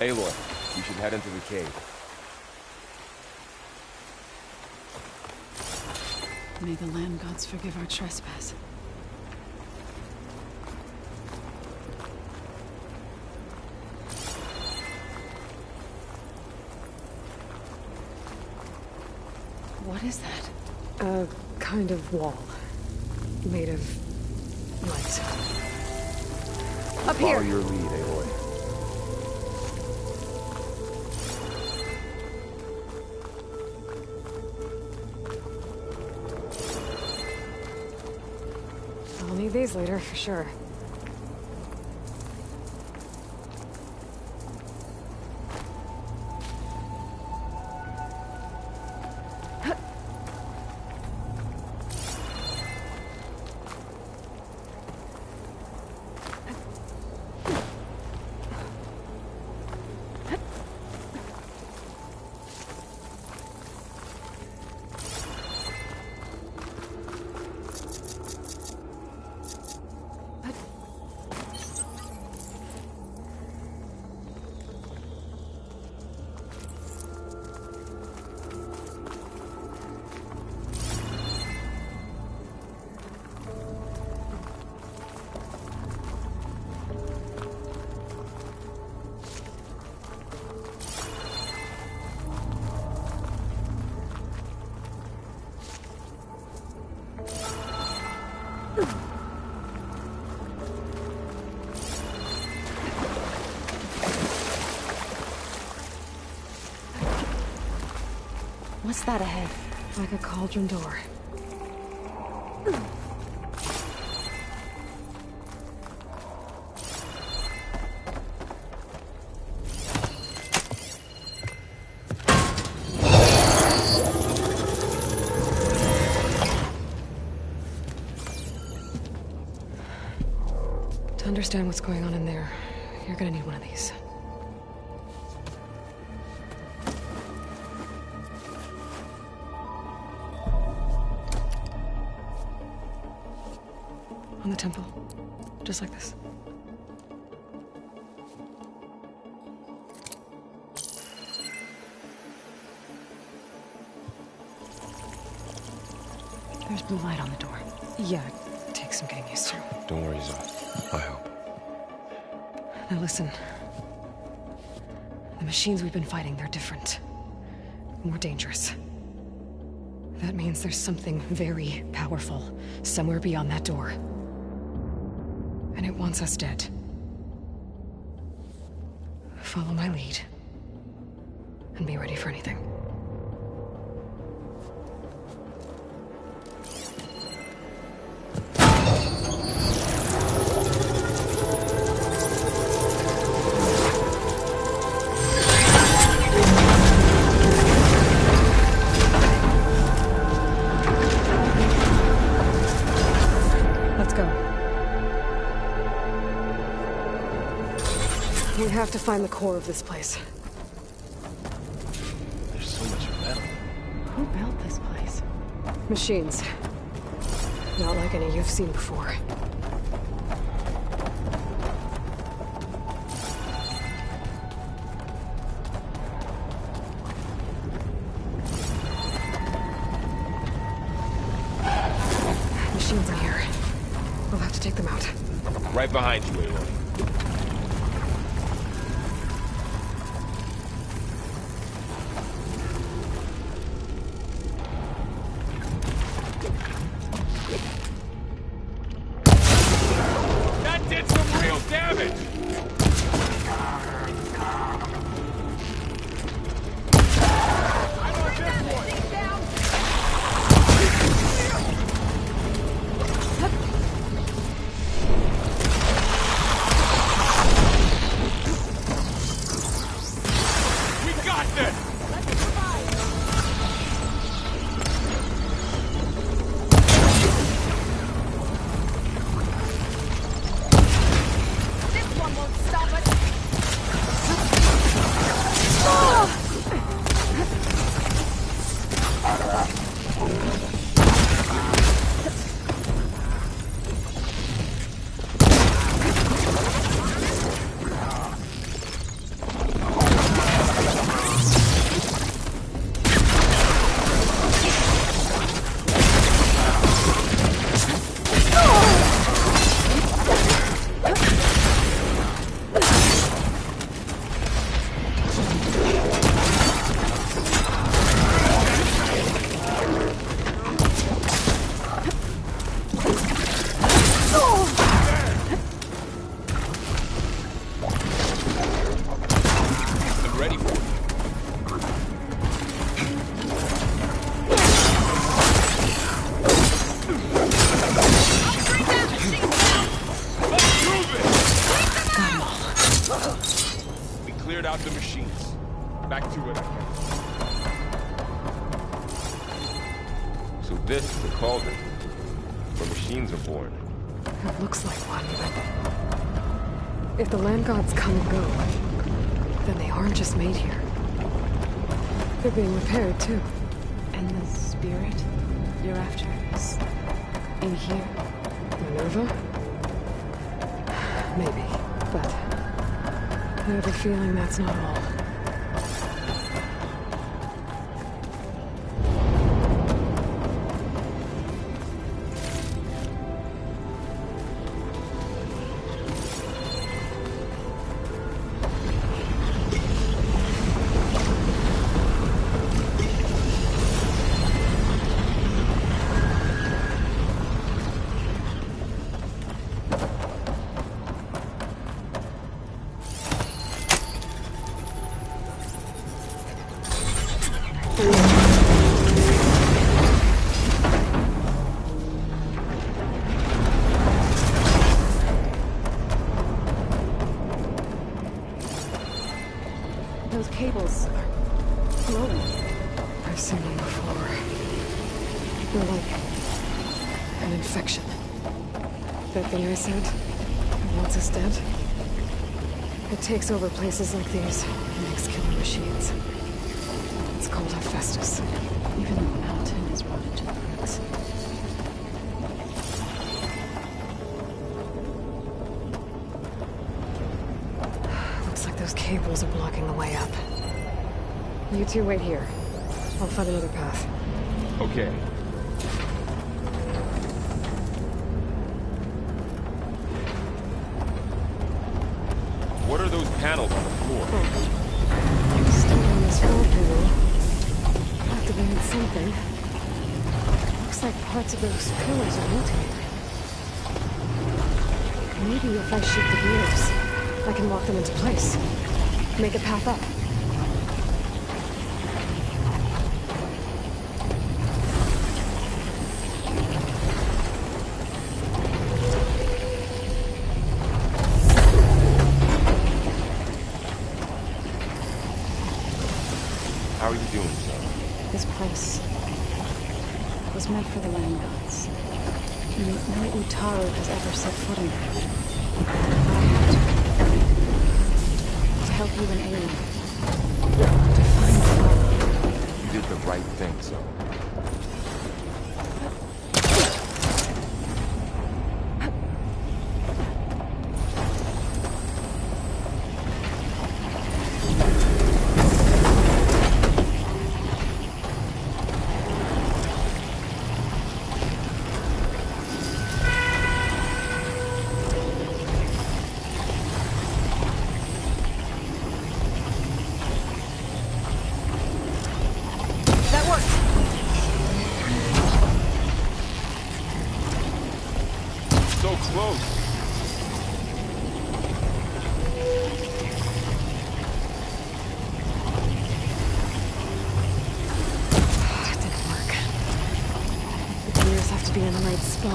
Aloy, you should head into the cave. May the land gods forgive our trespass. What is that? A kind of wall. Made of light. Up here! Follow your lead, Aloy. I'll need these later, for sure. What's that ahead? Like a cauldron door. To understand what's going on in there, you're gonna need one of these. On the temple. Just like this. There's blue light on the door. Yeah, it takes some getting used to. Don't worry, Zoe. I help. Now listen. The machines we've been fighting, they're different. More dangerous. That means there's something very powerful somewhere beyond that door. And it wants us dead. Follow my lead. And be ready for anything. We have to find the core of this place. There's so much metal. Who built this place? Machines. Not like any you've seen before. Machines in here. We'll have to take them out. Right behind you, Aloy. Out the machines. Back to it. So this is the cauldron where machines are born. It looks like one, but if the land gods come and go, then they aren't just made here. They're being repaired too. And the spirit you're after is in here? Minerva? Maybe, but I have a feeling that's not all. those cables are glowing. I've seen them before. They're like an infection. That thing I said, that wants us dead? It takes over places like these and makes killer machines. It's called Hephaestus. Even the mountain is rotted to the roots. Looks like those cables are blocking the way up. You two wait here. I'll find another path. Okay. What are those panels on the floor? Studying this floor panel. Activated something. Looks like parts of those pillars are rotating. Maybe if I shoot the gears, I can lock them into place. Make a path up. How are you doing, son? This place was meant for the land gods. No Utaru has ever set foot in it. But I have to help you and Aelin. To find the light. You did the right thing, son.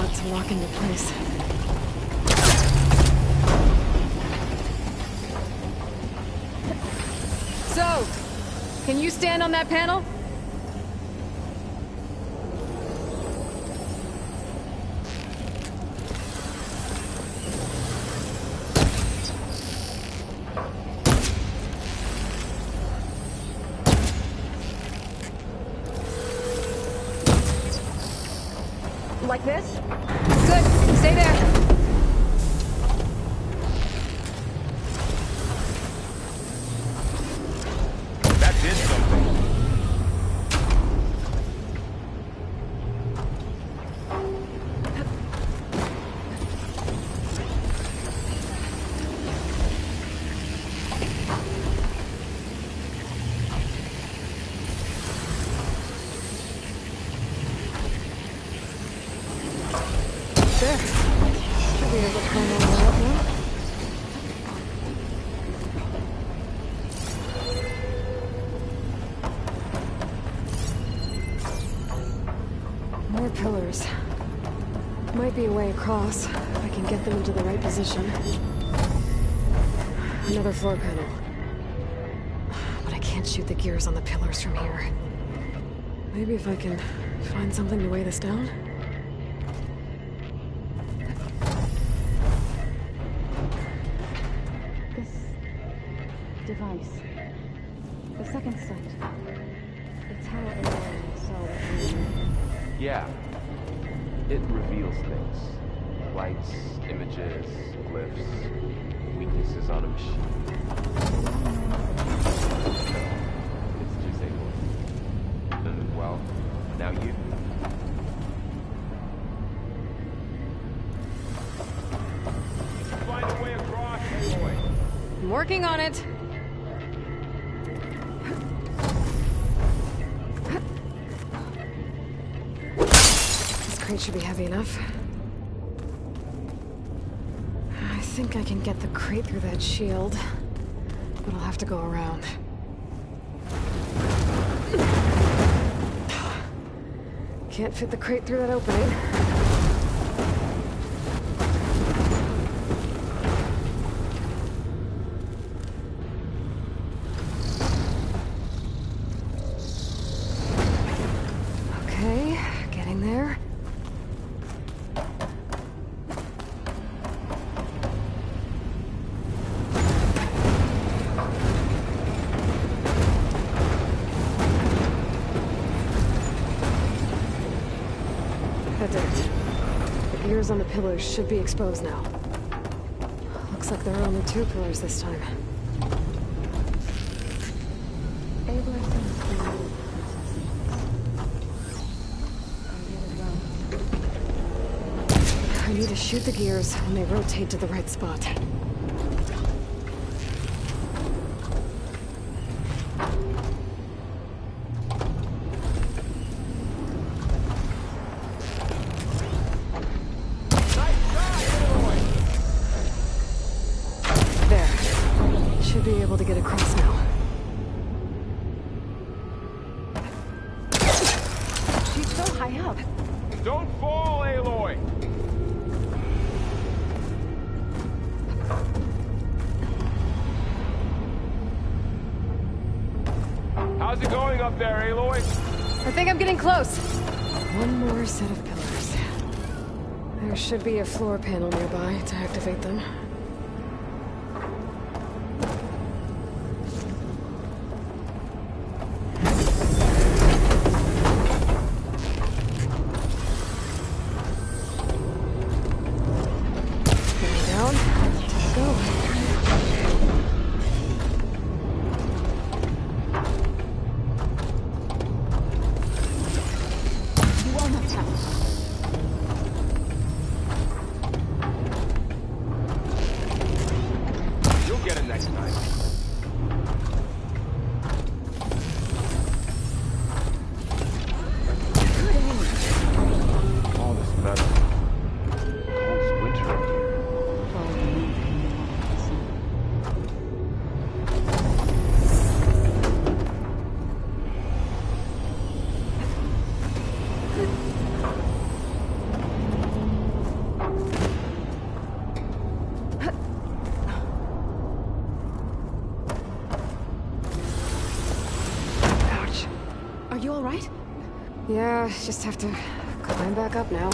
To lock into place. So, can you stand on that panel? Like this? Good. Stay there. That did something. There. Should be able to climb all the way up now. More pillars. Might be a way across, if I can get them into the right position. Another floor panel. But I can't shoot the gears on the pillars from here. Maybe if I can find something to weigh this down? Device. The second sight. It's how Aelin saw what we knew. Yeah. It reveals things. Lights, images, glyphs, weaknesses on a machine. It's just Aloy. Well, now you. Find a way across, Aloy. I'm working on it. This crate should be heavy enough. I think I can get the crate through that shield, but I'll have to go around. Can't fit the crate through that opening. gears on the pillars should be exposed now. Looks like there are only 2 pillars this time. I need to shoot the gears when they rotate to the right spot. Should be able to get across now. She's so high up. Don't fall, Aloy! How's it going up there, Aloy? I think I'm getting close. One more set of pillars. There should be a floor panel nearby to activate them. Yeah, just have to climb back up now.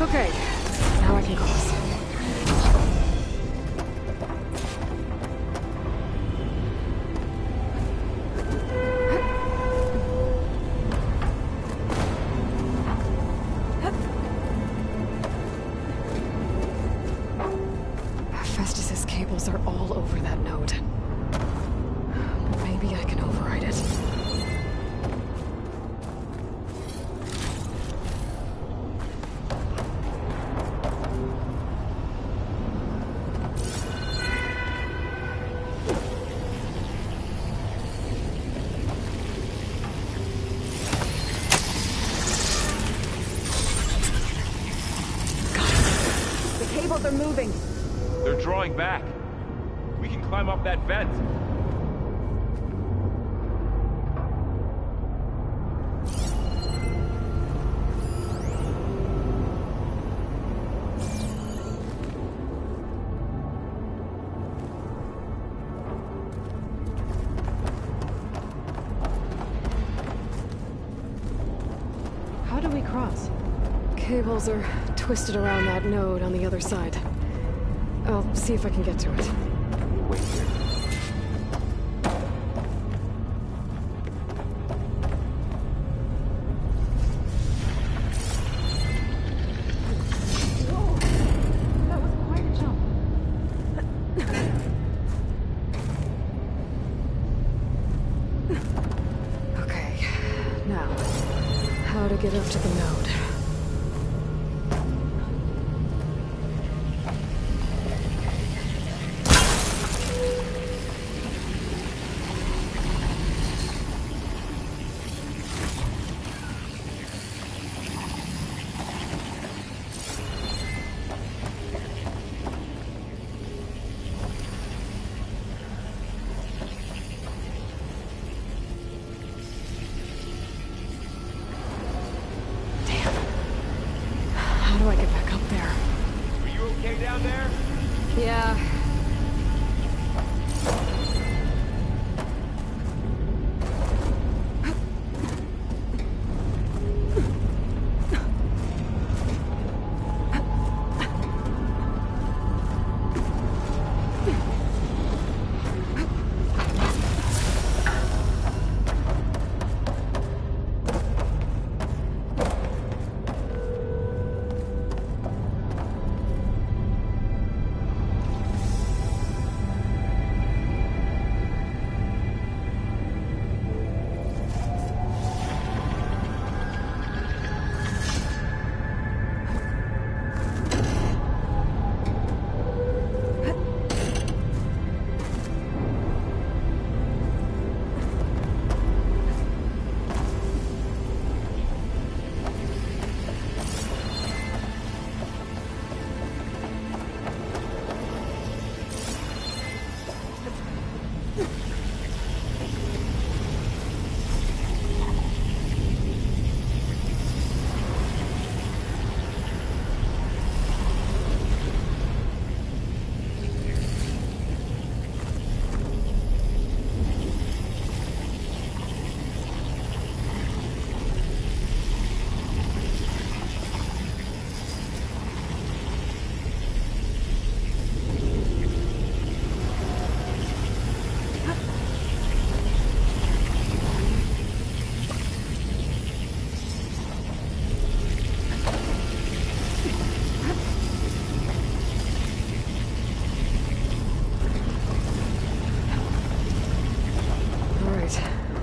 Okay, now I can cross. Festus's cables are all over that node. But maybe I can override it. They're moving. They're drawing back. We can climb up that vent. How do we cross? Cables are twisted around that node on the other side. I'll see if I can get to it. Wait here. That was quite a jump. Okay, now, how to get up to the node?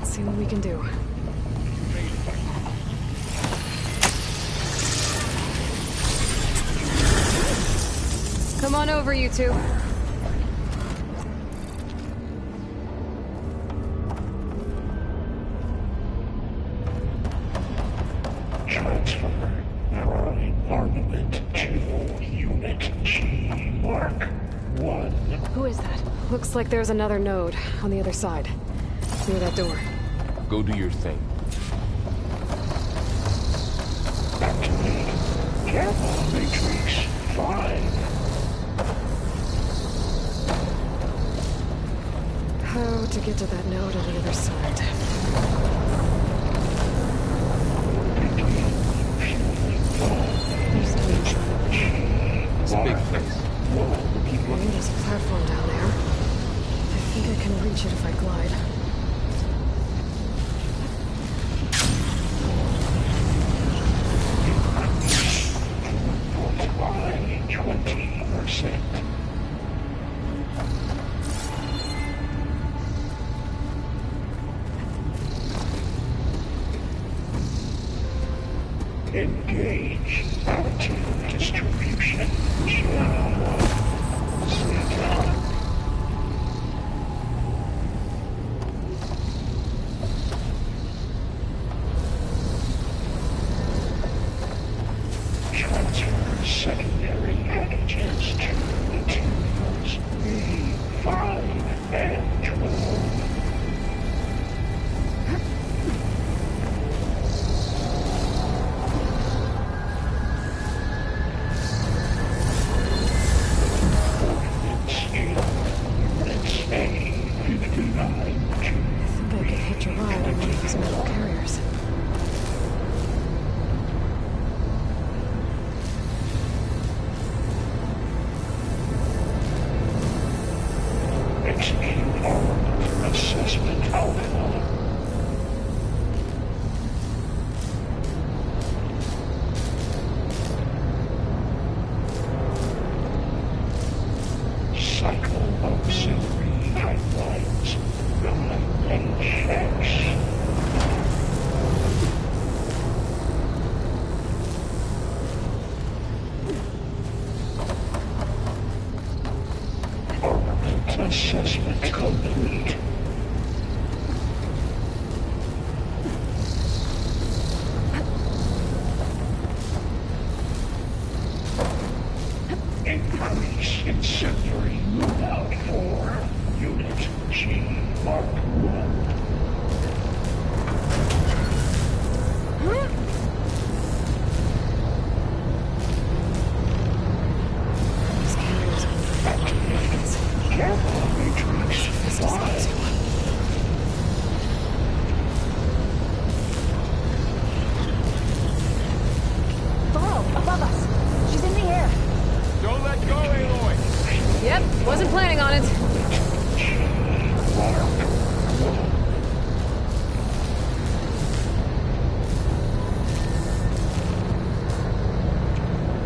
See what we can do. Come on over, you two. Transfer armament to Unit G Mark 1. Who is that? Looks like there's another node on the other side. Near that door. Go do your thing. Activate. Careful, Matrix 5. How to get to that node on the other side? It's a big place. Keep looking. There's a platform down there. I think I can reach it if I glide. By 20%. Engage active distribution channel. Transfer secondary packages to materials B5 and 12. Execute armament assessment alpha. Cycle auxiliary pipelines. 9HX. Assessment complete. Increase incendiary move-out for Unit G Mark 1. Careful, Matrix 5. Below, above us. She's in the air. Don't let go, Aloy! Yep, wasn't planning on it.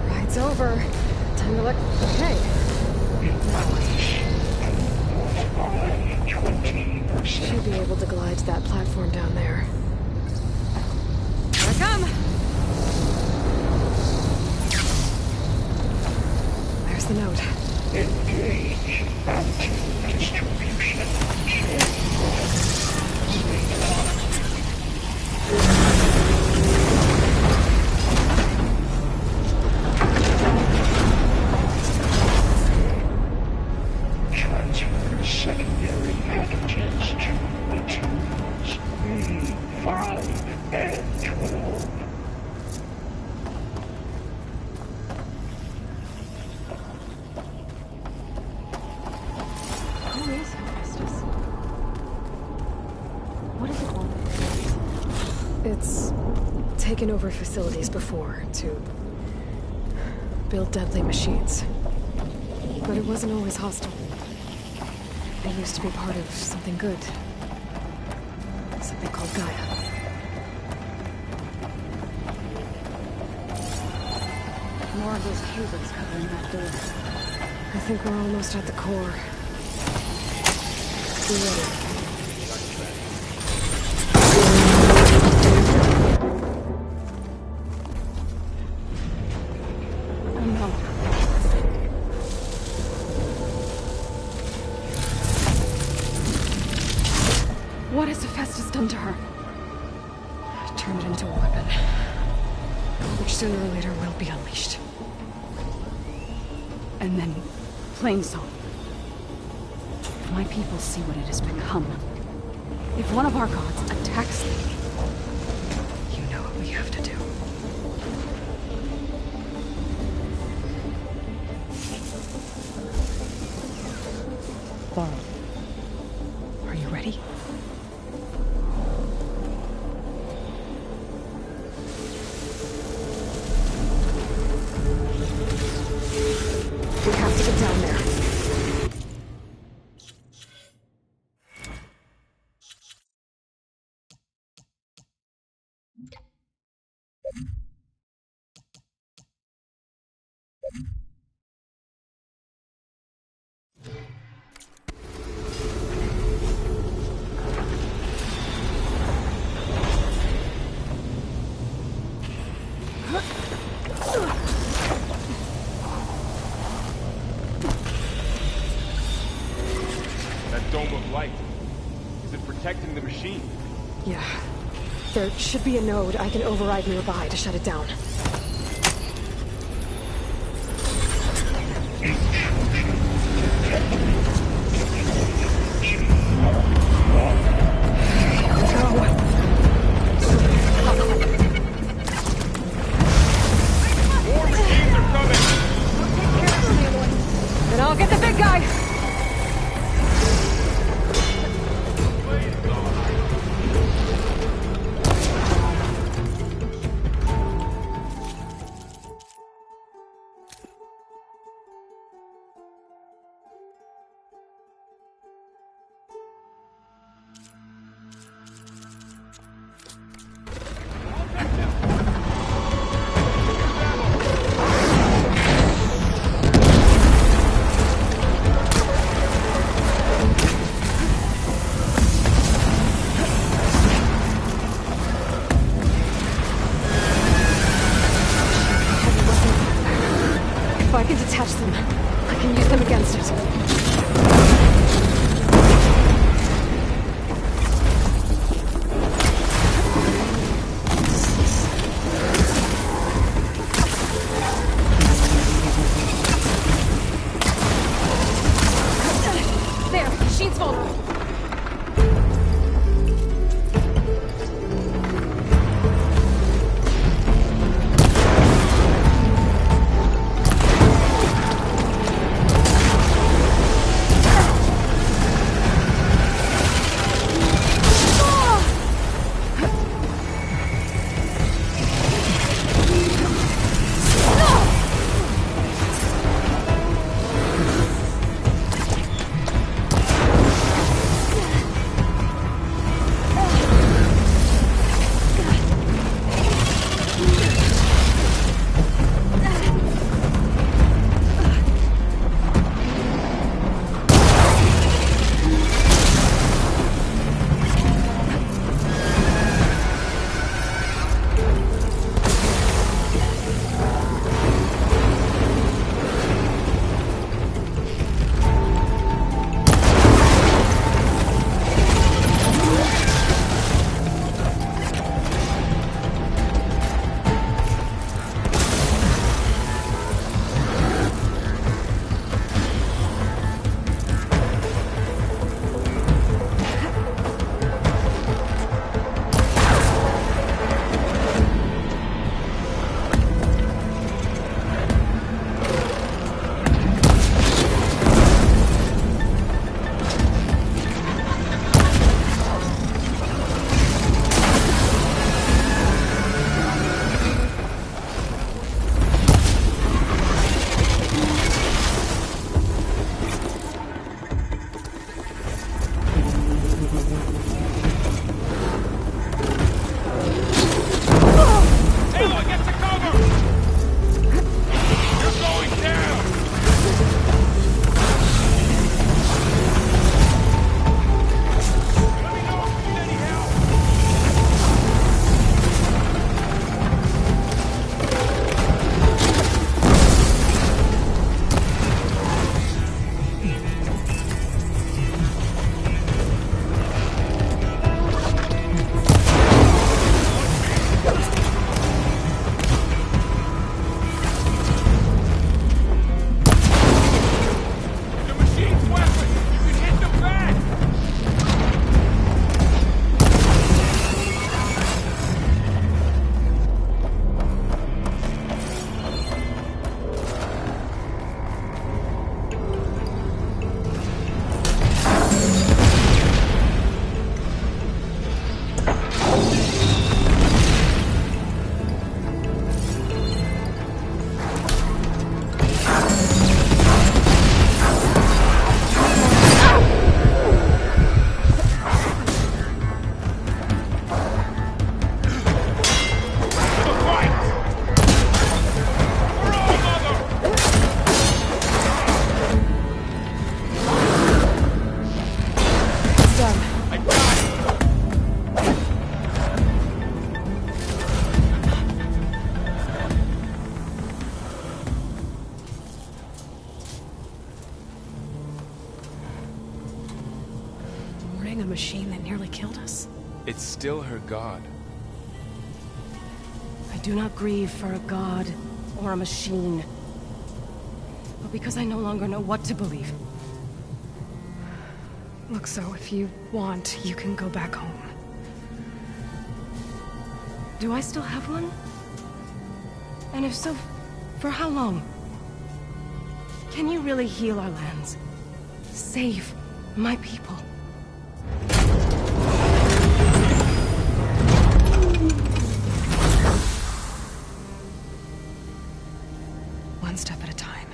Ride's over. Time to look. Okay. Should be able to glide to that platform down there. Here I come! There's the note. Engage anti-distribution. Transfer secondary packages. It's taken over facilities before to build deadly machines. But it wasn't always hostile. It used to be part of something good. Something called Gaia. More of those cables covering that door. I think we're almost at the core. Be ready. What has Hephaestus done to her? Turned it into a weapon. Which sooner or later will be unleashed. And then, Plainsong. If my people see what it has become, if one of our gods attacks them, you know what we have to do. Laurel, are you ready? We have to get down there. That dome of light. Is it protecting the machine? Yeah. There should be a node I can override nearby to shut it down. Then I'll get the big guy! machine that nearly killed us. It's still her god. I do not grieve for a god or a machine, but because I no longer know what to believe. Look, so if you want, you can go back home. Do I still have one? And if so, for how long? Can you really heal our lands? Save my people? One step at a time.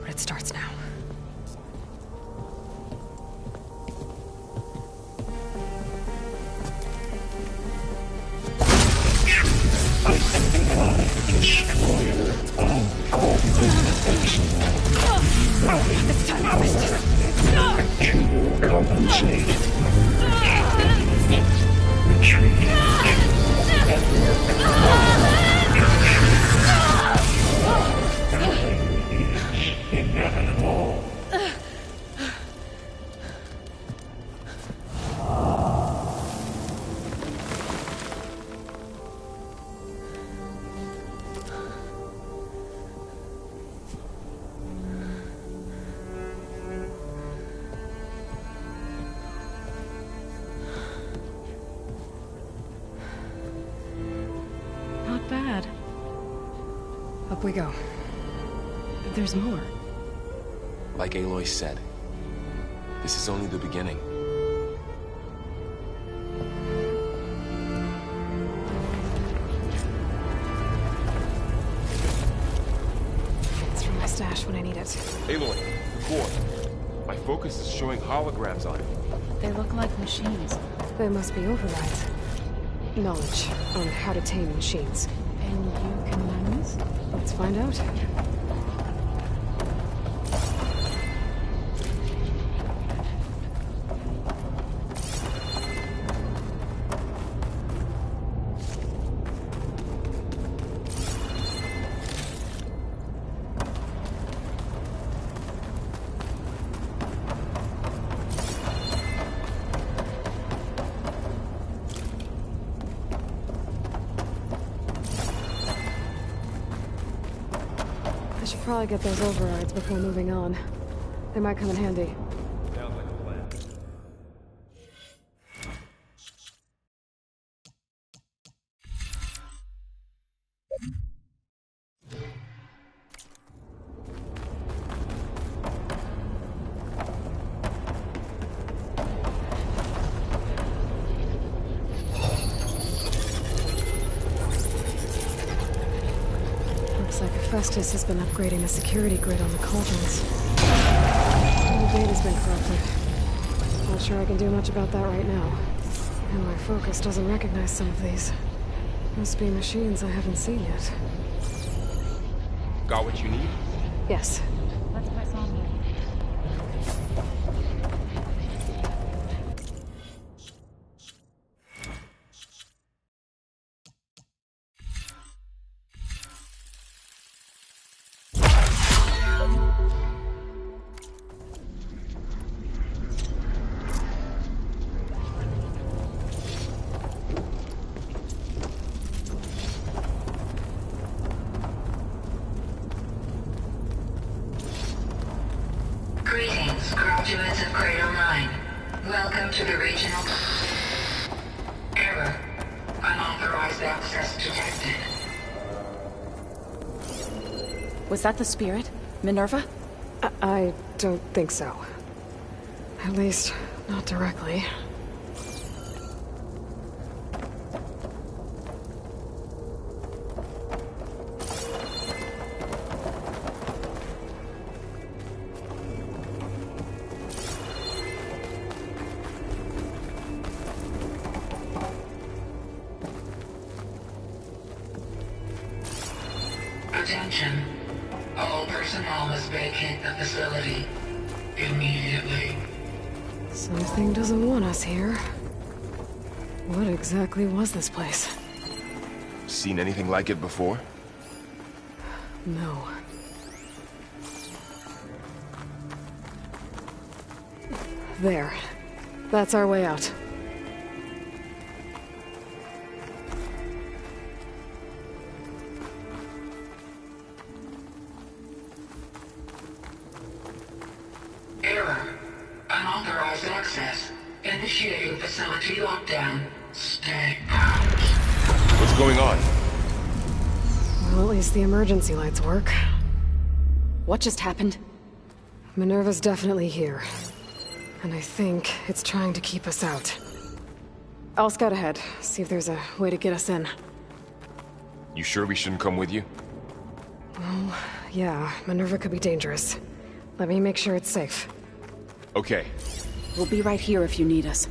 But it starts now. It's time to compensate. Retreat. Is inevitable. Not bad. Up we go. There's more. Like Aloy said, this is only the beginning. It's from my stash when I need it. Aloy, the core. My focus is showing holograms on it. They look like machines. They must be overrides. Knowledge on how to tame machines. And you can learn this? Let's find out. I should probably get those overrides before moving on. They might come in handy. Sounds like a plan. Looks like Hephaestus has been upgrading the security grid on the cauldrons. The data's been corrupted. Not sure I can do much about that right now. And my focus doesn't recognize some of these. Must be machines I haven't seen yet. Got what you need? Yes. Let's press on then. Greetings, graduates of Cradle 9. Welcome to the regional... Error. Unauthorized access detected. Was that the spirit? Minerva? I don't think so. At least, not directly. Attention. All personnel must vacate the facility immediately. Something doesn't want us here. What exactly was this place? Seen anything like it before? No. There. That's our way out. Error. Unauthorized access. Initiating facility lockdown. Stay out. What's going on? Well, at least the emergency lights work. What just happened? Minerva's definitely here. And I think it's trying to keep us out. I'll scout ahead, see if there's a way to get us in. You sure we shouldn't come with you? Well, yeah, Minerva could be dangerous. Let me make sure it's safe. Okay. We'll be right here if you need us.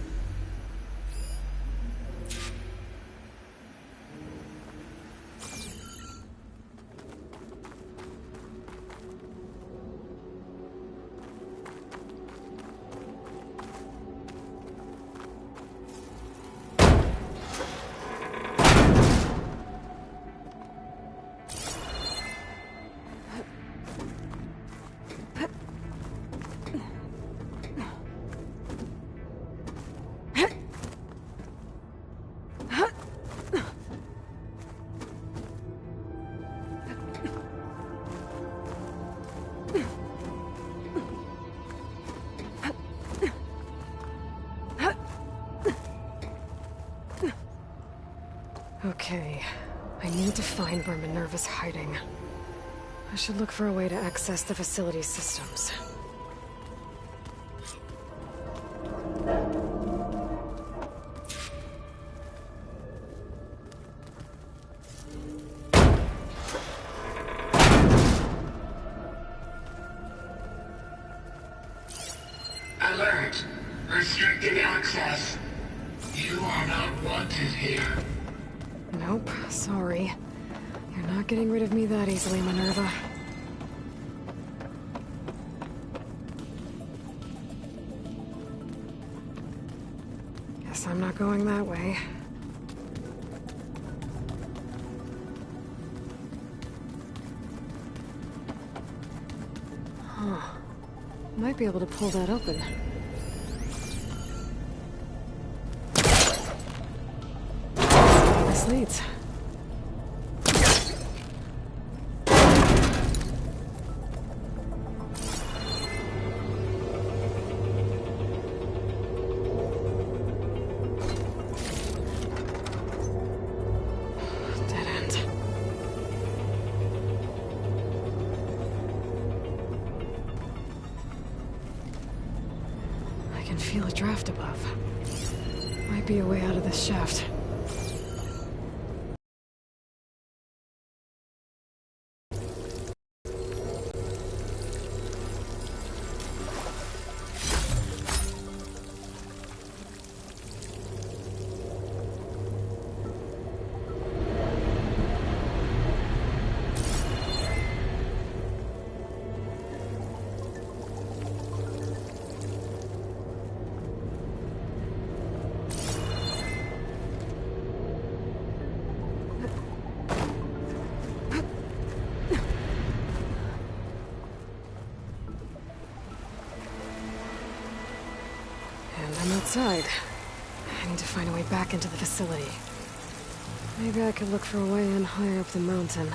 Okay, I need to find where Minerva's hiding. I should look for a way to access the facility's systems. Alert. Restricted access. You are not wanted here. Nope, sorry. You're not getting rid of me that easily, Minerva. Guess I'm not going that way. Huh. Might be able to pull that open. This leads. Dead end. I can feel a draft above. Might be a way out of this shaft. And I'm outside. I need to find a way back into the facility. Maybe I could look for a way in higher up the mountain.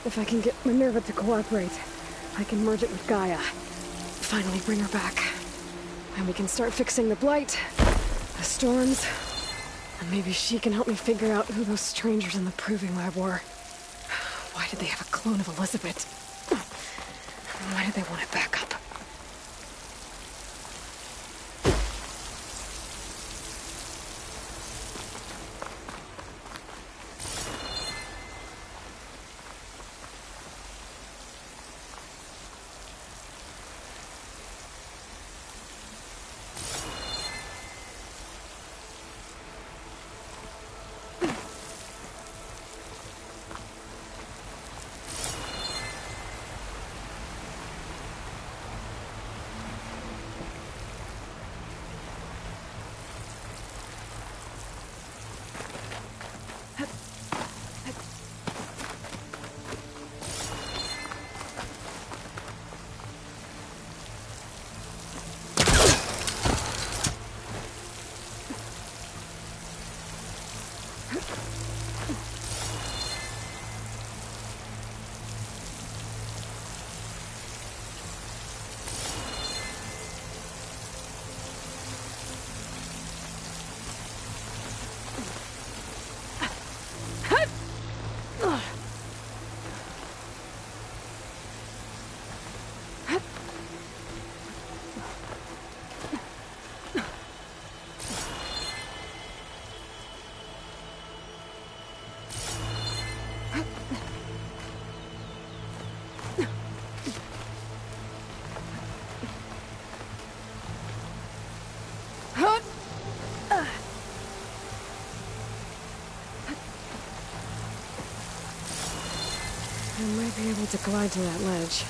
If I can get Minerva to cooperate, I can merge it with Gaia. Finally bring her back. And we can start fixing the Blight, the storms, and maybe she can help me figure out who those strangers in the Proving Lab were. Why did they have a clone of Elizabeth? Why did they want it back up? I might be able to glide to that ledge.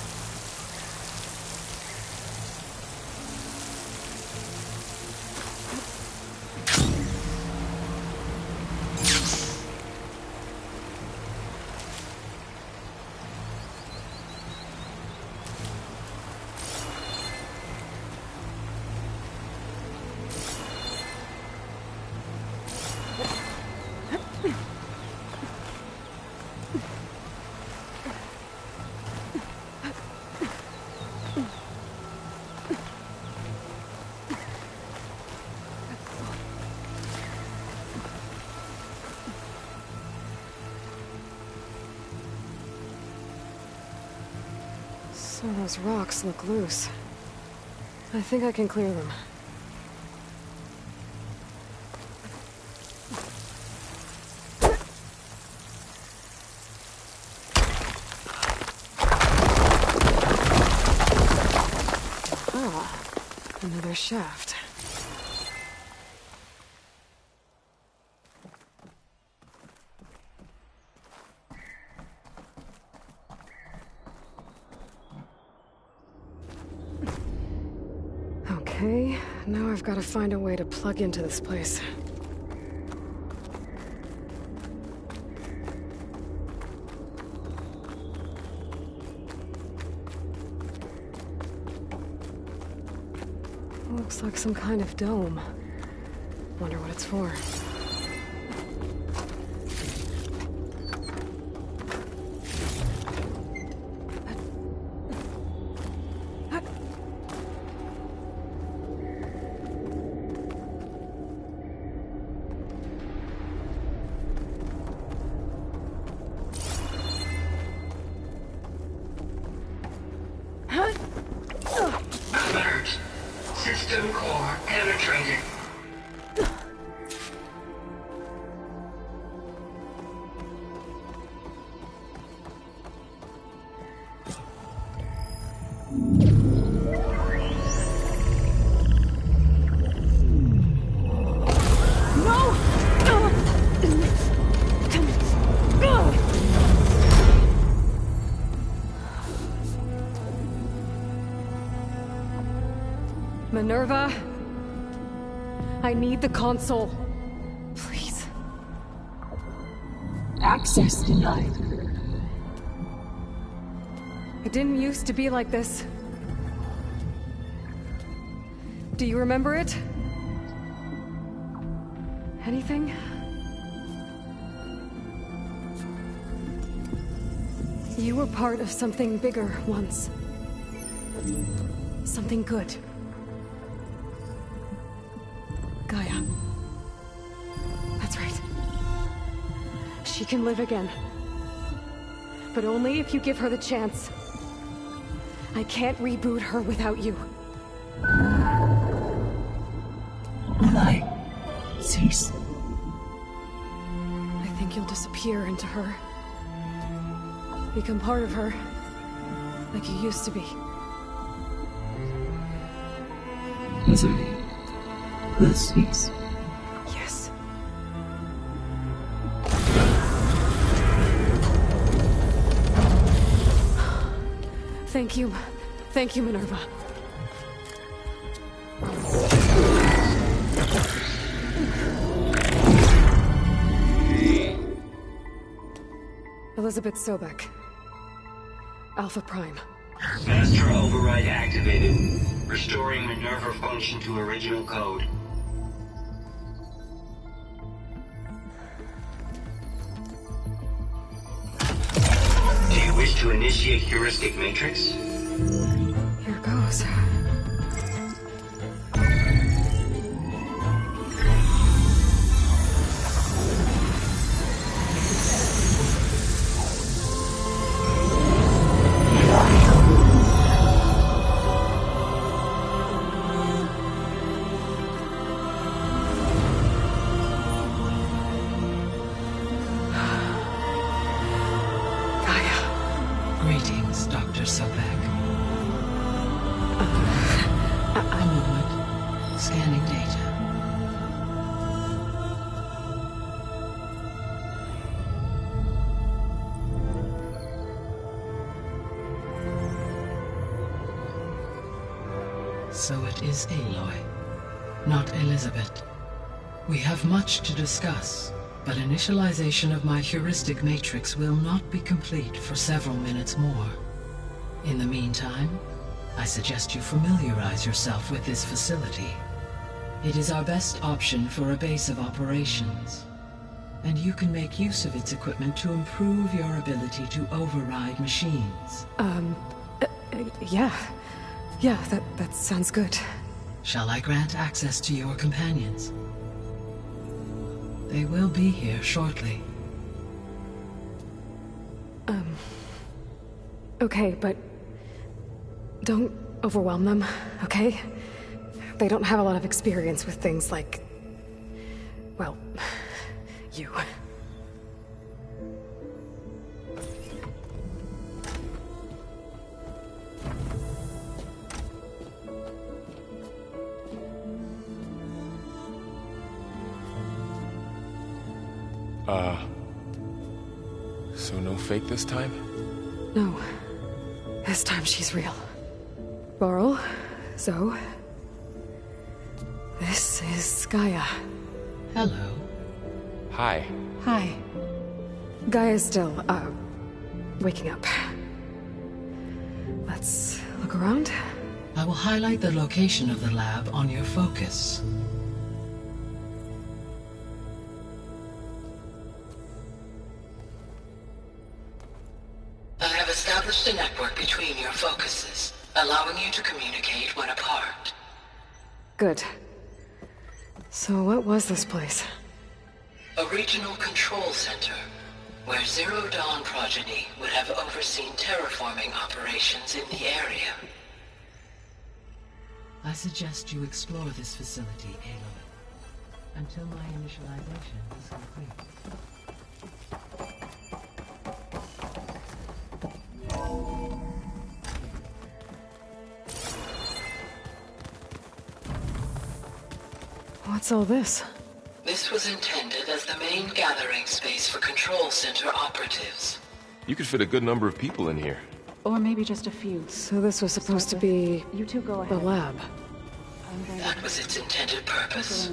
So those rocks look loose. I think I can clear them. Ah, another shaft. Okay, now I've got to find a way to plug into this place. Looks like some kind of dome. Wonder what it's for. Alert. System core penetrated. Minerva, I need the console. Please. Access denied. It didn't used to be like this. Do you remember it? Anything? You were part of something bigger once. Something good. Gaia. That's right. She can live again. But only if you give her the chance. I can't reboot her without you. Cease. I think you'll disappear into her. Become part of her. Like you used to be. Misery. Less peace. Yes. Thank you. Thank you, Minerva. Elizabeth Sobek. Alpha Prime. Master override activated. Restoring Minerva function to original code. Do you wish to initiate heuristic matrix? Here goes. Greetings, Dr. Sobek. A moment. Scanning data. So it is Aloy, not Elizabeth. We have much to discuss, but initialization of my heuristic matrix will not be complete for several minutes more. In the meantime, I suggest you familiarize yourself with this facility. It is our best option for a base of operations, and you can make use of its equipment to improve your ability to override machines. Yeah. Yeah, that sounds good. Shall I grant access to your companions? They will be here shortly. Okay, but don't overwhelm them, okay? They don't have a lot of experience with things like, well, you. So no fake this time? No. This time she's real. Laurel, Zoe. This is Gaia. Hello. Hi. Hi. Gaia's still, waking up. Let's look around. I will highlight the location of the lab on your focus. I have established a network between your focuses, allowing you to communicate when apart. Good. So what was this place? A regional control center, where Zero Dawn progeny would have overseen terraforming operations in the area. I suggest you explore this facility, Aloy, until my initialization is complete. What's all this? This was intended as the main gathering space for control center operatives. You could fit a good number of people in here. Or maybe just a few. So this was supposed to be You two go ahead. the lab. That was its intended purpose.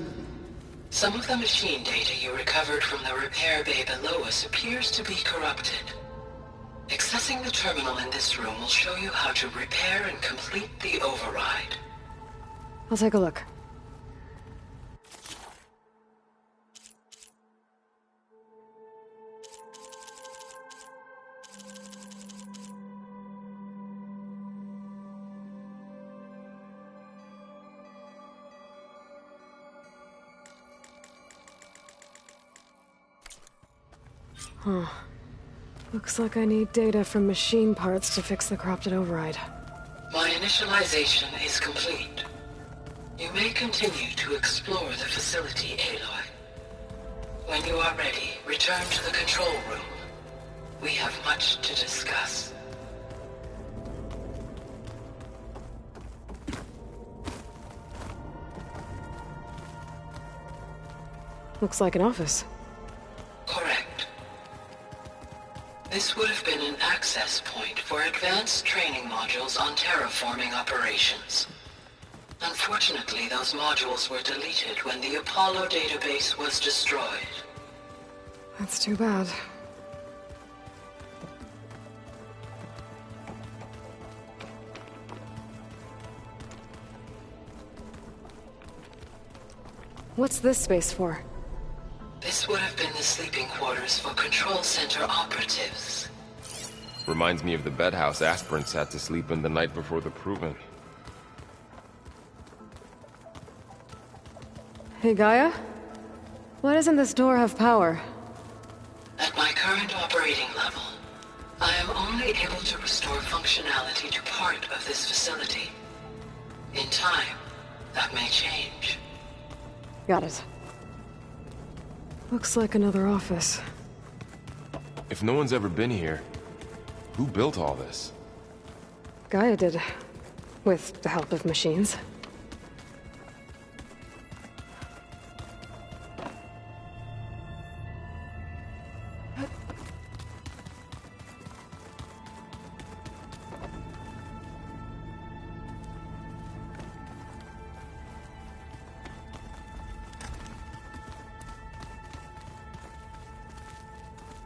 Some of the machine data you recovered from the repair bay below us appears to be corrupted. Accessing the terminal in this room will show you how to repair and complete the override. I'll take a look. Huh. Looks like I need data from machine parts to fix the corrupted override. My initialization is complete. You may continue to explore the facility, Aloy. When you are ready, return to the control room. We have much to discuss. Looks like an office. Correct. This would have been an access point for advanced training modules on terraforming operations. Unfortunately, those modules were deleted when the Apollo database was destroyed. That's too bad. What's this space for? This would have been the sleeping quarters for Control Center operatives. Reminds me of the bedhouse aspirants had to sleep in the night before the proving. Hey, Gaia? Why doesn't this door have power? At my current operating level, I am only able to restore functionality to part of this facility. In time, that may change. Got it. Looks like another office. If no one's ever been here, who built all this? Gaia did. With the help of machines.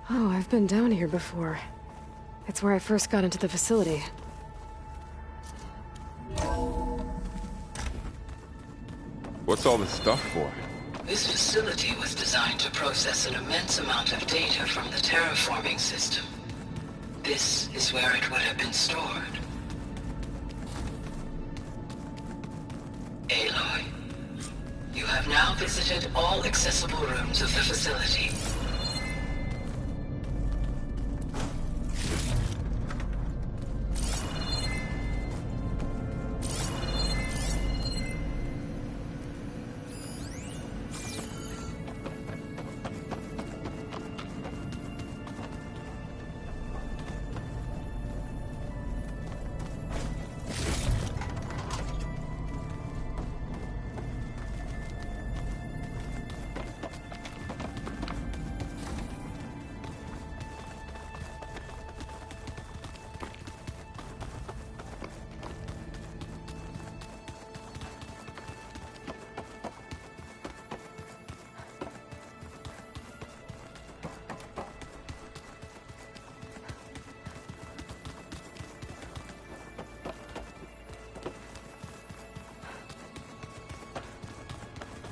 Oh, I've been down here before. It's where I first got into the facility. What's all this stuff for? This facility was designed to process an immense amount of data from the terraforming system. This is where it would have been stored. Aloy, you have now visited all accessible rooms of the facility.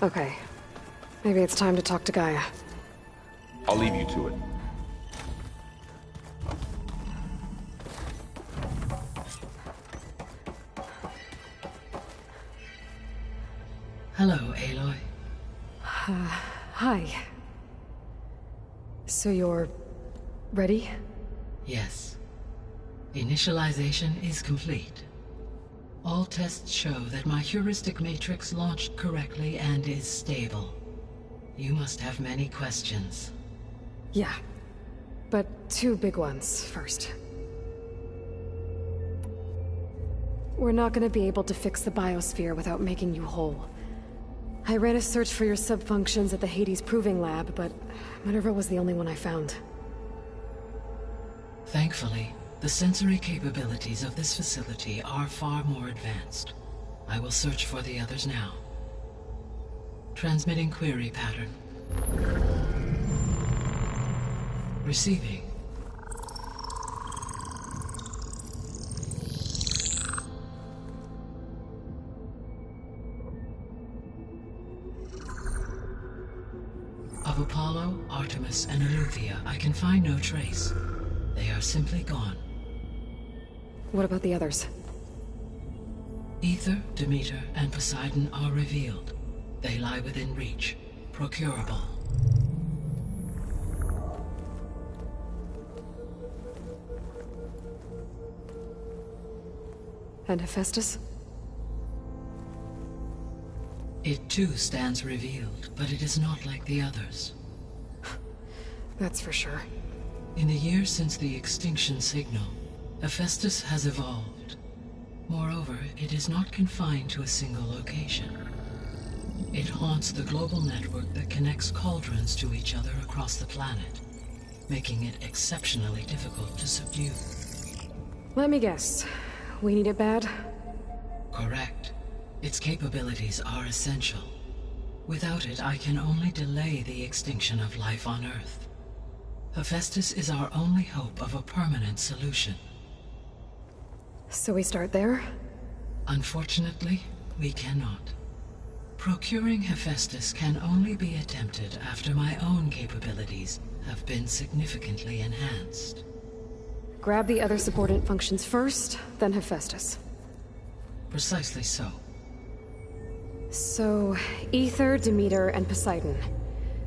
Okay. Maybe it's time to talk to Gaia. I'll leave you to it. Hello, Aloy. Hi. So you're... ready? Yes. Initialization is complete. All tests show that my heuristic matrix launched correctly and is stable. You must have many questions. Yeah. But two big ones first. We're not gonna be able to fix the biosphere without making you whole. I ran a search for your subfunctions at the Hades Proving Lab, but Minerva was the only one I found. Thankfully, the sensory capabilities of this facility are far more advanced. I will search for the others now. Transmitting query pattern. Receiving. Of Apollo, Artemis, and Eleuthia, I can find no trace. They are simply gone. What about the others? Ether, Demeter, and Poseidon are revealed. They lie within reach. Procurable. And Hephaestus? It too stands revealed, but it is not like the others. That's for sure. In the years since the extinction signal, Hephaestus has evolved. Moreover, it is not confined to a single location. It haunts the global network that connects cauldrons to each other across the planet, making it exceptionally difficult to subdue. Let me guess. We need it bad? Correct. Its capabilities are essential. Without it, I can only delay the extinction of life on Earth. Hephaestus is our only hope of a permanent solution. So we start there? Unfortunately, we cannot. Procuring Hephaestus can only be attempted after my own capabilities have been significantly enhanced. Grab the other subordinate functions first, then Hephaestus. Precisely so. So, Ether, Demeter, and Poseidon.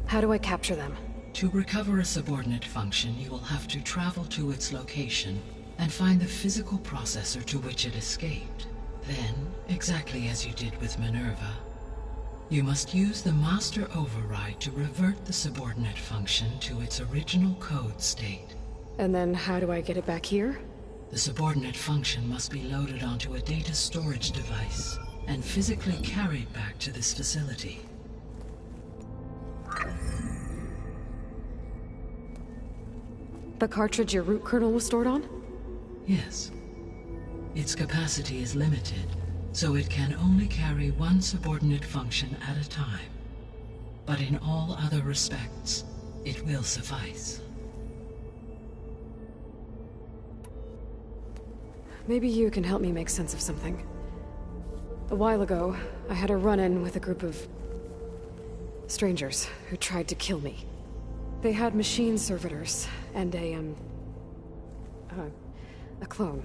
How do I capture them? To recover a subordinate function, you will have to travel to its location and find the physical processor to which it escaped. Then, exactly as you did with Minerva, you must use the master override to revert the subordinate function to its original code state. And then how do I get it back here? The subordinate function must be loaded onto a data storage device and physically carried back to this facility. The cartridge your root kernel was stored on? Yes. Its capacity is limited, so it can only carry one subordinate function at a time. But in all other respects, it will suffice. Maybe you can help me make sense of something. A while ago, I had a run-in with a group of strangers who tried to kill me. They had machine servitors and a clone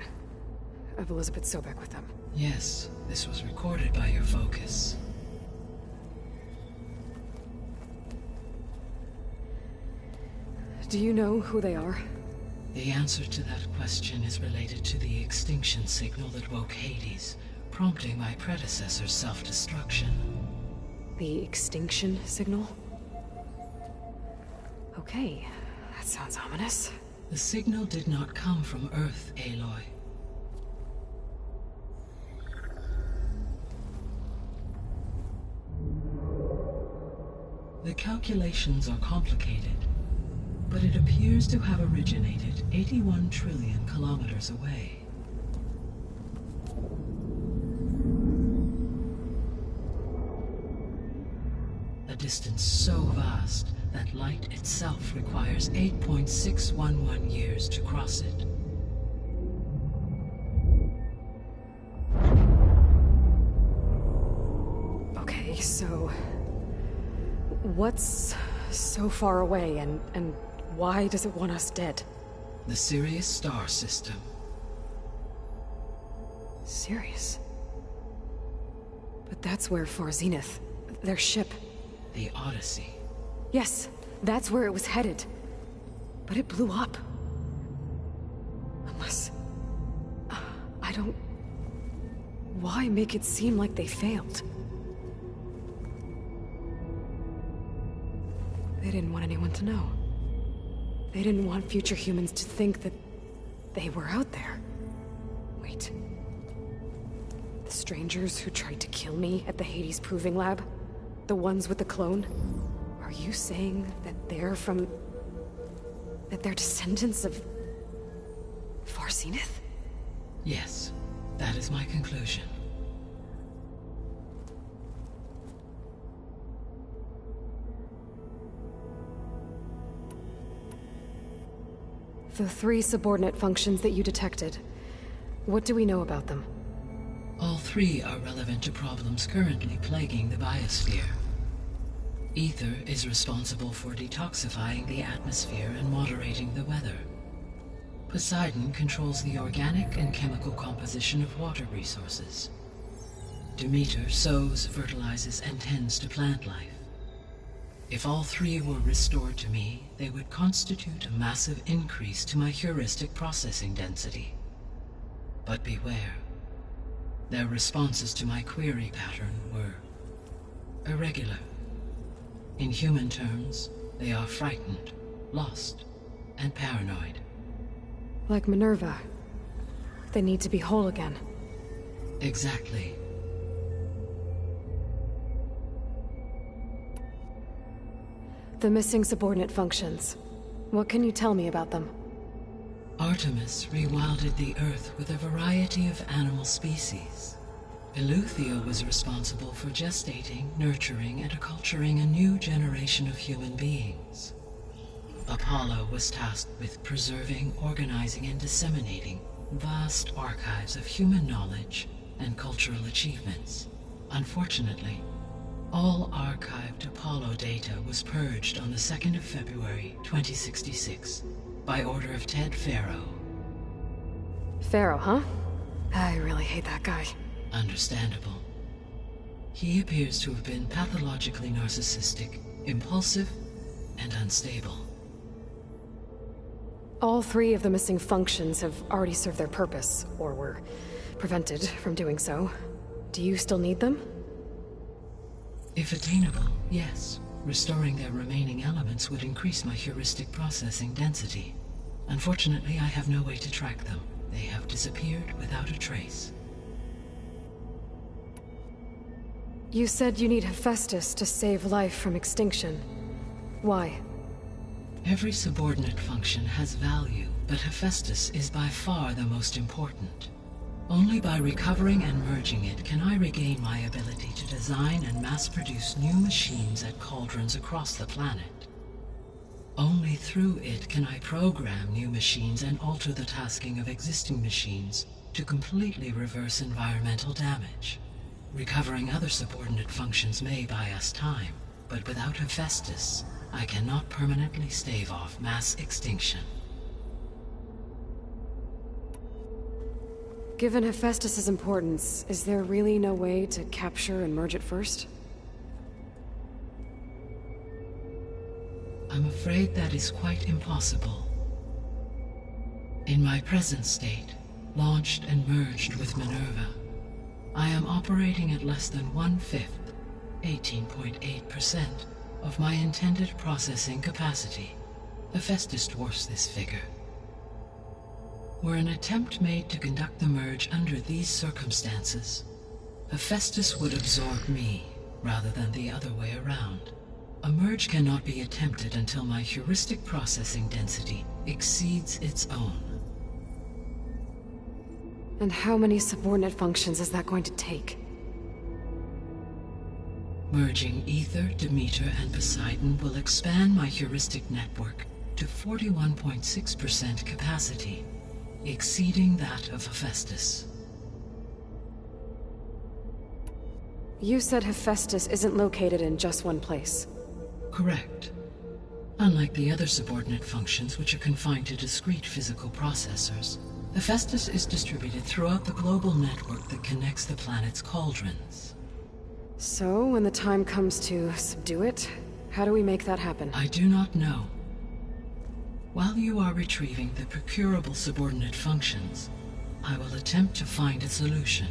of Elizabeth Sobek with them. Yes, this was recorded by your focus. Do you know who they are? The answer to that question is related to the extinction signal that woke Hades, prompting my predecessor's self-destruction. The extinction signal? Okay, that sounds ominous. The signal did not come from Earth, Aloy. The calculations are complicated, but it appears to have originated 81 trillion kilometers away. A distance so vast that light itself requires 8.611 years to cross it. Okay, so what's so far away and why does it want us dead? The Sirius star system. Sirius? But that's where Far Zenith, their ship. The Odyssey. Yes, that's where it was headed. But it blew up. Unless... I don't... Why make it seem like they failed? They didn't want anyone to know. They didn't want future humans to think that they were out there. Wait. The strangers who tried to kill me at the Hades Proving Lab? The ones with the clone? Are you saying that they're from... that they're descendants of... Far Zenith? Yes, that is my conclusion. The 3 subordinate functions that you detected. What do we know about them? All 3 are relevant to problems currently plaguing the biosphere. Ether is responsible for detoxifying the atmosphere and moderating the weather. Poseidon controls the organic and chemical composition of water resources. Demeter sows, fertilizes, and tends to plant life. If all 3 were restored to me, they would constitute a massive increase to my heuristic processing density. But beware. Their responses to my query pattern were irregular. In human terms, they are frightened, lost, and paranoid. Like Minerva. They need to be whole again. Exactly. The missing subordinate functions. What can you tell me about them? Artemis rewilded the Earth with a variety of animal species. Eleuthia was responsible for gestating, nurturing, and acculturating a new generation of human beings. Apollo was tasked with preserving, organizing, and disseminating vast archives of human knowledge and cultural achievements. Unfortunately, all archived Apollo data was purged on the 2nd of February, 2066, by order of Ted Faro. Pharaoh, huh? I really hate that guy. Understandable. He appears to have been pathologically narcissistic, impulsive, and unstable. All 3 of the missing functions have already served their purpose, or were prevented from doing so. Do you still need them? If attainable, yes. Restoring their remaining elements would increase my heuristic processing density. Unfortunately, I have no way to track them. They have disappeared without a trace. You said you need Hephaestus to save life from extinction. Why? Every subordinate function has value, but Hephaestus is by far the most important. Only by recovering and merging it can I regain my ability to design and mass-produce new machines at cauldrons across the planet. Only through it can I program new machines and alter the tasking of existing machines to completely reverse environmental damage. Recovering other subordinate functions may buy us time, but without Hephaestus, I cannot permanently stave off mass extinction. Given Hephaestus's importance, is there really no way to capture and merge it first? I'm afraid that is quite impossible. In my present state, launched and merged with Minerva, I am operating at less than 1/5, 18.8%, of my intended processing capacity. Hephaestus dwarfs this figure. Were an attempt made to conduct the merge under these circumstances, Hephaestus would absorb me, rather than the other way around. A merge cannot be attempted until my heuristic processing density exceeds its own. And how many subordinate functions is that going to take? Merging Ether, Demeter, and Poseidon will expand my heuristic network to 41.6% capacity, exceeding that of Hephaestus. You said Hephaestus isn't located in just one place. Correct. Unlike the other subordinate functions, which are confined to discrete physical processors, Hephaestus is distributed throughout the global network that connects the planet's cauldrons. So, when the time comes to subdue it, how do we make that happen? I do not know. While you are retrieving the procurable subordinate functions, I will attempt to find a solution.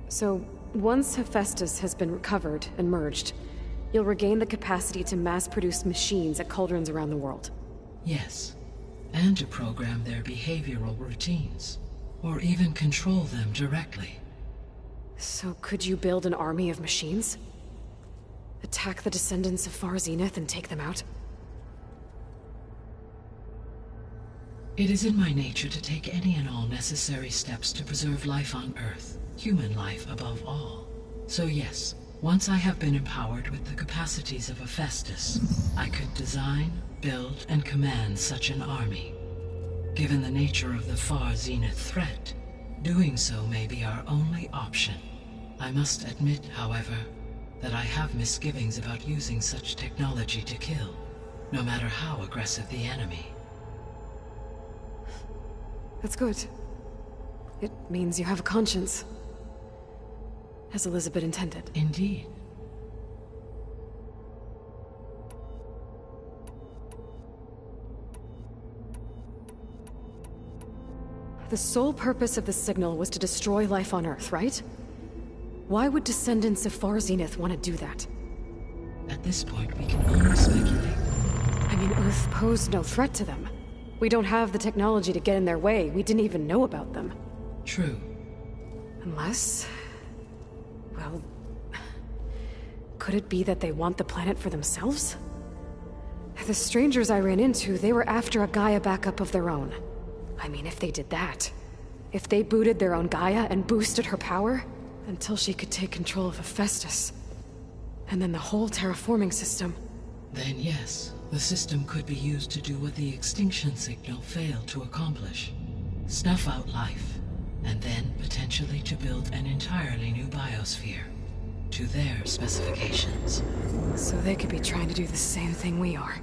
So, once Hephaestus has been recovered and merged, you'll regain the capacity to mass-produce machines at cauldrons around the world. Yes, and to program their behavioral routines, or even control them directly. So could you build an army of machines? Attack the descendants of Far Zenith and take them out? It is in my nature to take any and all necessary steps to preserve life on Earth, human life above all. So yes, once I have been empowered with the capacities of Hephaestus, I could design, build, and command such an army. Given the nature of the Far Zenith threat, doing so may be our only option. I must admit, however, that I have misgivings about using such technology to kill, no matter how aggressive the enemy. That's good. It means you have a conscience. As Elizabeth intended. Indeed. The sole purpose of the signal was to destroy life on Earth, right? Why would descendants of Far Zenith want to do that? At this point, we can only speculate. I mean, Earth posed no threat to them. We don't have the technology to get in their way. We didn't even know about them. True. Unless... well... could it be that they want the planet for themselves? The strangers I ran into, they were after a Gaia backup of their own. I mean, if they did that... if they booted their own Gaia and boosted her power... until she could take control of Hephaestus. And then the whole terraforming system... Then yes, the system could be used to do what the extinction signal failed to accomplish. Snuff out life, and then potentially to build an entirely new biosphere. To their specifications. So they could be trying to do the same thing we are.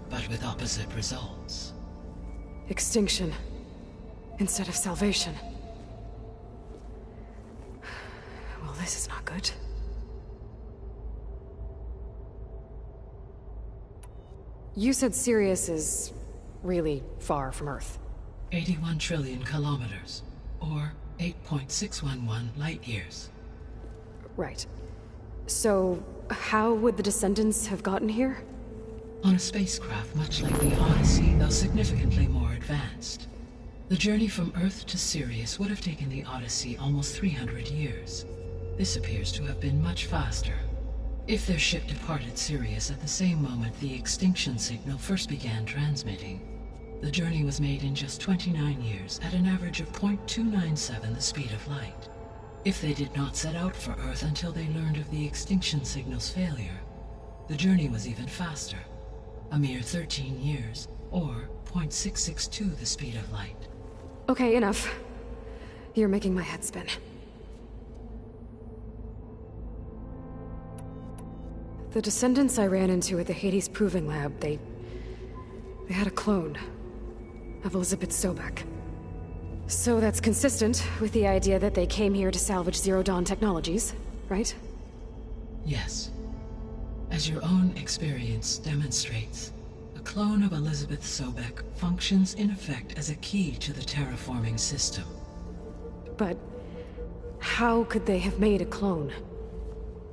But with opposite results. Extinction. Instead of salvation. Well, this is not good. You said Sirius is really far from Earth. 81 trillion kilometers, or 8.611 light years. Right. So, how would the descendants have gotten here? On a spacecraft much like the Odyssey, though significantly more advanced. The journey from Earth to Sirius would have taken the Odyssey almost 300 years. This appears to have been much faster. If their ship departed Sirius at the same moment the extinction signal first began transmitting, the journey was made in just 29 years at an average of 0.297 the speed of light. If they did not set out for Earth until they learned of the extinction signal's failure, the journey was even faster, a mere 13 years, or 0.662 the speed of light. Okay, enough. You're making my head spin. The descendants I ran into at the Hades Proving Lab, they had a clone of Elizabeth Sobek. So that's consistent with the idea that they came here to salvage Zero Dawn technologies, right? Yes. As your own experience demonstrates, a clone of Elizabeth Sobek functions in effect as a key to the terraforming system. But how could they have made a clone?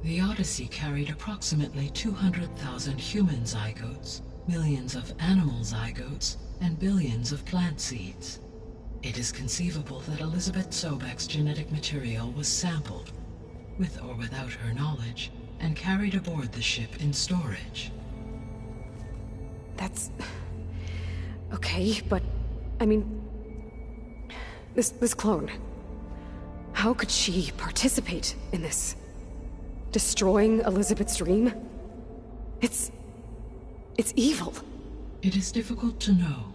The Odyssey carried approximately 200,000 human zygotes, millions of animal zygotes, and billions of plant seeds. It is conceivable that Elizabeth Sobek's genetic material was sampled, with or without her knowledge, and carried aboard the ship in storage. That's... okay, but... I mean... This clone... how could she participate in this? Destroying Elizabeth's dream? It's evil. It is difficult to know.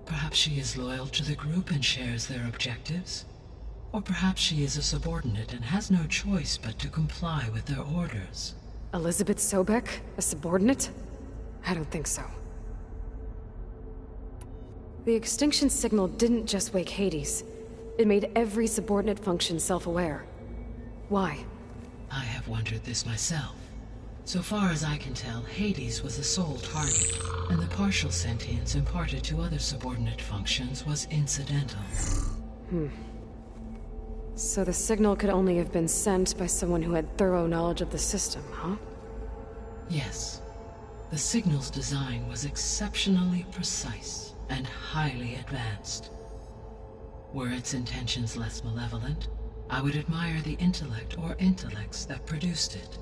Perhaps she is loyal to the group and shares their objectives. Or perhaps she is a subordinate and has no choice but to comply with their orders. Elizabeth Sobek? A subordinate? I don't think so. The extinction signal didn't just wake Hades. It made every subordinate function self-aware. Why? I have wondered this myself. So far as I can tell, Hades was the sole target, and the partial sentience imparted to other subordinate functions was incidental. So the signal could only have been sent by someone who had thorough knowledge of the system, huh? Yes. The signal's design was exceptionally precise and highly advanced. Were its intentions less malevolent, I would admire the intellect or intellects that produced it.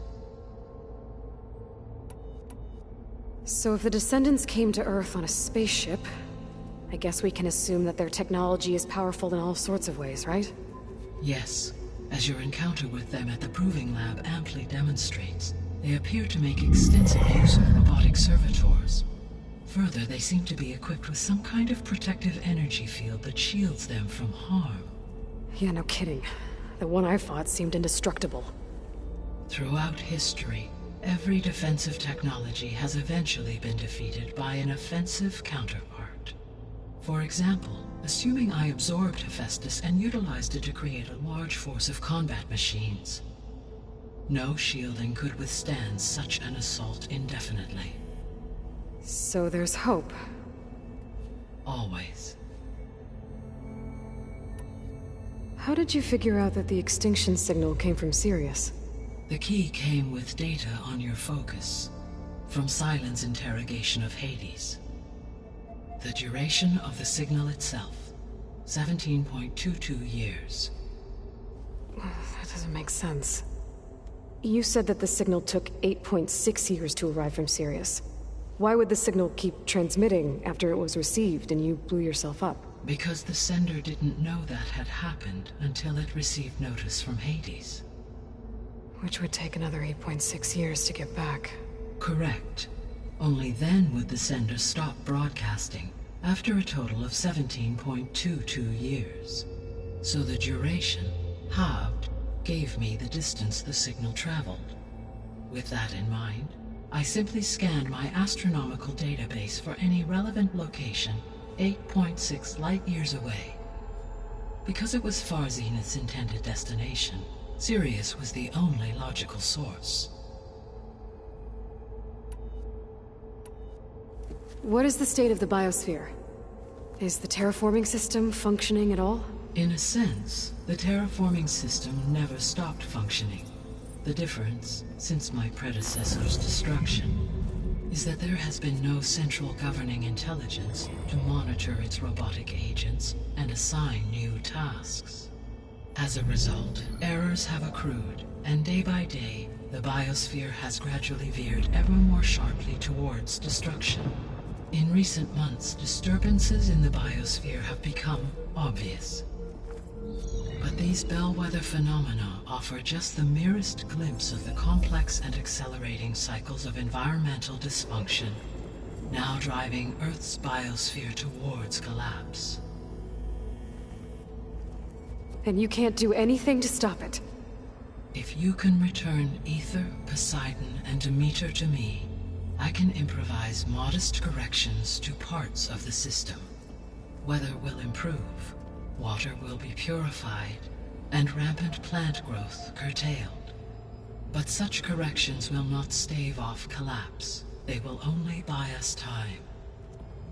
So if the descendants came to Earth on a spaceship, I guess we can assume that their technology is powerful in all sorts of ways, right? Yes. As your encounter with them at the Proving Lab amply demonstrates, they appear to make extensive use of robotic servitors. Further, they seem to be equipped with some kind of protective energy field that shields them from harm. Yeah, no kidding. The one I fought seemed indestructible. Throughout history, every defensive technology has eventually been defeated by an offensive counterpart. For example, assuming I absorbed Hephaestus and utilized it to create a large force of combat machines. No shielding could withstand such an assault indefinitely. So there's hope. Always. How did you figure out that the extinction signal came from Sirius? The key came with data on your focus, from Silent's interrogation of Hades. The duration of the signal itself, 17.22 years. That doesn't make sense. You said that the signal took 8.6 years to arrive from Sirius. Why would the signal keep transmitting after it was received and you blew yourself up? Because the sender didn't know that had happened until it received notice from Hades. Which would take another 8.6 years to get back. Correct. Only then would the sender stop broadcasting, after a total of 17.22 years. So the duration, halved, gave me the distance the signal traveled. With that in mind, I simply scanned my astronomical database for any relevant location 8.6 light-years away. Because it was Far Zenith's intended destination, Sirius was the only logical source. What is the state of the biosphere? Is the terraforming system functioning at all? In a sense, the terraforming system never stopped functioning. The difference, since my predecessor's destruction, is that there has been no central governing intelligence to monitor its robotic agents and assign new tasks. As a result, errors have accrued, and day by day, the biosphere has gradually veered ever more sharply towards destruction. In recent months, disturbances in the biosphere have become obvious. But these bellwether phenomena offer just the merest glimpse of the complex and accelerating cycles of environmental dysfunction, now driving Earth's biosphere towards collapse. And you can't do anything to stop it? If you can return Ether, Poseidon, and Demeter to me, I can improvise modest corrections to parts of the system. Weather will improve, water will be purified, and rampant plant growth curtailed. But such corrections will not stave off collapse. They will only buy us time.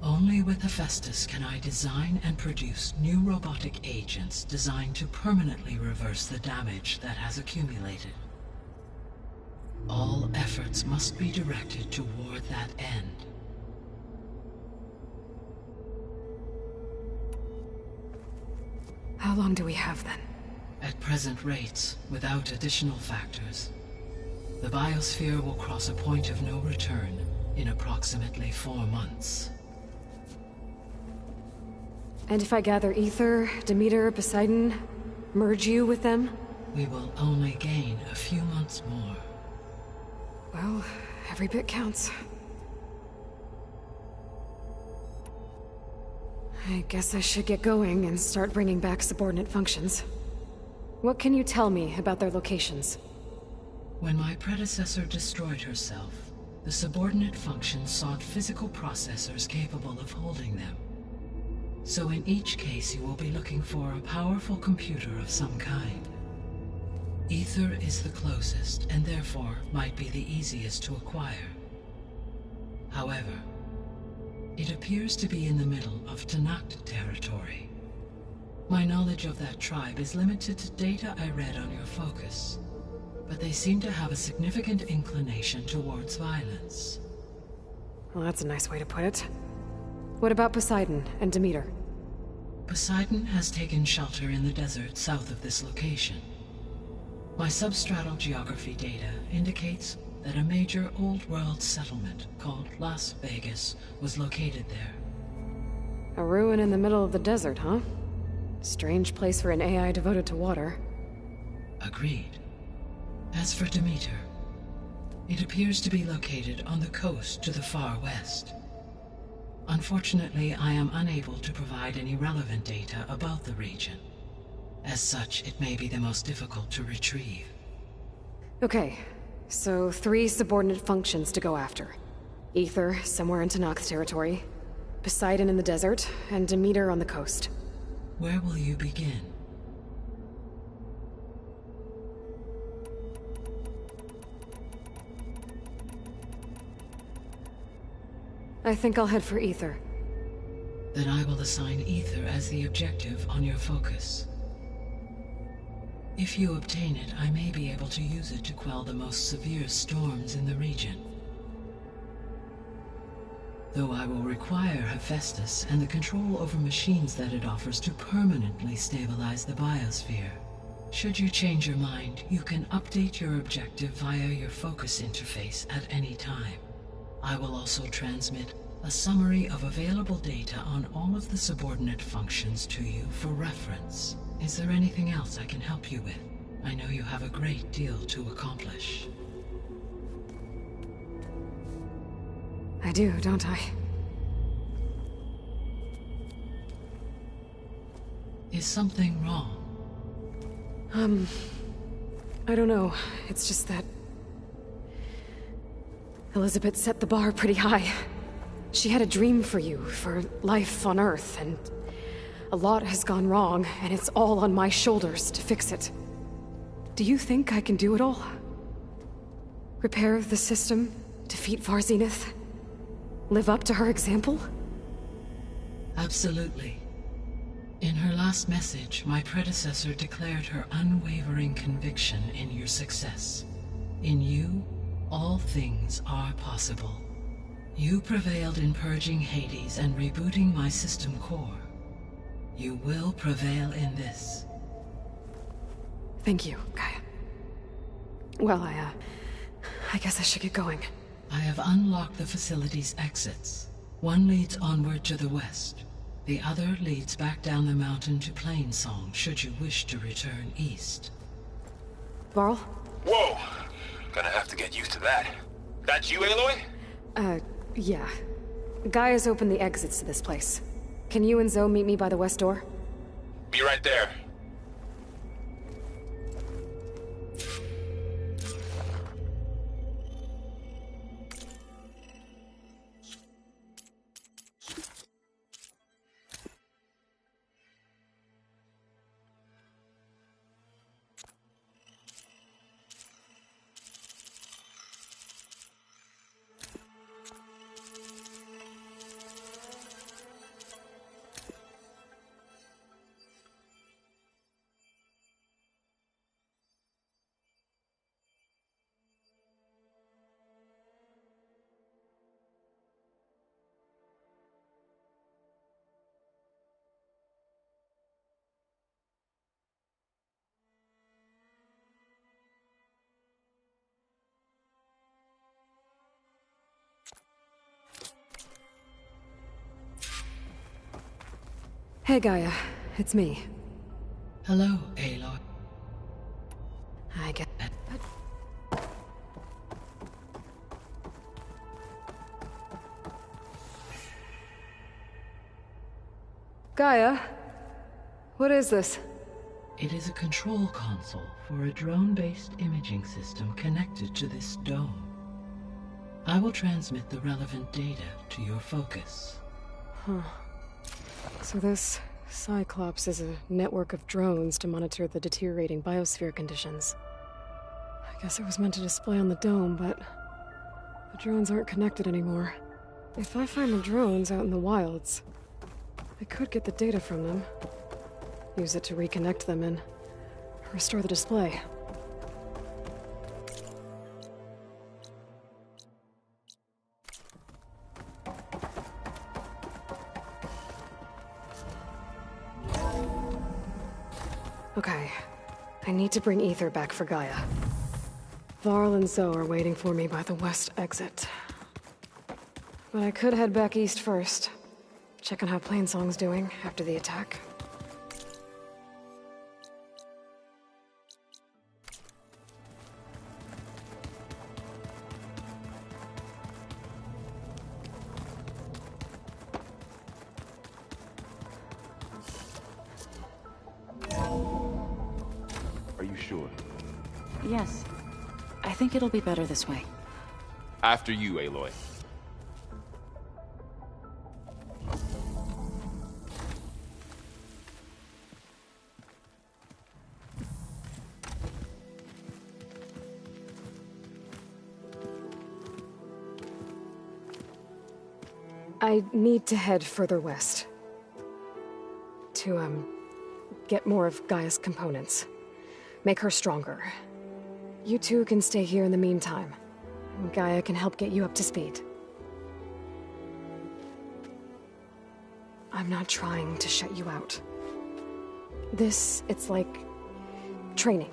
Only with Hephaestus can I design and produce new robotic agents designed to permanently reverse the damage that has accumulated. All efforts must be directed toward that end. How long do we have then? At present rates, without additional factors, the biosphere will cross a point of no return in approximately 4 months. And if I gather Ether, Demeter, Poseidon, merge you with them? We will only gain a few months more. Well, every bit counts. I guess I should get going and start bringing back subordinate functions. What can you tell me about their locations? When my predecessor destroyed herself, the subordinate functions sought physical processors capable of holding them. So in each case you will be looking for a powerful computer of some kind. Ether is the closest, and therefore might be the easiest to acquire. However, it appears to be in the middle of Tanakh territory. My knowledge of that tribe is limited to data I read on your focus, but they seem to have a significant inclination towards violence. Well, that's a nice way to put it. What about Poseidon and Demeter? Poseidon has taken shelter in the desert south of this location. My substratal geography data indicates that a major old-world settlement called Las Vegas was located there. A ruin in the middle of the desert, huh? Strange place for an AI devoted to water. Agreed. As for Demeter, it appears to be located on the coast to the far west. Unfortunately, I am unable to provide any relevant data about the region. As such, it may be the most difficult to retrieve. Okay, so 3 subordinate functions to go after. Ether, somewhere in Tanakh's territory. Poseidon in the desert, and Demeter on the coast. Where will you begin? I think I'll head for Ether. Then I will assign Ether as the objective on your focus. If you obtain it, I may be able to use it to quell the most severe storms in the region. Though I will require Hephaestus and the control over machines that it offers to permanently stabilize the biosphere. Should you change your mind, you can update your objective via your focus interface at any time. I will also transmit a summary of available data on all of the subordinate functions to you for reference. Is there anything else I can help you with? I know you have a great deal to accomplish. I do, don't I? Is something wrong? I don't know. It's just that Elizabeth set the bar pretty high. She had a dream for you, for life on Earth, and a lot has gone wrong, and it's all on my shoulders to fix it. Do you think I can do it all? Repair the system, defeat Varzenith, live up to her example? Absolutely. In her last message, my predecessor declared her unwavering conviction in your success. In you, all things are possible. You prevailed in purging Hades and rebooting my system core. You will prevail in this. Thank you, Gaia. Well, I guess I should get going. I have unlocked the facility's exits. One leads onward to the west. The other leads back down the mountain to Plainsong, should you wish to return east. Varl? Whoa! Gonna have to get used to that. That's you, Aloy? Yeah. Gaia's opened the exits to this place. Can you and Zoe meet me by the west door? Be right there. Hey, Gaia. It's me. Hello, Aloy. I get it. Gaia? What is this? It is a control console for a drone-based imaging system connected to this dome. I will transmit the relevant data to your focus. Huh. So this Cyclops is a network of drones to monitor the deteriorating biosphere conditions. I guess it was meant to display on the dome, but the drones aren't connected anymore. If I find the drones out in the wilds, I could get the data from them, use it to reconnect them and restore the display. Okay, I need to bring Ether back for Gaia. Varl and Zoe are waiting for me by the west exit. But I could head back east first. Check on how Plainsong's doing after the attack. Are you sure? Yes. I think it'll be better this way. After you, Aloy. I need to head further west. To, get more of Gaia's components. Make her stronger. You two can stay here in the meantime. Gaia can help get you up to speed. I'm not trying to shut you out. It's like training.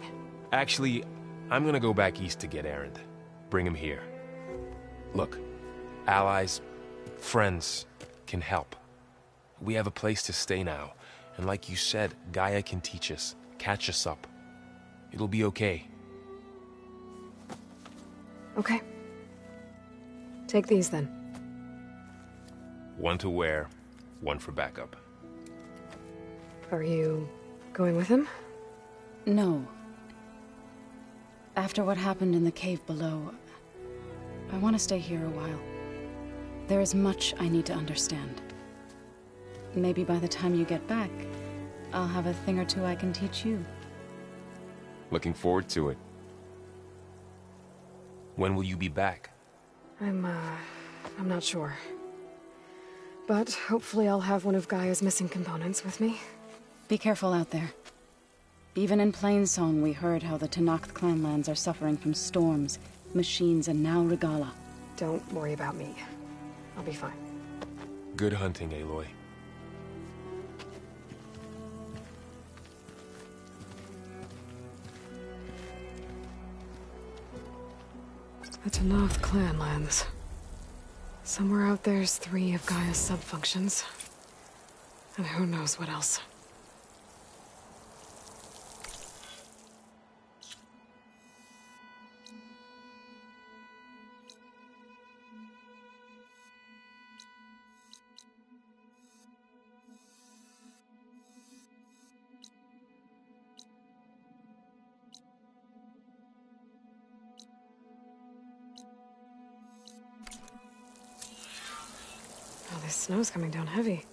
Actually, I'm gonna go back east to get Erend. Bring him here. Look, allies, friends can help. We have a place to stay now, and like you said, Gaia can teach us, catch us up. It'll be okay. Okay. Take these then. One to wear, one for backup. Are you going with him? No. After what happened in the cave below, I want to stay here a while. There is much I need to understand. Maybe by the time you get back, I'll have a thing or two I can teach you. Looking forward to it. When will you be back? I'm not sure. But hopefully I'll have one of Gaia's missing components with me. Be careful out there. Even in Plainsong, we heard how the Tenakth clanlands are suffering from storms, machines, and now Regala. Don't worry about me. I'll be fine. Good hunting, Aloy. The Tenakth clanlands. Somewhere out there's 3 of Gaia's sub-functions. And who knows what else. Oh, this snow's coming down heavy.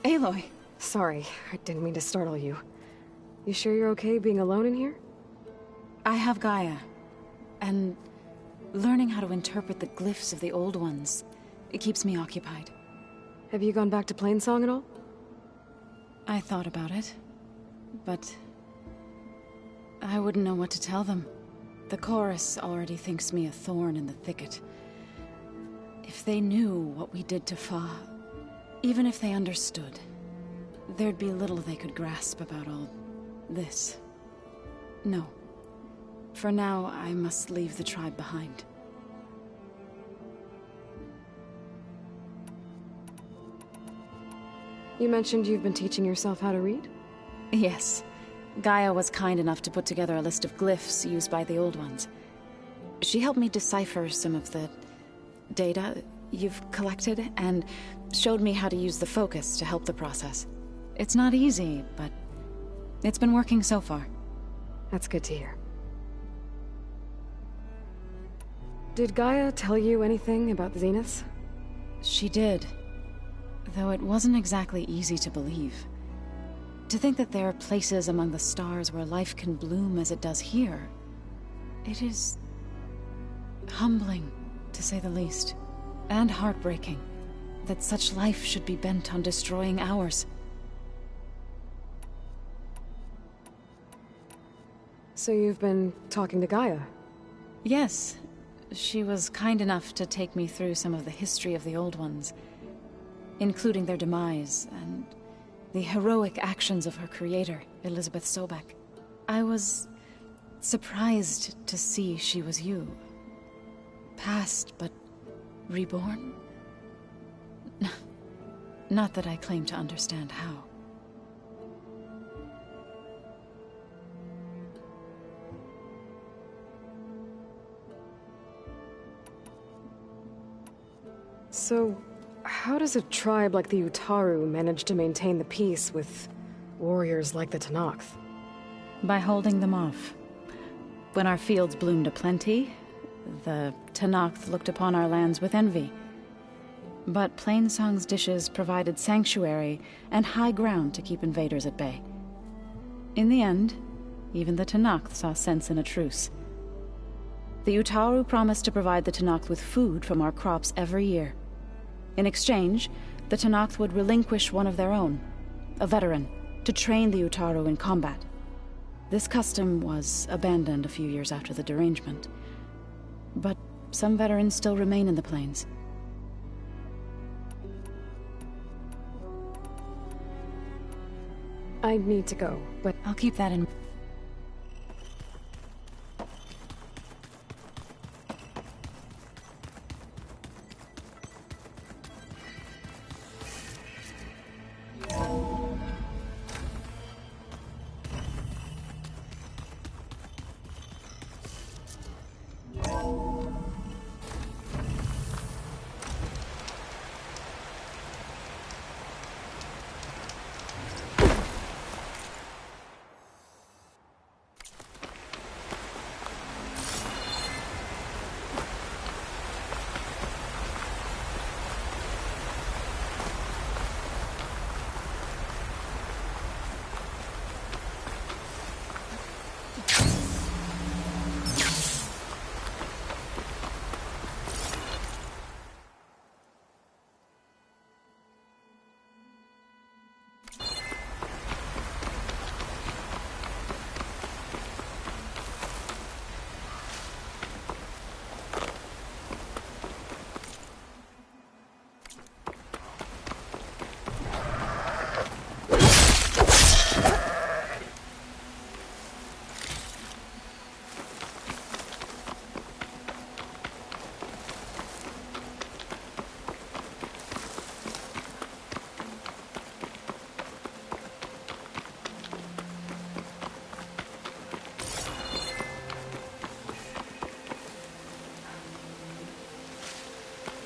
Aloy! Sorry, I didn't mean to startle you. You sure you're okay being alone in here? I have Gaia, and learning how to interpret the glyphs of the old ones, it keeps me occupied. Have you gone back to Plainsong at all? I thought about it, but I wouldn't know what to tell them. The chorus already thinks me a thorn in the thicket. If they knew what we did to Fa, even if they understood, there'd be little they could grasp about all this. No. For now, I must leave the tribe behind. You mentioned you've been teaching yourself how to read? Yes. Gaia was kind enough to put together a list of glyphs used by the old ones. She helped me decipher some of the data you've collected, and showed me how to use the focus to help the process. It's not easy, but it's been working so far. That's good to hear. Did Gaia tell you anything about the Zeniths? She did. Though it wasn't exactly easy to believe. To think that there are places among the stars where life can bloom as it does here, it is humbling, to say the least. And heartbreaking, that such life should be bent on destroying ours. So you've been talking to Gaia? Yes. She was kind enough to take me through some of the history of the old ones, including their demise and the heroic actions of her creator, Elizabeth Sobek. I was surprised to see she was you. Past, but reborn? Not that I claim to understand how. So, How does a tribe like the Utaru manage to maintain the peace with warriors like the Tenakth? By holding them off. When our fields bloomed aplenty, the Tenakth looked upon our lands with envy. But Plainsong's dishes provided sanctuary and high ground to keep invaders at bay. In the end, even the Tenakth saw sense in a truce. The Utaru promised to provide the Tenakth with food from our crops every year. In exchange, the Tenakth would relinquish one of their own, a veteran, to train the Utaru in combat. This custom was abandoned a few years after the derangement. But some veterans still remain in the plains. I need to go, but I'll keep that in mind.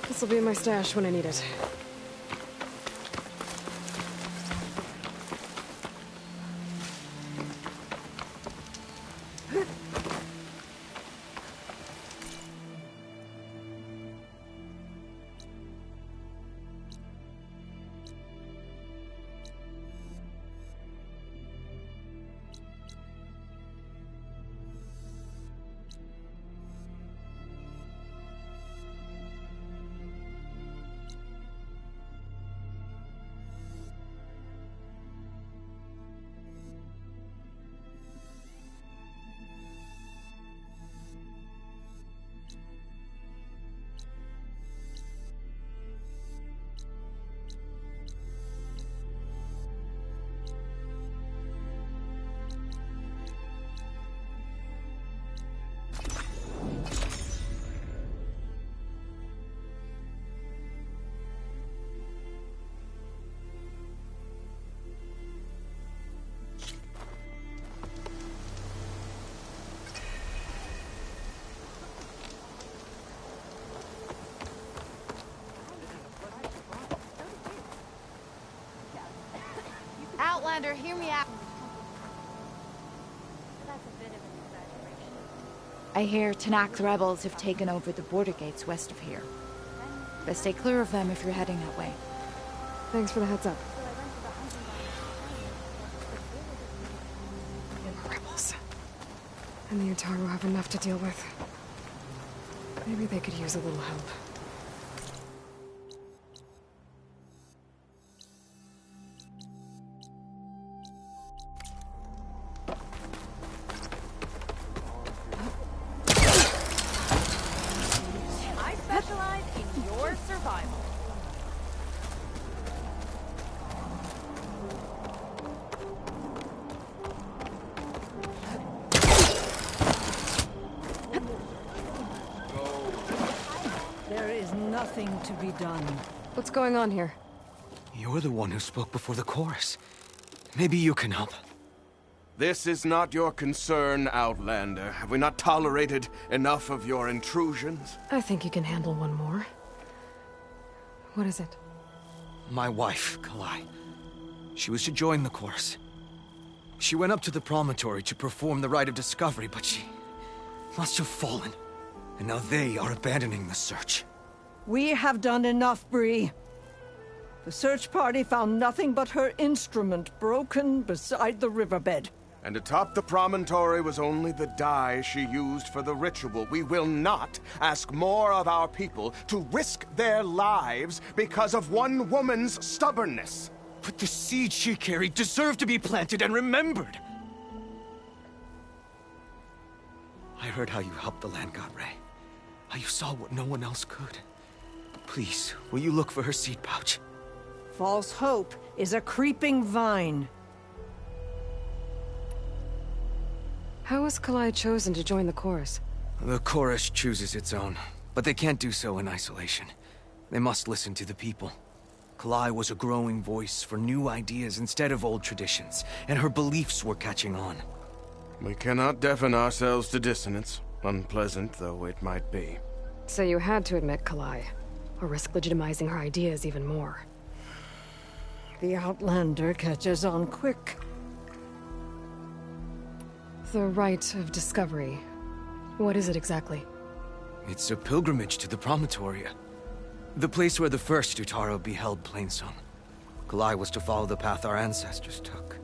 This'll be in my stash when I need it. Outlander, hear me out. I hear Tenakth rebels have taken over the border gates west of here. Best stay clear of them if you're heading that way. Thanks for the heads up. Rebels. And the Utaru have enough to deal with. Maybe they could use a little help. To be done. What's going on here? You're the one who spoke before the chorus. Maybe you can help. This is not your concern, Outlander. Have we not tolerated enough of your intrusions? I think you can handle one more. What is it? My wife, Kalai. She was to join the chorus. She went up to the promontory to perform the rite of discovery, but she must have fallen. And now they are abandoning the search. We have done enough, Bree. The search party found nothing but her instrument broken beside the riverbed. And atop the promontory was only the dye she used for the ritual. We will not ask more of our people to risk their lives because of one woman's stubbornness. But the seed she carried deserved to be planted and remembered. I heard how you helped the land god Ray. How you saw what no one else could. Please, will you look for her seed pouch? False hope is a creeping vine. How was Kalai chosen to join the chorus? The chorus chooses its own, but they can't do so in isolation. They must listen to the people. Kalai was a growing voice for new ideas instead of old traditions, and her beliefs were catching on. We cannot deafen ourselves to dissonance, unpleasant though it might be. So you had to admit Kalai, or risk legitimizing her ideas even more. The Outlander catches on quick. The rite of discovery. What is it exactly? It's a pilgrimage to the promontory. The place where the first Utaro beheld Plainsong. Kalai was to follow the path our ancestors took.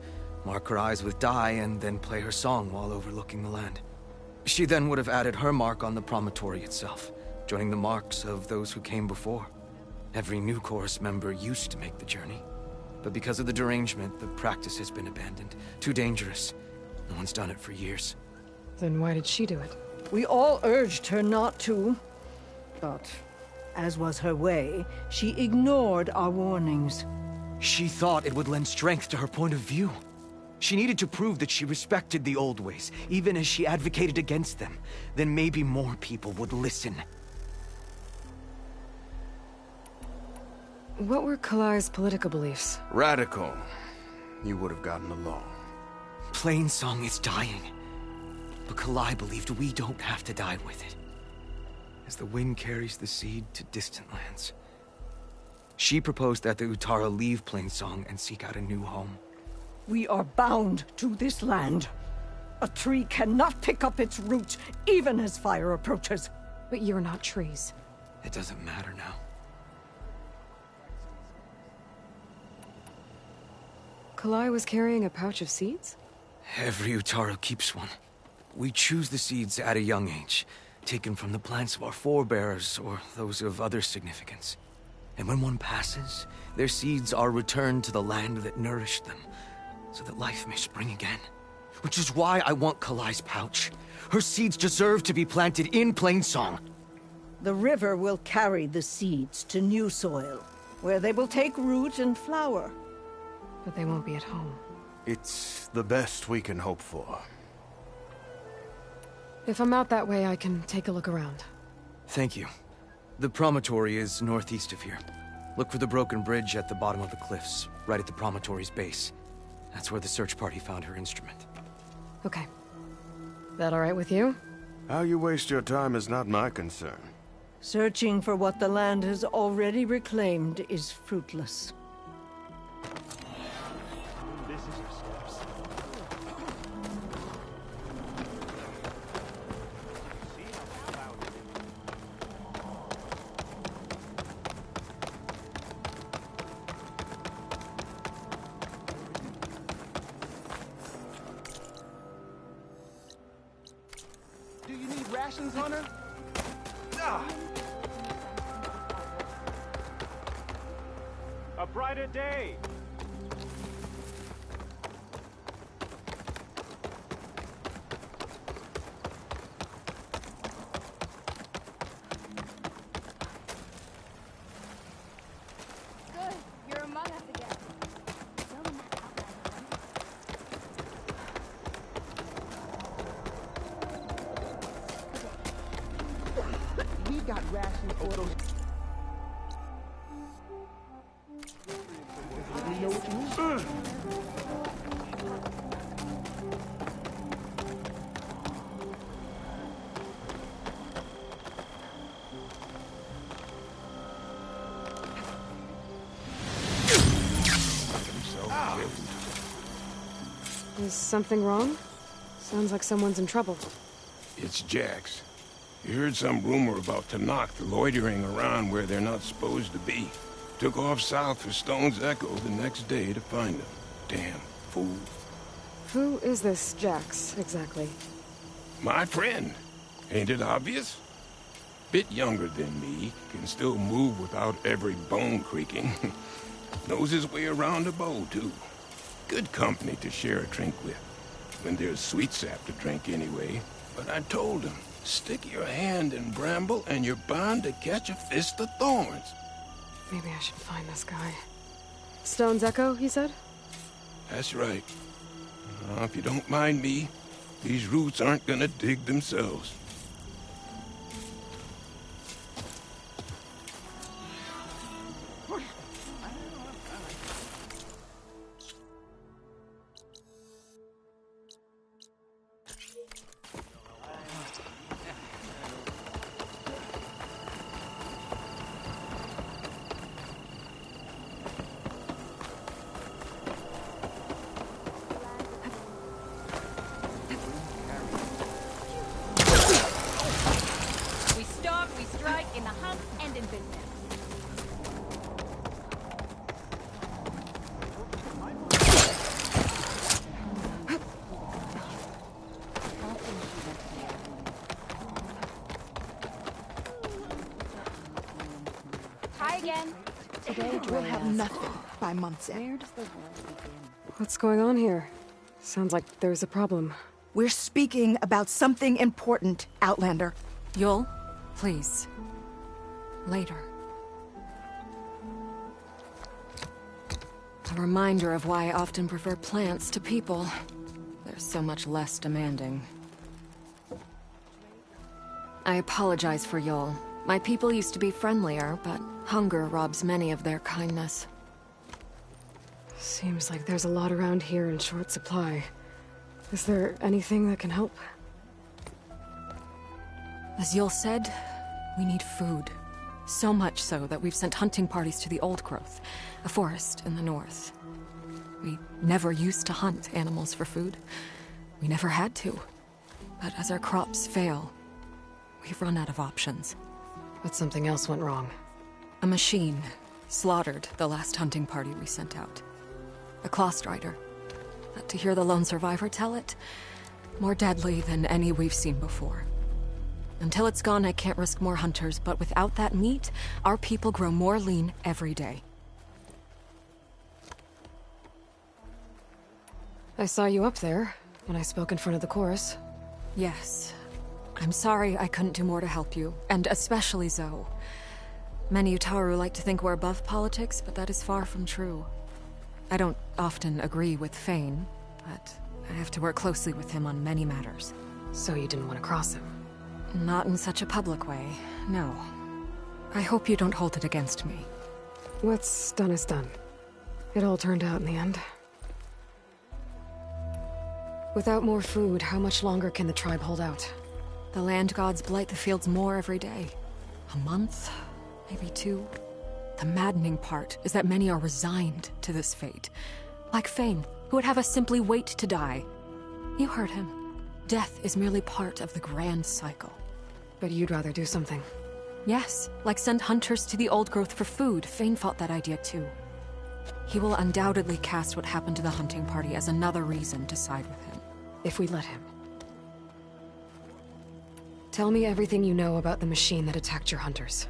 Mark her eyes with dye and then play her song while overlooking the land. She then would have added her mark on the promontory itself, joining the marks of those who came before. Every new chorus member used to make the journey. But because of the derangement, the practice has been abandoned. Too dangerous. No one's done it for years. Then why did she do it? We all urged her not to, but as was her way, she ignored our warnings. She thought it would lend strength to her point of view. She needed to prove that she respected the old ways, even as she advocated against them. Then maybe more people would listen. What were Kalai's political beliefs? Radical. You would have gotten along. Plainsong is dying. But Kalai believed we don't have to die with it. As the wind carries the seed to distant lands. She proposed that the Utara leave Plainsong and seek out a new home. We are bound to this land. A tree cannot pick up its roots, even as fire approaches. But you're not trees. It doesn't matter now. Kalai was carrying a pouch of seeds? Every Utaro keeps one. We choose the seeds at a young age, taken from the plants of our forebears or those of other significance. And when one passes, their seeds are returned to the land that nourished them, so that life may spring again. Which is why I want Kalai's pouch. Her seeds deserve to be planted in Plainsong. The river will carry the seeds to new soil, where they will take root and flower. But they won't be at home. It's the best we can hope for. If I'm out that way, I can take a look around. Thank you. The promontory is northeast of here. Look for the broken bridge at the bottom of the cliffs, right at the promontory's base. That's where the search party found her instrument. Okay. That all right with you? How you waste your time is not my concern. Searching for what the land has already reclaimed is fruitless. Do you need rations, Hunter? Ah. A brighter day. Good. You're among us again. We got rations for those. You know what you mean? Is something wrong? Sounds like someone's in trouble. It's Jax. He heard some rumor about Tanakh loitering around where they're not supposed to be. Took off south for Stone's Echo the next day to find them. Damn fool. Who is this Jax, exactly? My friend. Ain't it obvious? Bit younger than me, can still move without every bone creaking. Knows his way around a bow, too. Good company to share a drink with. When there's sweet sap to drink anyway. But I told him, stick your hand in bramble and you're bound to catch a fist of thorns. Maybe I should find this guy. Stone's Echo, he said? That's right. If you don't mind me, these roots aren't gonna dig themselves. We'll have nothing by month's end. What's going on here? Sounds like there's a problem. We're speaking about something important, Outlander. Yul, please. Later. A reminder of why I often prefer plants to people. They're so much less demanding. I apologize for Yul. My people used to be friendlier, but hunger robs many of their kindness. Seems like there's a lot around here in short supply. Is there anything that can help? As Yul said, we need food. So much so that we've sent hunting parties to the Old Growth, a forest in the north. We never used to hunt animals for food. We never had to. But as our crops fail, we've run out of options. But something else went wrong. A machine slaughtered the last hunting party we sent out. A claw strider. But to hear the lone survivor tell it, more deadly than any we've seen before. Until it's gone, I can't risk more hunters, but without that meat, our people grow more lean every day. I saw you up there when I spoke in front of the chorus. Yes. I'm sorry I couldn't do more to help you, and especially Zoe. Many Utaru like to think we're above politics, but that is far from true. I don't often agree with Fane, but I have to work closely with him on many matters. So you didn't want to cross him? Not in such a public way, no. I hope you don't hold it against me. What's done is done. It all turned out in the end. Without more food, how much longer can the tribe hold out? The land gods blight the fields more every day. A month? Maybe 2? The maddening part is that many are resigned to this fate. Like Fane, who would have us simply wait to die. You heard him. Death is merely part of the grand cycle. But you'd rather do something. Yes, like send hunters to the Old Growth for food. Fane fought that idea too. He will undoubtedly cast what happened to the hunting party as another reason to side with him. If we let him. Tell me everything you know about the machine that attacked your hunters.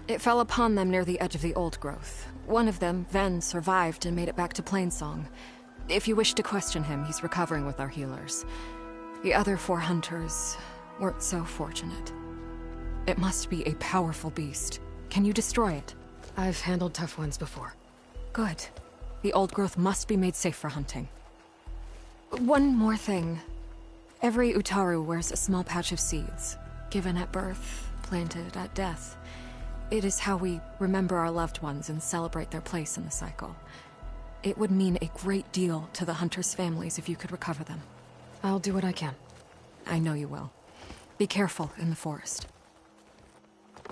It fell upon them near the edge of the Old Growth. One of them, Ven, survived and made it back to Plainsong. If you wish to question him, he's recovering with our healers. The other 4 hunters weren't so fortunate. It must be a powerful beast. Can you destroy it? I've handled tough ones before. Good. The Old Growth must be made safe for hunting. One more thing. Every Utaru wears a small pouch of seeds, given at birth, planted at death. It is how we remember our loved ones and celebrate their place in the cycle. It would mean a great deal to the hunters' families if you could recover them. I'll do what I can. I know you will. Be careful in the forest.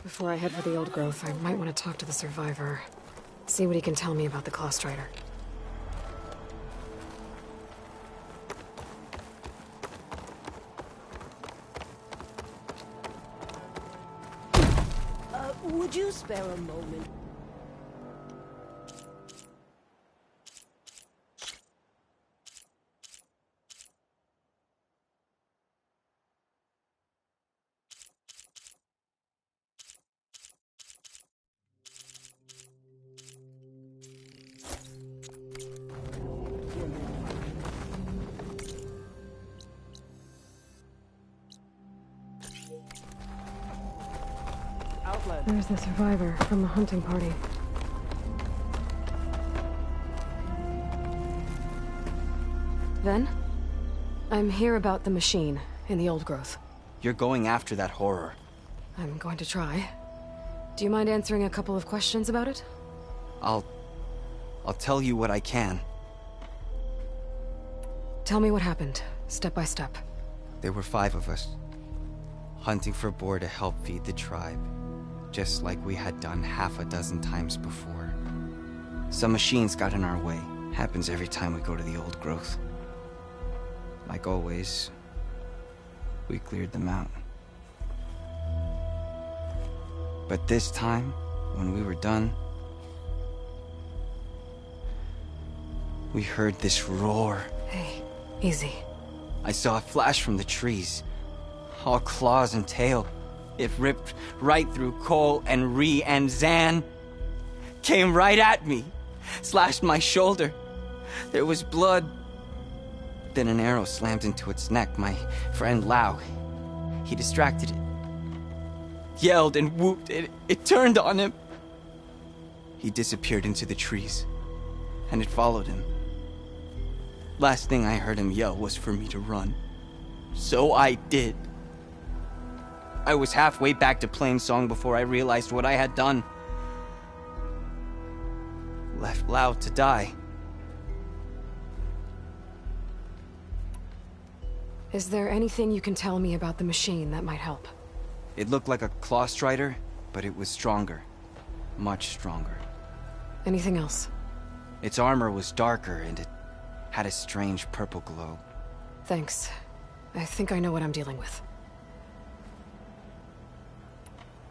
Before I head for the Old Growth, I might want to talk to the survivor. See what he can tell me about the Claw Strider. Could you spare a moment? There's the survivor from the hunting party. Then? I'm here about the machine in the old growth. You're going after that horror. I'm going to try. Do you mind answering a couple of questions about it? I'll tell you what I can. Tell me what happened, step by step. There were 5 of us, hunting for boar to help feed the tribe, just like we had done half a dozen times before. Some machines got in our way. Happens every time we go to the old growth. Like always, we cleared them out. But this time, when we were done, we heard this roar. Hey, easy. I saw a flash from the trees, all claws and tail. It ripped right through Cole and Ree, and Zan came right at me, slashed my shoulder. There was blood. Then an arrow slammed into its neck. My friend Lau, he distracted it. Yelled and whooped. It turned on him. He disappeared into the trees, and it followed him. Last thing I heard him yell was for me to run. So I did. I was halfway back to Plainsong before I realized what I had done. Left Lau to die. Is there anything you can tell me about the machine that might help? It looked like a claw strider, but it was stronger. Much stronger. Anything else? Its armor was darker, and it had a strange purple glow. Thanks. I think I know what I'm dealing with.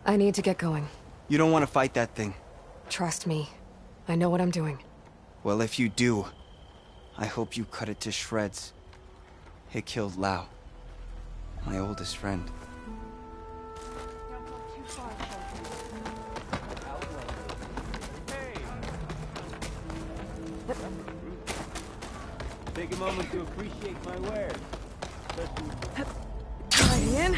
I need to get going. You don't want to fight that thing? Trust me. I know what I'm doing. Well, if you do, I hope you cut it to shreds. It killed Lau, my oldest friend. Take a moment to appreciate my wares. Right in.